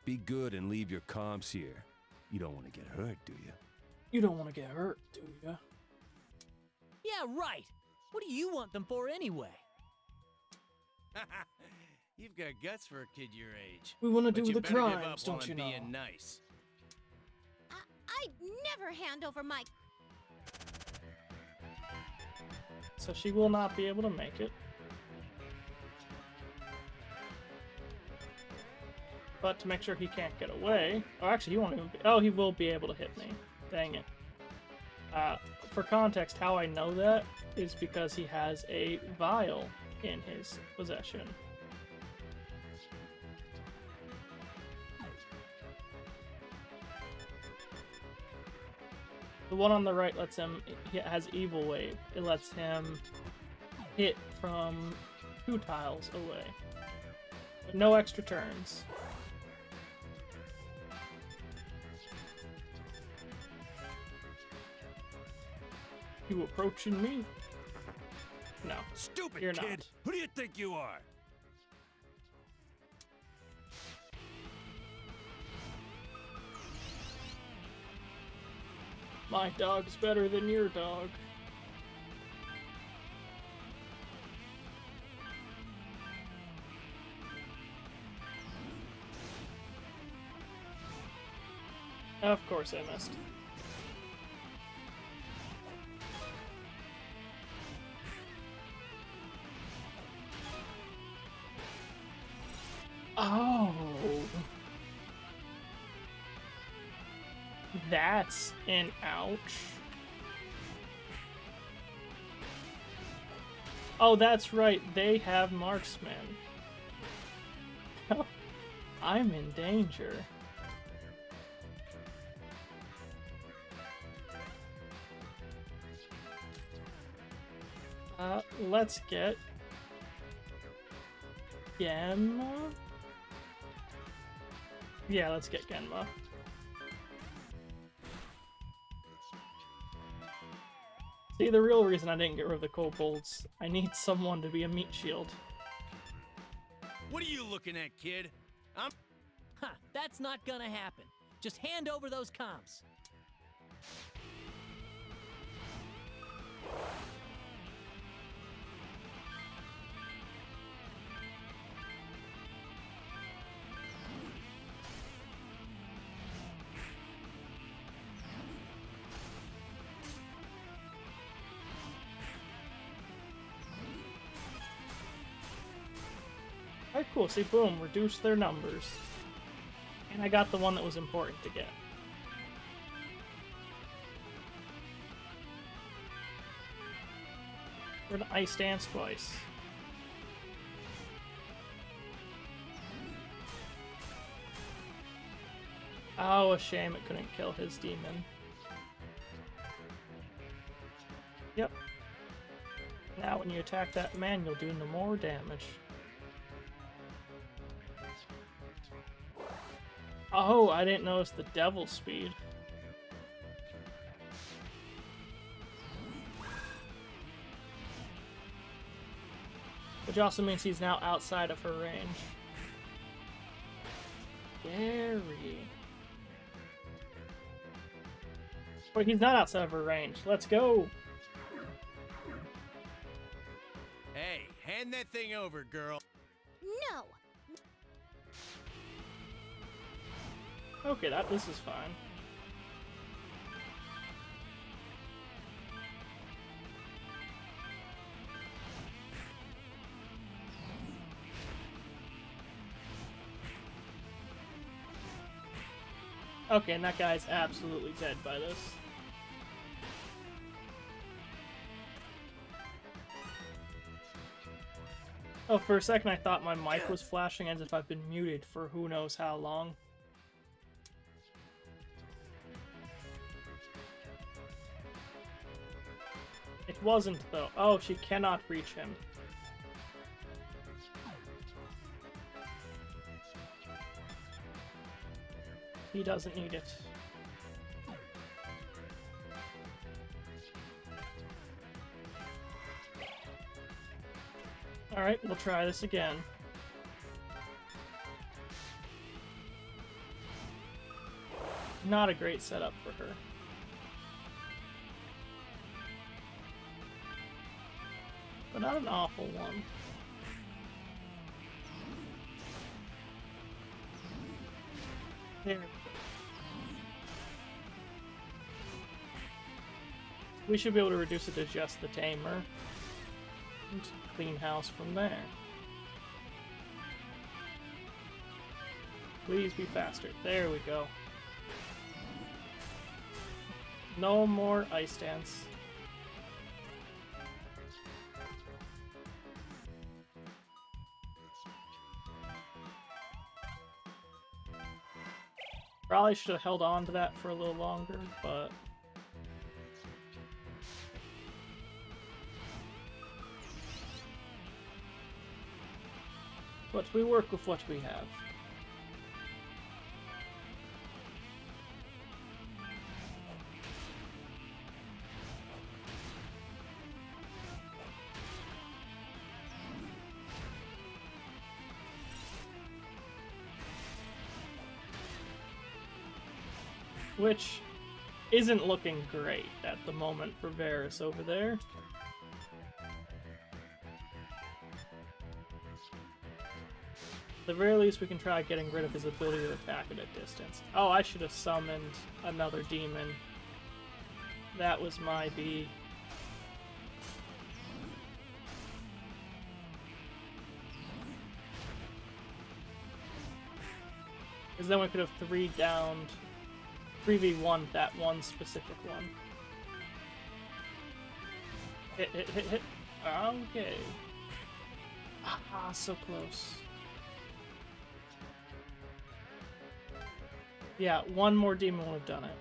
be good and leave your comps here. You don't want to get hurt, do you? You don't want to get hurt, do ya? Yeah, right. What do you want them for anyway? You've got guts for a kid your age. We want to But do you the better give up crimes, while don't I'm you know? being nice. I'd never hand over my... So she will not be able to make it. But to make sure he can't get away... Oh, actually, he won't even be... Oh, he will be able to hit me. Dang it. For context, how I know that is because he has a vial in his possession. The one on the right lets him... He has Evil Wave. It lets him hit from 2 tiles away. But no extra turns. You approaching me? No. Stupid You're kid! not. Who do you think you are? My dog's better than your dog. Of course I missed. Oh. That's an ouch. Oh, that's right. They have marksmen. I'm in danger. Let's get Genma. Yeah, let's get Genma. See, the real reason I didn't get rid of the kobolds, I need someone to be a meat shield. What are you looking at, kid? I'm... Ha! That's not gonna happen. Just hand over those comps. Okay, Cool, see, boom, reduce their numbers. And I got the one that was important to get. We're gonna ice dance twice. Oh, a shame it couldn't kill his demon. Yep. Now when you attack that man, you'll do no more damage. Oh, I didn't notice the devil speed. Which also means he's now outside of her range. Scary. Wait, he's not outside of her range. Let's go! Hey, hand that thing over, girl. No! Okay, this is fine. Okay, and that guy's absolutely dead by this. Oh, for a second I thought my mic was flashing as if I've been muted for who knows how long. It wasn't, though. Oh, she cannot reach him. He doesn't need it. Alright, we'll try this again. Not a great setup for her. But not an awful one. There. We should be able to reduce it to just the tamer. And clean house from there. Please be faster. There we go. No more ice dance. Probably should have held on to that for a little longer, but... But we work with what we have. Which isn't looking great at the moment for Varus over there. At the very least, we can try getting rid of his ability to attack at a distance. Oh, I should have summoned another demon. That was my B. Because then we could have 3v1 that one specific one. Hit, hit, hit, hit. Okay. Ah, so close. Yeah, one more demon would have done it.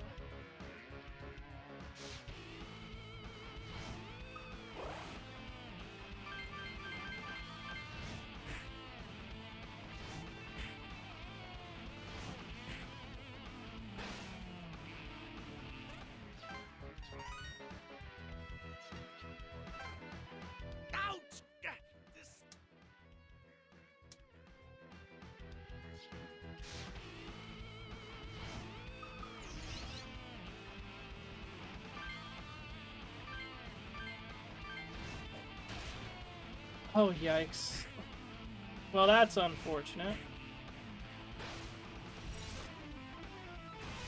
Oh, yikes. Well, that's unfortunate.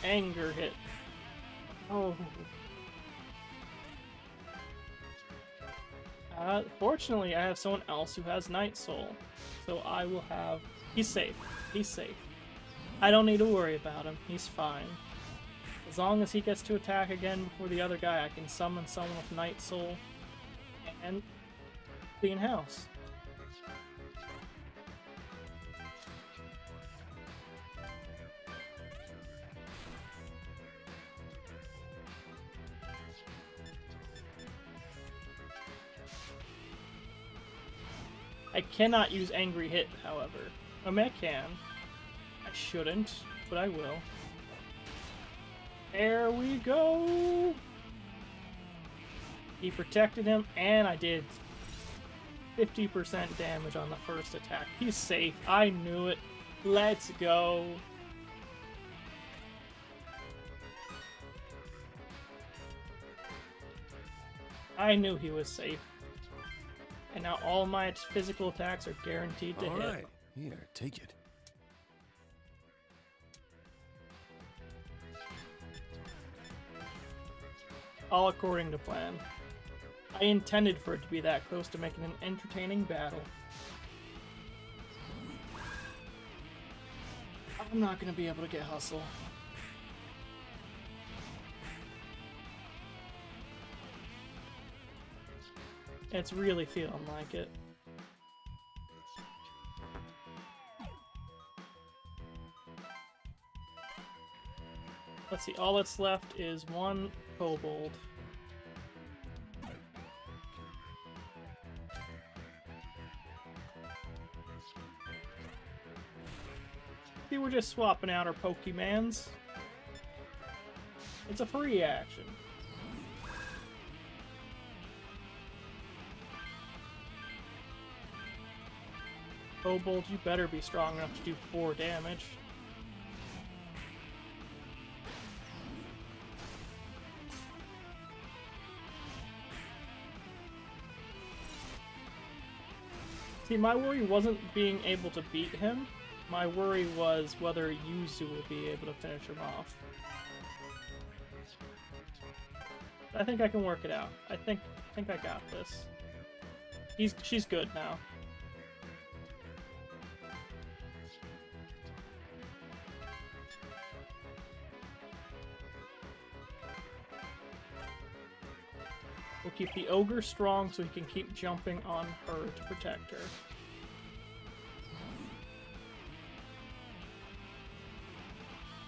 Anger hit. Oh. Fortunately, I have someone else who has Night Soul. So I will have... He's safe. He's safe. I don't need to worry about him. He's fine. As long as he gets to attack again before the other guy, I can summon someone with Night Soul and clean house. I cannot use Angry Hit, however. I mean, I can. I shouldn't, but I will. There we go! He protected him, and I did 50% damage on the first attack. He's safe. I knew it. Let's go. I knew he was safe. And now all my physical attacks are guaranteed to hit. Alright, here, take it. All according to plan. I intended for it to be that close to making an entertaining battle. I'm not gonna be able to get Hustle. It's really feeling like it. Let's see, all that's left is one kobold. See, we're just swapping out our Pokemans. It's a free action. Kobold, you better be strong enough to do 4 damage. See, my worry wasn't being able to beat him. My worry was whether Yuzu would be able to finish him off. I think I can work it out. I think I got this. She's good now. We'll keep the ogre strong so he can keep jumping on her to protect her.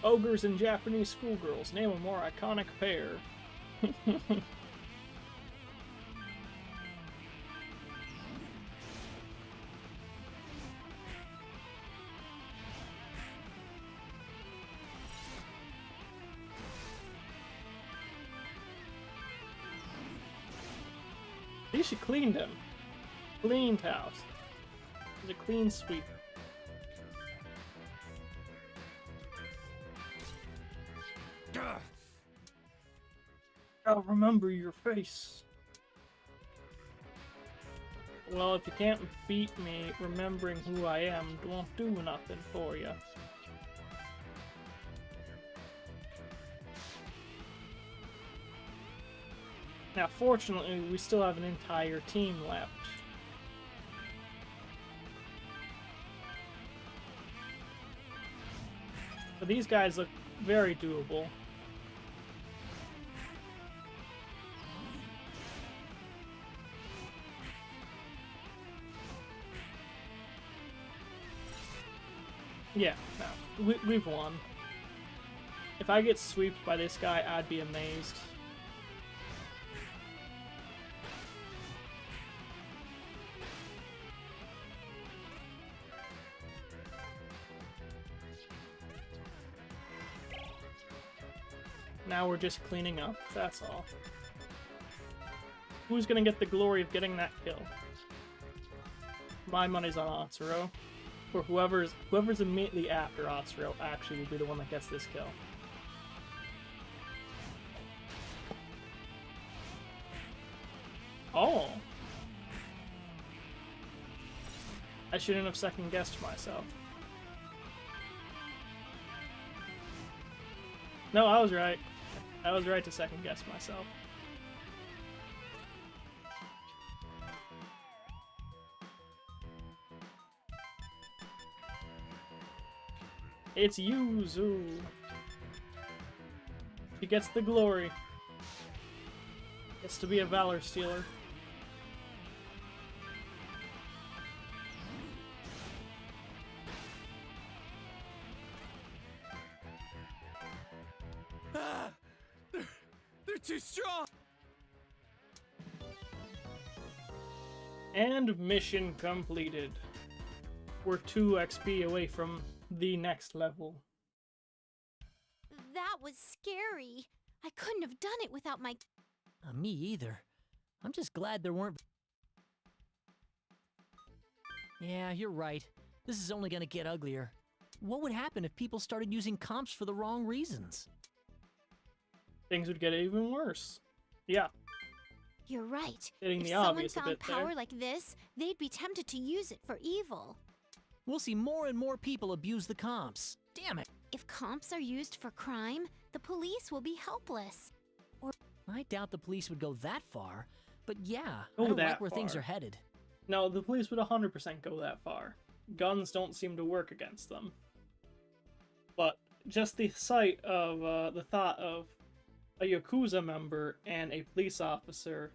Ogres and Japanese schoolgirls, name a more iconic pair. See, she cleaned him. Cleaned house. It was a clean sweep. I'll remember your face. Well, if you can't beat me, remembering who I am won't do nothing for you. Now, fortunately, we still have an entire team left. But these guys look very doable. Yeah, no, we've won. If I get sweeped by this guy, I'd be amazed. Now we're just cleaning up, that's all. Who's gonna get the glory of getting that kill? My money's on Atsuro. Or whoever's immediately after Atsuro actually will be the one that gets this kill. Oh! I shouldn't have second-guessed myself. No, I was right. I was right to second-guess myself. It's Yuzu. She gets the glory. Gets to be a Valor Stealer. Ah, they're too strong. And mission completed. We're 2 XP away from the next level. That was scary. I couldn't have done it without my... Me either. I'm just glad there weren't... Yeah, you're right. This is only gonna get uglier. What would happen if people started using comps for the wrong reasons? Things would get even worse. Yeah. You're right. Getting If the someone obvious a found bit power there. like this, they'd be tempted to use it for evil. We'll see more and more people abuse the comps. Damn it! If comps are used for crime, the police will be helpless. I doubt the police would go that far, but yeah, Go I don't that like where things far. are headed. No, the police would 100% go that far. Guns don't seem to work against them. But just the sight of, the thought of a Yakuza member and a police officer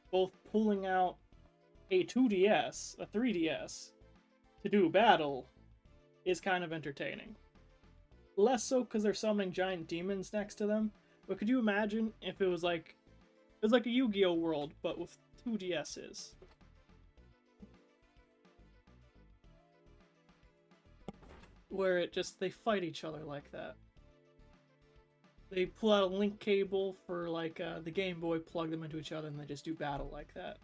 both pulling out a 2DS, a 3DS, to do battle is kind of entertaining. Less so because they're summoning giant demons next to them, but could you imagine if it was like a Yu-Gi-Oh world, but with 2DSs? Where they fight each other like that. They pull out a link cable for like the Game Boy, plug them into each other, and they just do battle like that.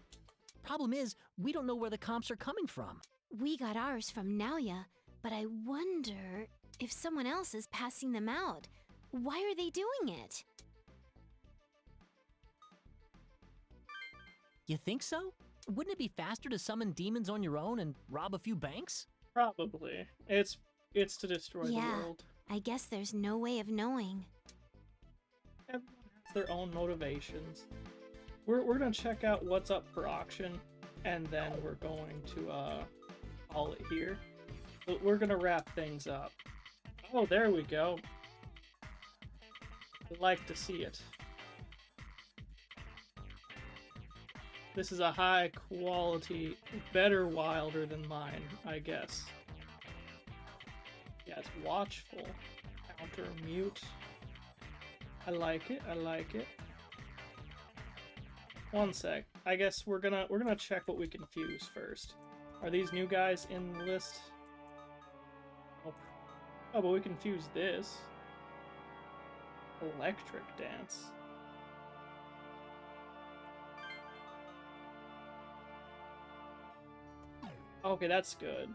Problem is, we don't know where the comps are coming from. We got ours from Naoya, but I wonder if someone else is passing them out. Why are they doing it? You think so? Wouldn't it be faster to summon demons on your own and rob a few banks? Probably. It's to destroy the Yeah, world. I guess there's no way of knowing. Everyone has their own motivations. We're gonna check out what's up for auction, and then we're going to call it here. But we're gonna wrap things up. Oh, there we go. I'd like to see it. This is a high quality, better Wilder than mine, I guess. Yeah, it's watchful. Counter, mute. I like it, I like it. One sec. I guess we're gonna check what we can fuse first. Are these new guys in the list? Oh, but we can fuse this. Electric dance. Okay, that's good.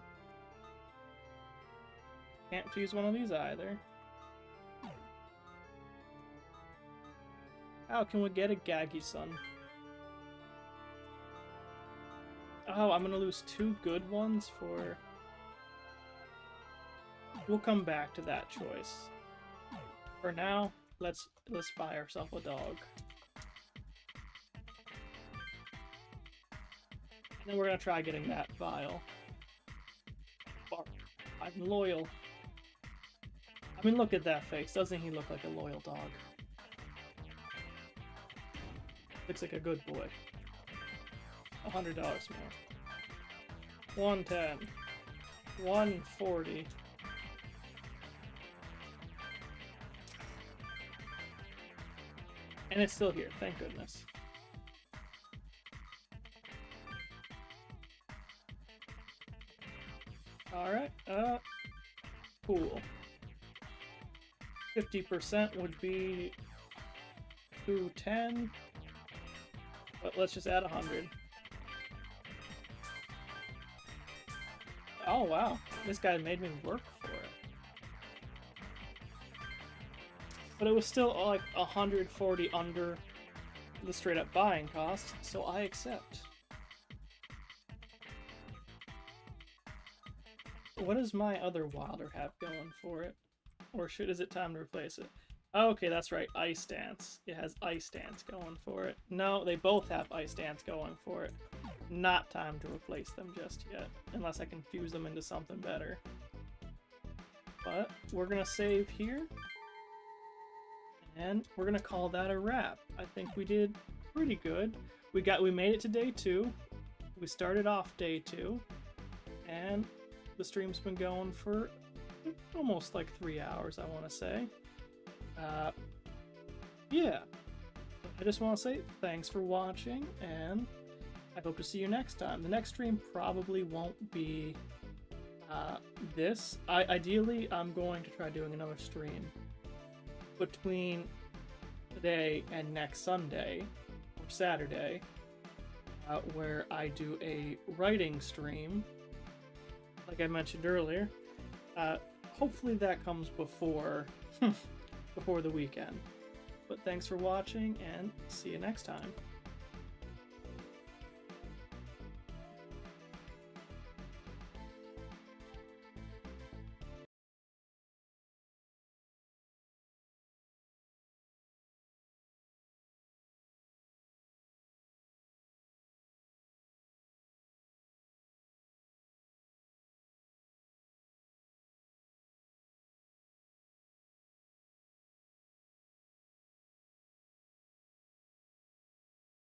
Can't fuse one of these either. How can we get a Gaggy-san? Oh, I'm gonna lose 2 good ones for... We'll come back to that choice. For now, let's buy ourselves a dog. And then we're gonna try getting that vial. Bark. I'm loyal. I mean, look at that face. Doesn't he look like a loyal dog? Looks like a good boy. $100 more. 110. 140. And it's still here, thank goodness. Alright, cool. 50% would be 210. But let's just add 100. Oh wow, this guy made me work for it. But it was still like 140 under the straight up buying cost, so I accept. What does my other Wilder have going for it? Or is it time to replace it? Okay, that's right, Ice Dance. It has Ice Dance going for it. No, they both have Ice Dance going for it. Not time to replace them just yet, unless I can fuse them into something better. But we're gonna save here, and we're gonna call that a wrap. I think we did pretty good. We made it to day 2. We started off day 2, and the stream's been going for almost like 3 hours, I want to say. Yeah. I just want to say thanks for watching, and I hope to see you next time. The next stream probably won't be this. Ideally, I'm going to try doing another stream between today and next Sunday, or Saturday, where I do a writing stream, like I mentioned earlier. Hopefully that comes before before the weekend. But thanks for watching, and see you next time.